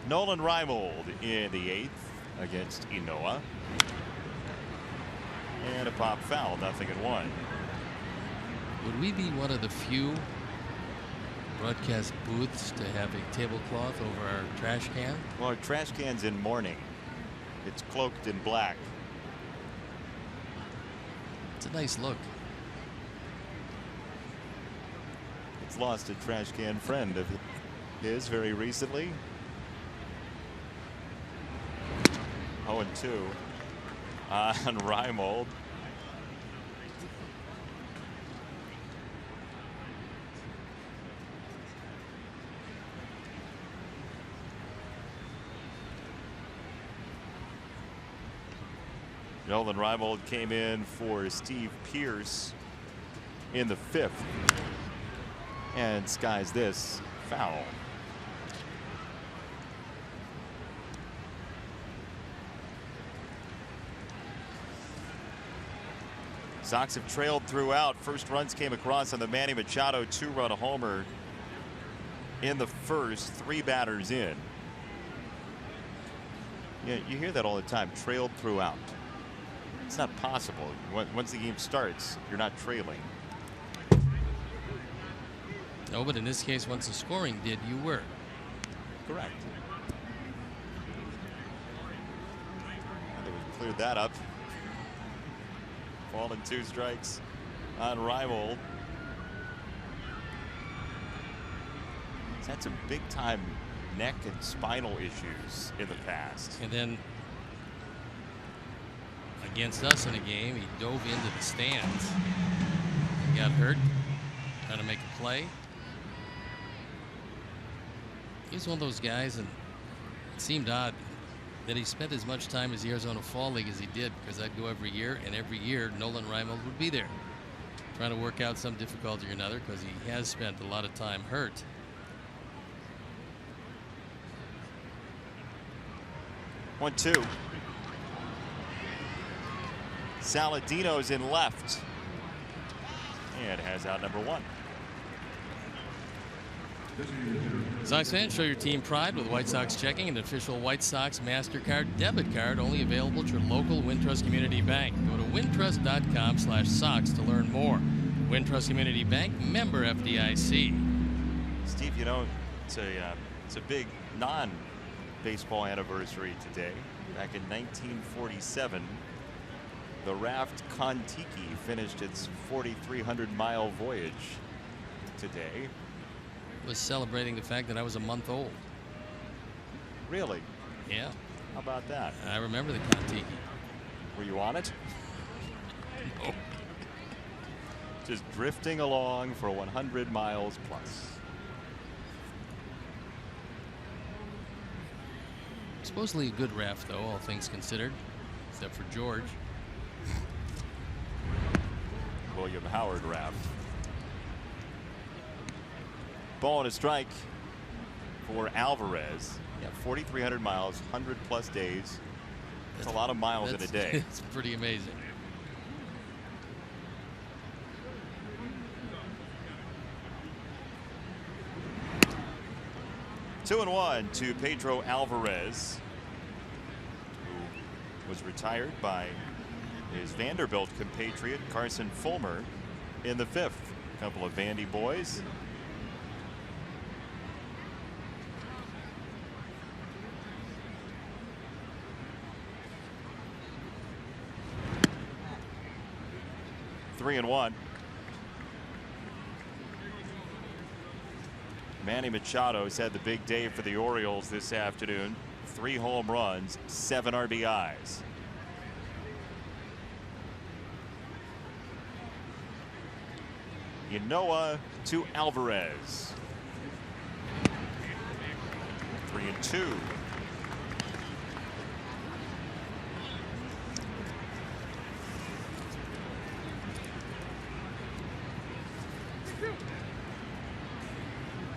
Nolan Reimold in the 8th against Ynoa. And a pop foul, 0-1. Would we be one of the few broadcast booths to have a tablecloth over our trash can? Well, our trash can's in mourning. It's cloaked in black. It's a nice look. It's lost a trash can friend of his very recently. 0-2 on Reimold. Nolan Reimold came in for Steve Pearce in the 5th and skies this foul. Sox have trailed throughout. First runs came across on the Manny Machado 2-run homer in the first, 3 batters in. Yeah, you hear that all the time, trailed throughout. It's not possible. Once the game starts, you're not trailing. No, but in this case, once the scoring did, you were. Correct. And they cleared that up. Ball and 2 strikes on Reimold. He's had some big time neck and spinal issues in the past. And then against us in a game, he dove into the stands. He got hurt trying to make a play. He's one of those guys, and it seemed odd that he spent as much time as the Arizona Fall League as he did, because I'd go every year, and every year Nolan Reimold would be there trying to work out some difficulty or another, because he has spent a lot of time hurt. One, 2. Saladino's in left and has out number 1. Sox fans, show your team pride with White Sox checking, an official White Sox MasterCard debit card only available at your local Wintrust Community Bank. Go to wintrust.com/Sox to learn more. Wintrust Community Bank, member FDIC. Steve, you know, it's a big non-baseball anniversary today. Back in 1947, the raft Kon-Tiki finished its 4,300-mile voyage today. Was celebrating the fact that I was a month old. Really? Yeah. How about that? I remember the Kon-Tiki. Were you on it? No. Just drifting along for 100 miles plus. Supposedly a good raft, though, all things considered, except for George. William Howard raft. Ball and a strike for Alvarez. Yeah, 4,300 miles, 100 plus days. That's a lot of miles in a day. It's pretty amazing. Two and 1 to Pedro Alvarez, who was retired by his Vanderbilt compatriot Carson Fulmer in the 5th. A couple of Vandy boys. Three and one. Manny Machado has had the big day for the Orioles this afternoon. 3 home runs, 7 RBIs. Ynoa to Alvarez. 3 and 2.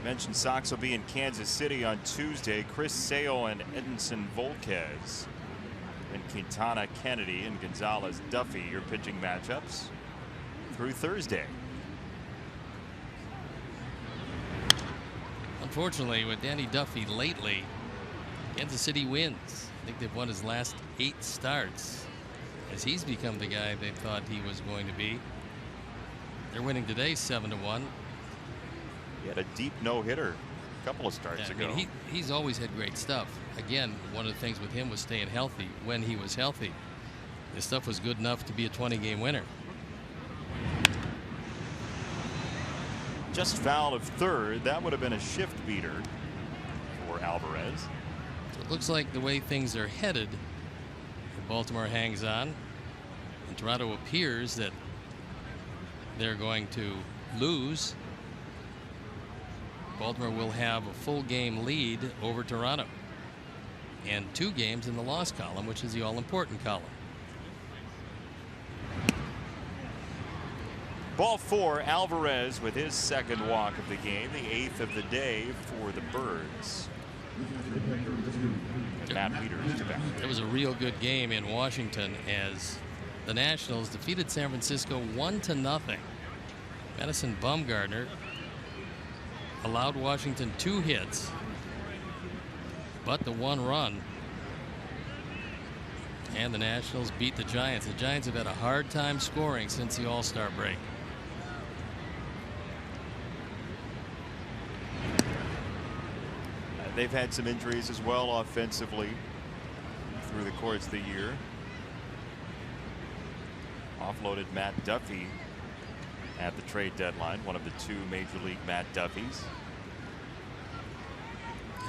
Mentioned Sox will be in Kansas City on Tuesday. Chris Sale and Edinson Volquez and Quintana Kennedy and Gonzalez Duffy, your pitching matchups through Thursday. Unfortunately, with Danny Duffy lately, Kansas City wins. I think they've won his last 8 starts, as he's become the guy they thought he was going to be. They're winning today 7-1. He had a deep no-hitter a couple of starts ago. I mean, he's always had great stuff. Again, one of the things with him was staying healthy when he was healthy. His stuff was good enough to be a 20-game winner. Just foul of third. That would have been a shift beater for Alvarez. So it looks like the way things are headed, Baltimore hangs on, and Toronto appears that they're going to lose. Baltimore will have a full game lead over Toronto and 2 games in the loss column, which is the all-important column. Ball 4, Alvarez with his 2nd walk of the game, the 8th of the day for the Birds. Matt Wieters to back. It was a real good game in Washington as the Nationals defeated San Francisco 1-0. Madison Bumgarner allowed Washington 2 hits, but the 1 run, and the Nationals beat the Giants. The Giants have had a hard time scoring since the All-Star break. They've had some injuries as well offensively through the course of the year. Offloaded Matt Duffy at the trade deadline, one of the 2 Major League Matt Duffys.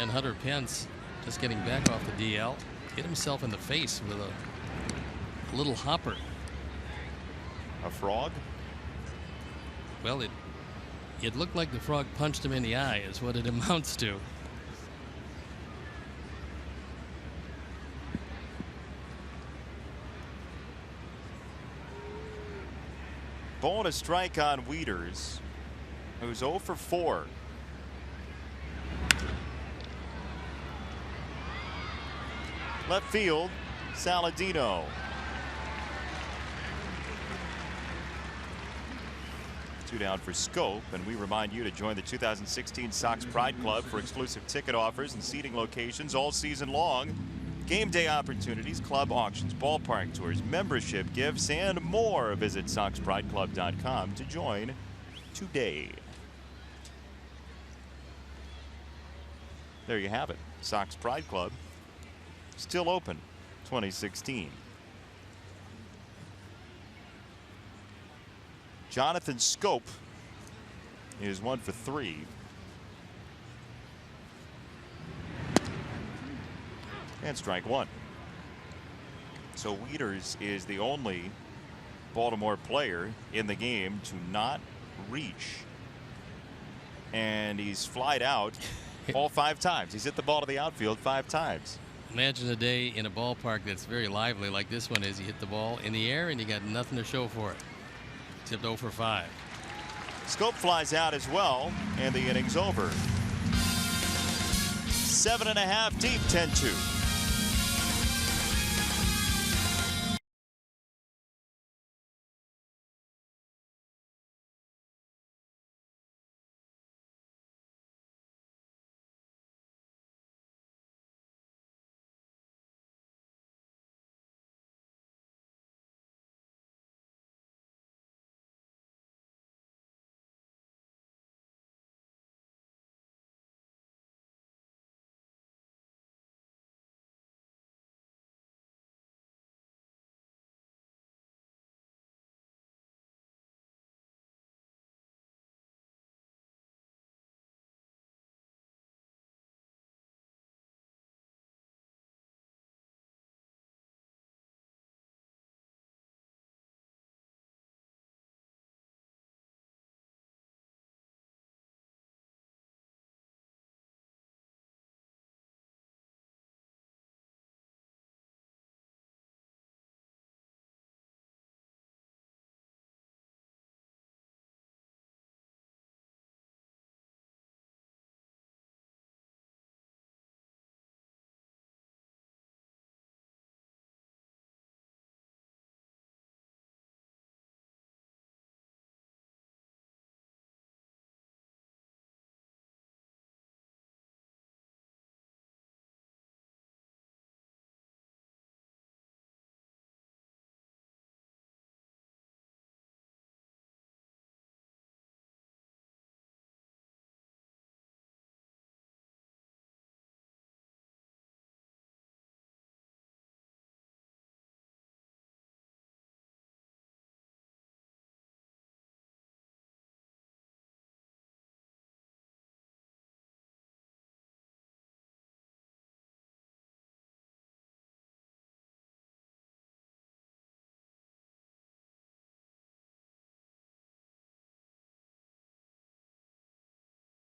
And Hunter Pence, just getting back off the DL, hit himself in the face with a little hopper. A frog? Well, it looked like the frog punched him in the eye is what it amounts to. Ball and a strike on Wieters, who's 0 for 4. Left field, Saladino. Two down for Scope, and we remind you to join the 2016 Sox Pride Club for exclusive ticket offers and seating locations all season long. Game day opportunities, club auctions, ballpark tours, membership gifts, and more. Visit SoxPrideClub.com to join today. There you have it. Sox Pride Club still open 2016. Jonathan Scope is 1 for 3. And strike 1. So Wieters is the only Baltimore player in the game to not reach. And he's flied out all 5 times. He's hit the ball to the outfield 5 times. Imagine a day in a ballpark that's very lively like this one is. You hit the ball in the air and you got nothing to show for it except 0 for 5. Scope flies out as well, and the inning's over. 7.5 deep, 10-2.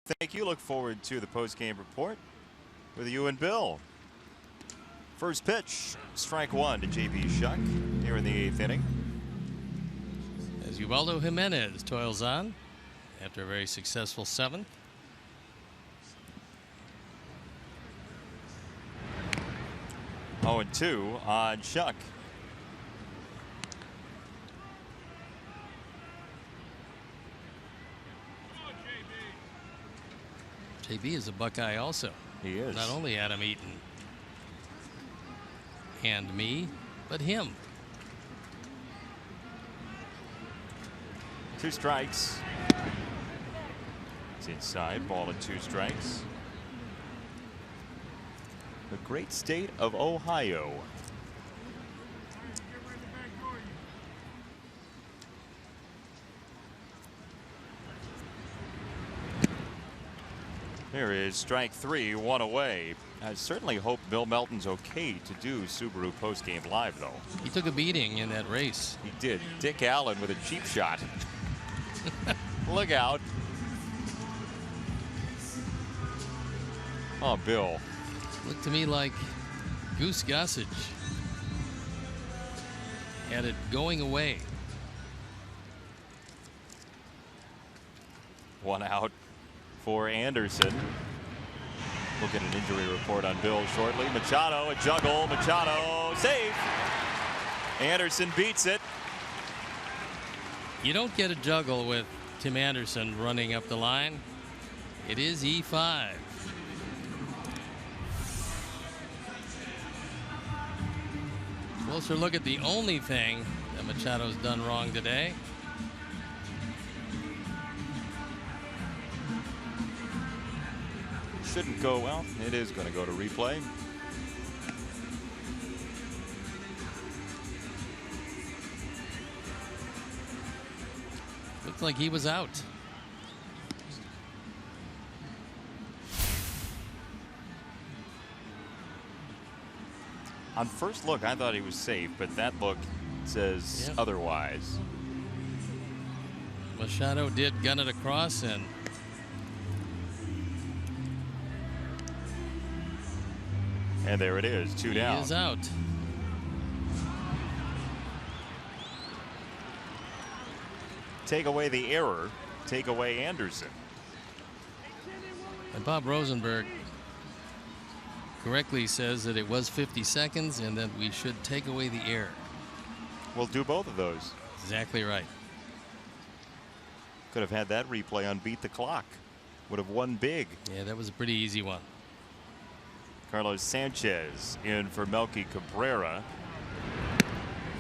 Thank you. Look forward to the post-game report with you and Bill. First pitch, strike one to J.B. Shuck here in the 8th inning. As Ubaldo Jimenez toils on after a very successful 7th. Oh, and 2 on Shuck. JB is a Buckeye also. He is. Not only Adam Eaton and me, but him. 2 strikes. It's inside, ball and 2 strikes. The great state of Ohio. There is strike 3, 1 away. I certainly hope Bill Melton's okay to do Subaru postgame live, though. He took a beating in that race. He did. Dick Allen with a cheap shot. Look out. Oh, Bill. Looked to me like Goose Gossage had it going away. 1 out for Anderson. We'll get an injury report on Bill shortly. Machado, a juggle. Machado, safe. Anderson beats it. You don't get a juggle with Tim Anderson running up the line. It is E5. Closer look at the only thing that Machado's done wrong today. Shouldn't go well. It is going to go to replay. Looks like he was out. On first look, I thought he was safe, but that look says otherwise. Machado did gun it across, and there it is, 2 down. He is out. Take away the error, take away Anderson. And Bob Rosenberg correctly says that it was 50 seconds and that we should take away the error. We'll do both of those. Exactly right. Could have had that replay on Beat the Clock. Would have won big. Yeah, that was a pretty easy one. Carlos Sanchez in for Melky Cabrera.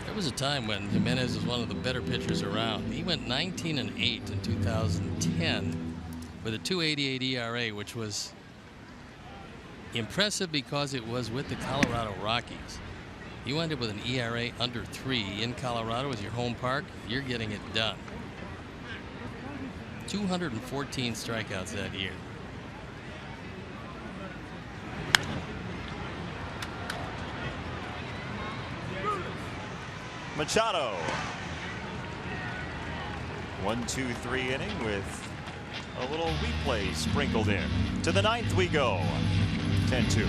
There was a time when Jimenez was one of the better pitchers around. He went 19-8 in 2010 with a 2.88 ERA, which was impressive because it was with the Colorado Rockies. You end up with an ERA under 3 in Colorado as your home park. You're getting it done. 214 strikeouts that year. Machado. 1-2-3 inning with a little replay sprinkled in. To the 9th we go. 10-2.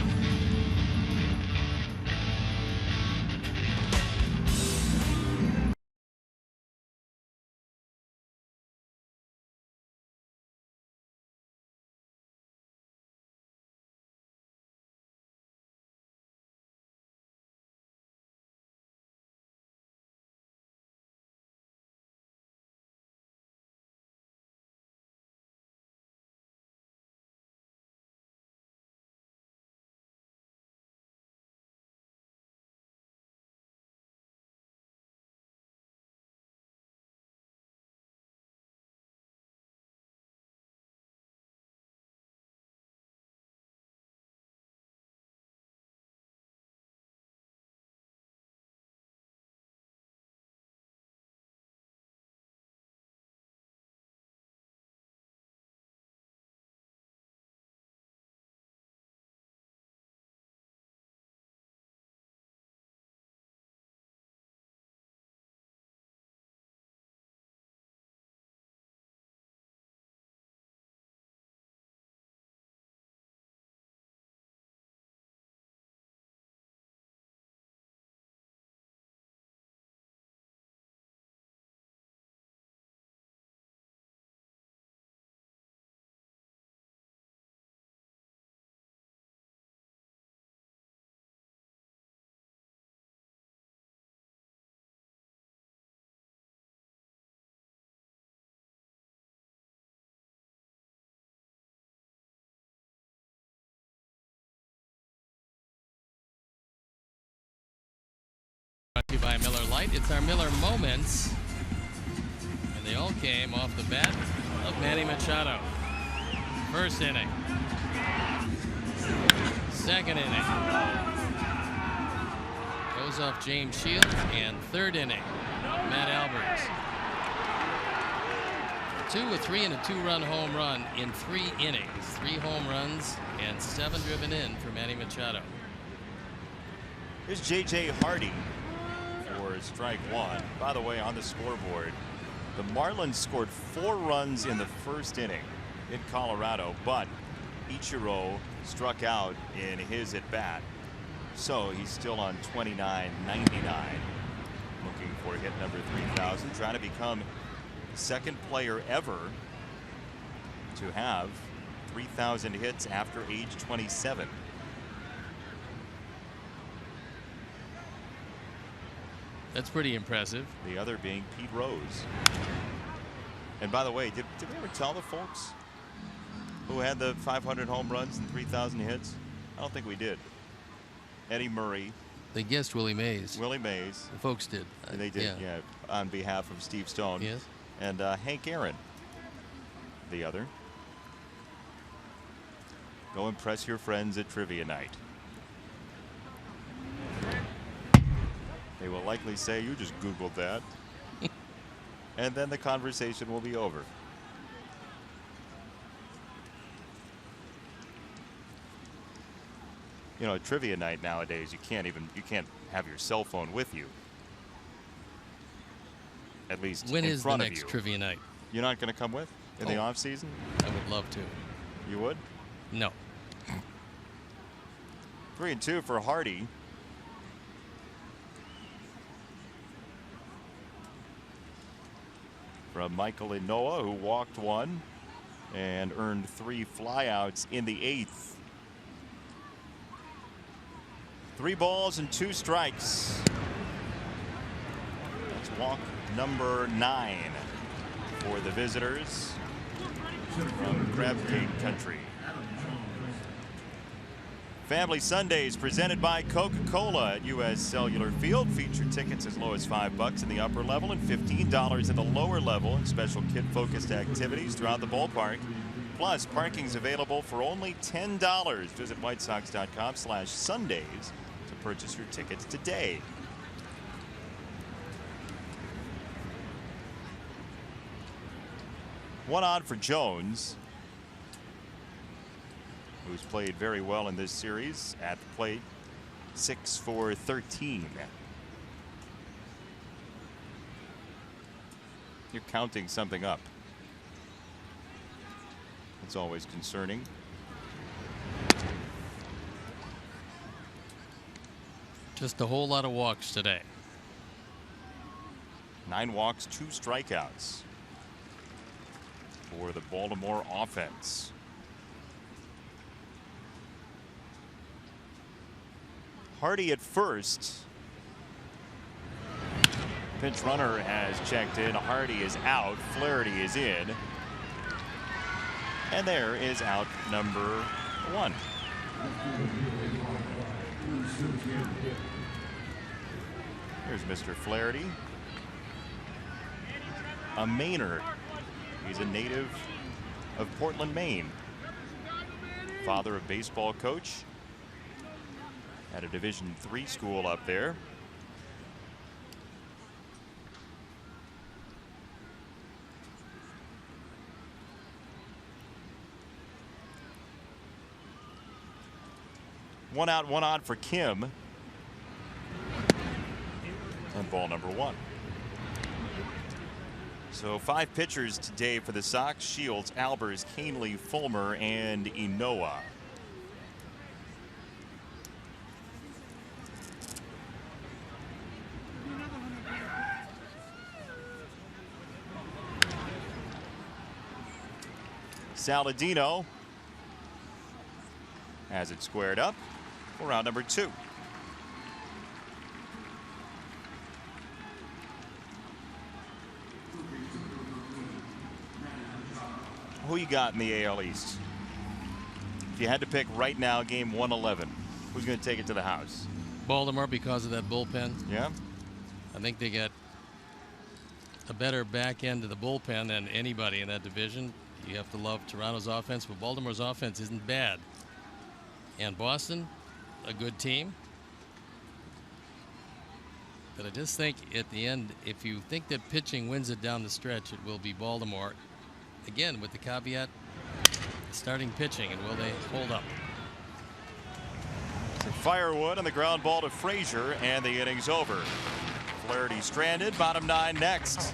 Brought to you by Miller Lite. It's our Miller Moments. And they all came off the bat of Manny Machado. First inning. Second inning. Goes off James Shields. And third inning, Matt Albers. 2, a 3, and a 2-run home run in 3 innings. 3 home runs and 7 driven in for Manny Machado. Here's J.J. Hardy for strike 1. By the way, on the scoreboard, the Marlins scored 4 runs in the first inning in Colorado, but Ichiro struck out in his at-bat. So he's still on 29.99. Looking for hit number 3,000, trying to become the second player ever to have 3,000 hits after age 27. That's pretty impressive. The other being Pete Rose. And by the way, did we ever tell the folks who had the 500 home runs and 3,000 hits? I don't think we did. Eddie Murray. They guessed Willie Mays. Willie Mays. The folks did. They did, yeah, on behalf of Steve Stone. Yes. And Hank Aaron, the other. Go impress your friends at trivia night. They will likely say, you just Googled that. And then the conversation will be over. You know, trivia night nowadays, you can't have your cell phone with you. At least when in is the front of next you. trivia night? You're not going to come with in the off season? I would love to. You would? No. 3-2 for Hardy. From Michael Inoa, who walked 1 and earned 3 flyouts in the 8th. 3 balls and 2 strikes. That's walk number 9 for the visitors from Crab Cake Country. Family Sundays presented by Coca-Cola at U.S. Cellular Field. Feature tickets as low as $5 in the upper level and $15 in the lower level, and special kid-focused activities throughout the ballpark. Plus, parking's available for only $10. Visit whitesox.com/Sundays to purchase your tickets today. One on for Jones, who's played very well in this series at the plate. 6 for 13. You're counting something up. It's always concerning. Just a whole lot of walks today. 9 walks, 2 strikeouts for the Baltimore offense. Hardy at first. Pinch runner has checked in. Hardy is out. Flaherty is in. And there is out number 1. Here's Mr. Flaherty. A Maynard. He's a native of Portland, Maine. Father of baseball coach at a Division III school up there. One out, one on for Kim. And ball number 1. So 5 pitchers today for the Sox: Shields, Albers, Canely, Fulmer, and Inoa. Saladino has it squared up for round number 2. Who you got in the AL East? If you had to pick right now, game 111, who's going to take it to the house? Baltimore, because of that bullpen. Yeah. I think they got a better back end of the bullpen than anybody in that division. You have to love Toronto's offense, but Baltimore's offense isn't bad. And Boston, a good team. But I just think at the end, if you think that pitching wins it down the stretch, it will be Baltimore. Again, with the caveat, starting pitching, and will they hold up? Firewood on the ground ball to Frazier, and the inning's over. Flaherty stranded, bottom 9 next.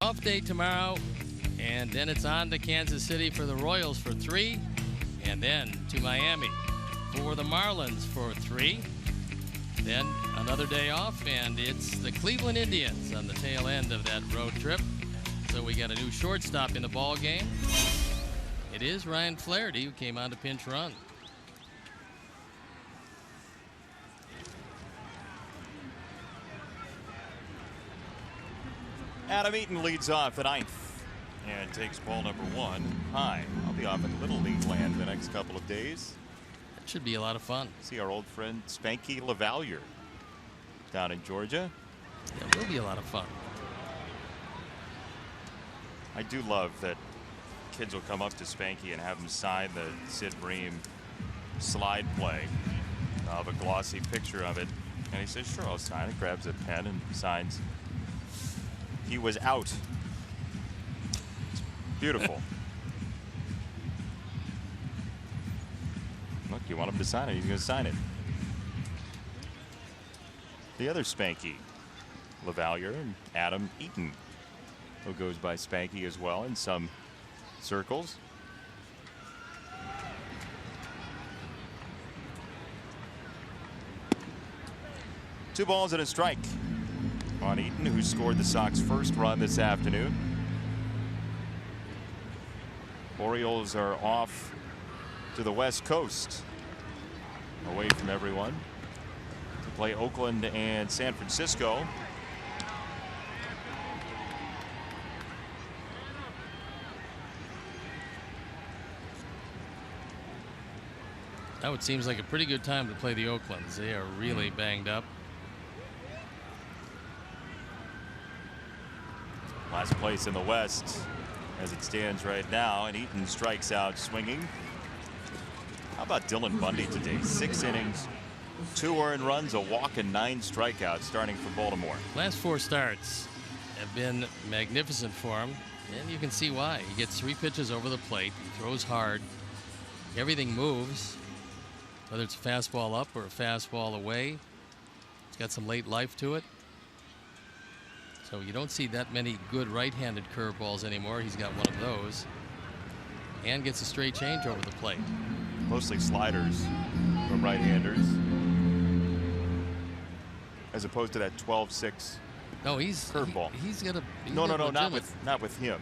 Off day tomorrow, and then it's on to Kansas City for the Royals for 3, and then to Miami for the Marlins for 3. Then another day off, and it's the Cleveland Indians on the tail end of that road trip. So we got a new shortstop in the ball game. It is Ryan Flaherty, who came on to pinch run. Adam Eaton leads off the 9th and takes ball number 1 high. I'll be off in Little League land the next couple of days. That should be a lot of fun. See our old friend Spanky LaValliere down in Georgia. That will be a lot of fun. I do love that kids will come up to Spanky and have him sign the Sid Bream slide play. I'll have a glossy picture of it. And he says, sure, I'll sign it. Grabs a pen and signs. He was out. It's beautiful. Look, you want him to sign it. He's going to sign it. The other Spanky, LaValliere, and Adam Eaton, who goes by Spanky as well in some circles. Two balls and a strike on Eaton, who scored the Sox' first run this afternoon. Orioles are off to the West Coast, away from everyone, to play Oakland and San Francisco. Now it seems like a pretty good time to play the Oaklands. They are really banged up. Last place in the West as it stands right now, and Eaton strikes out swinging. How about Dylan Bundy today? 6 innings, 2 earned runs, a walk, and 9 strikeouts starting for Baltimore. Last 4 starts have been magnificent for him, and you can see why. He gets 3 pitches over the plate. He throws hard. Everything moves, whether it's a fastball up or a fastball away. It's got some late life to it. So you don't see that many good right-handed curveballs anymore. He's got one of those. And gets a straight change over the plate. Mostly sliders from right-handers, as opposed to that 12-6 no, he's curveball. He's got a No, not with him.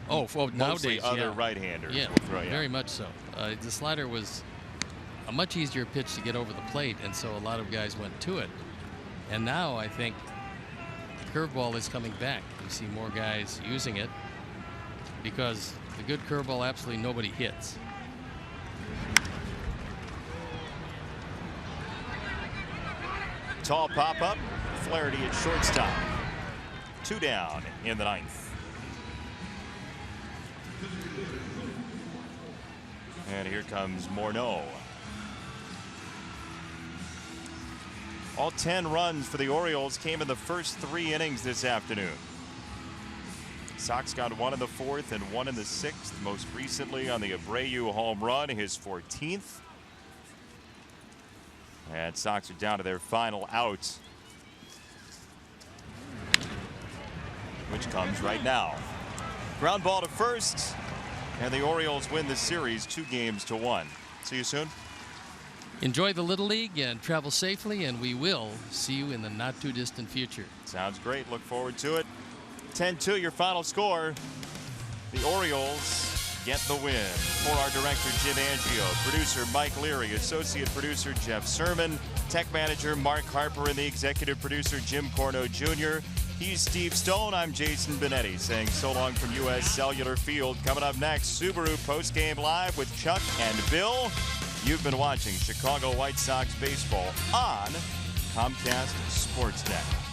Nowadays, other yeah. right-handers Yeah, will throw. Yeah. very much so. The slider was a much easier pitch to get over the plate, and so a lot of guys went to it. And now I think the curveball is coming back. You see more guys using it because the good curveball absolutely nobody hits. Tall pop-up, Flaherty at shortstop. 2 down in the 9th. And here comes Morneau. All 10 runs for the Orioles came in the first 3 innings this afternoon. Sox got 1 in the 4th and 1 in the 6th, most recently on the Abreu home run, his 14th. And Sox are down to their final out, which comes right now. Ground ball to first, and the Orioles win the series 2-1. See you soon. Enjoy the Little League and travel safely, and we will see you in the not too distant future. Sounds great. Look forward to it. 10-2 your final score. The Orioles get the win. For our director Jim Angio, producer Mike Leary, associate producer Jeff Sermon, tech manager Mark Harper, and the executive producer Jim Corno Jr. He's Steve Stone. I'm Jason Benetti saying so long from U.S. Cellular Field. Coming up next, Subaru postgame live with Chuck and Bill. You've been watching Chicago White Sox baseball on Comcast Sportsnet.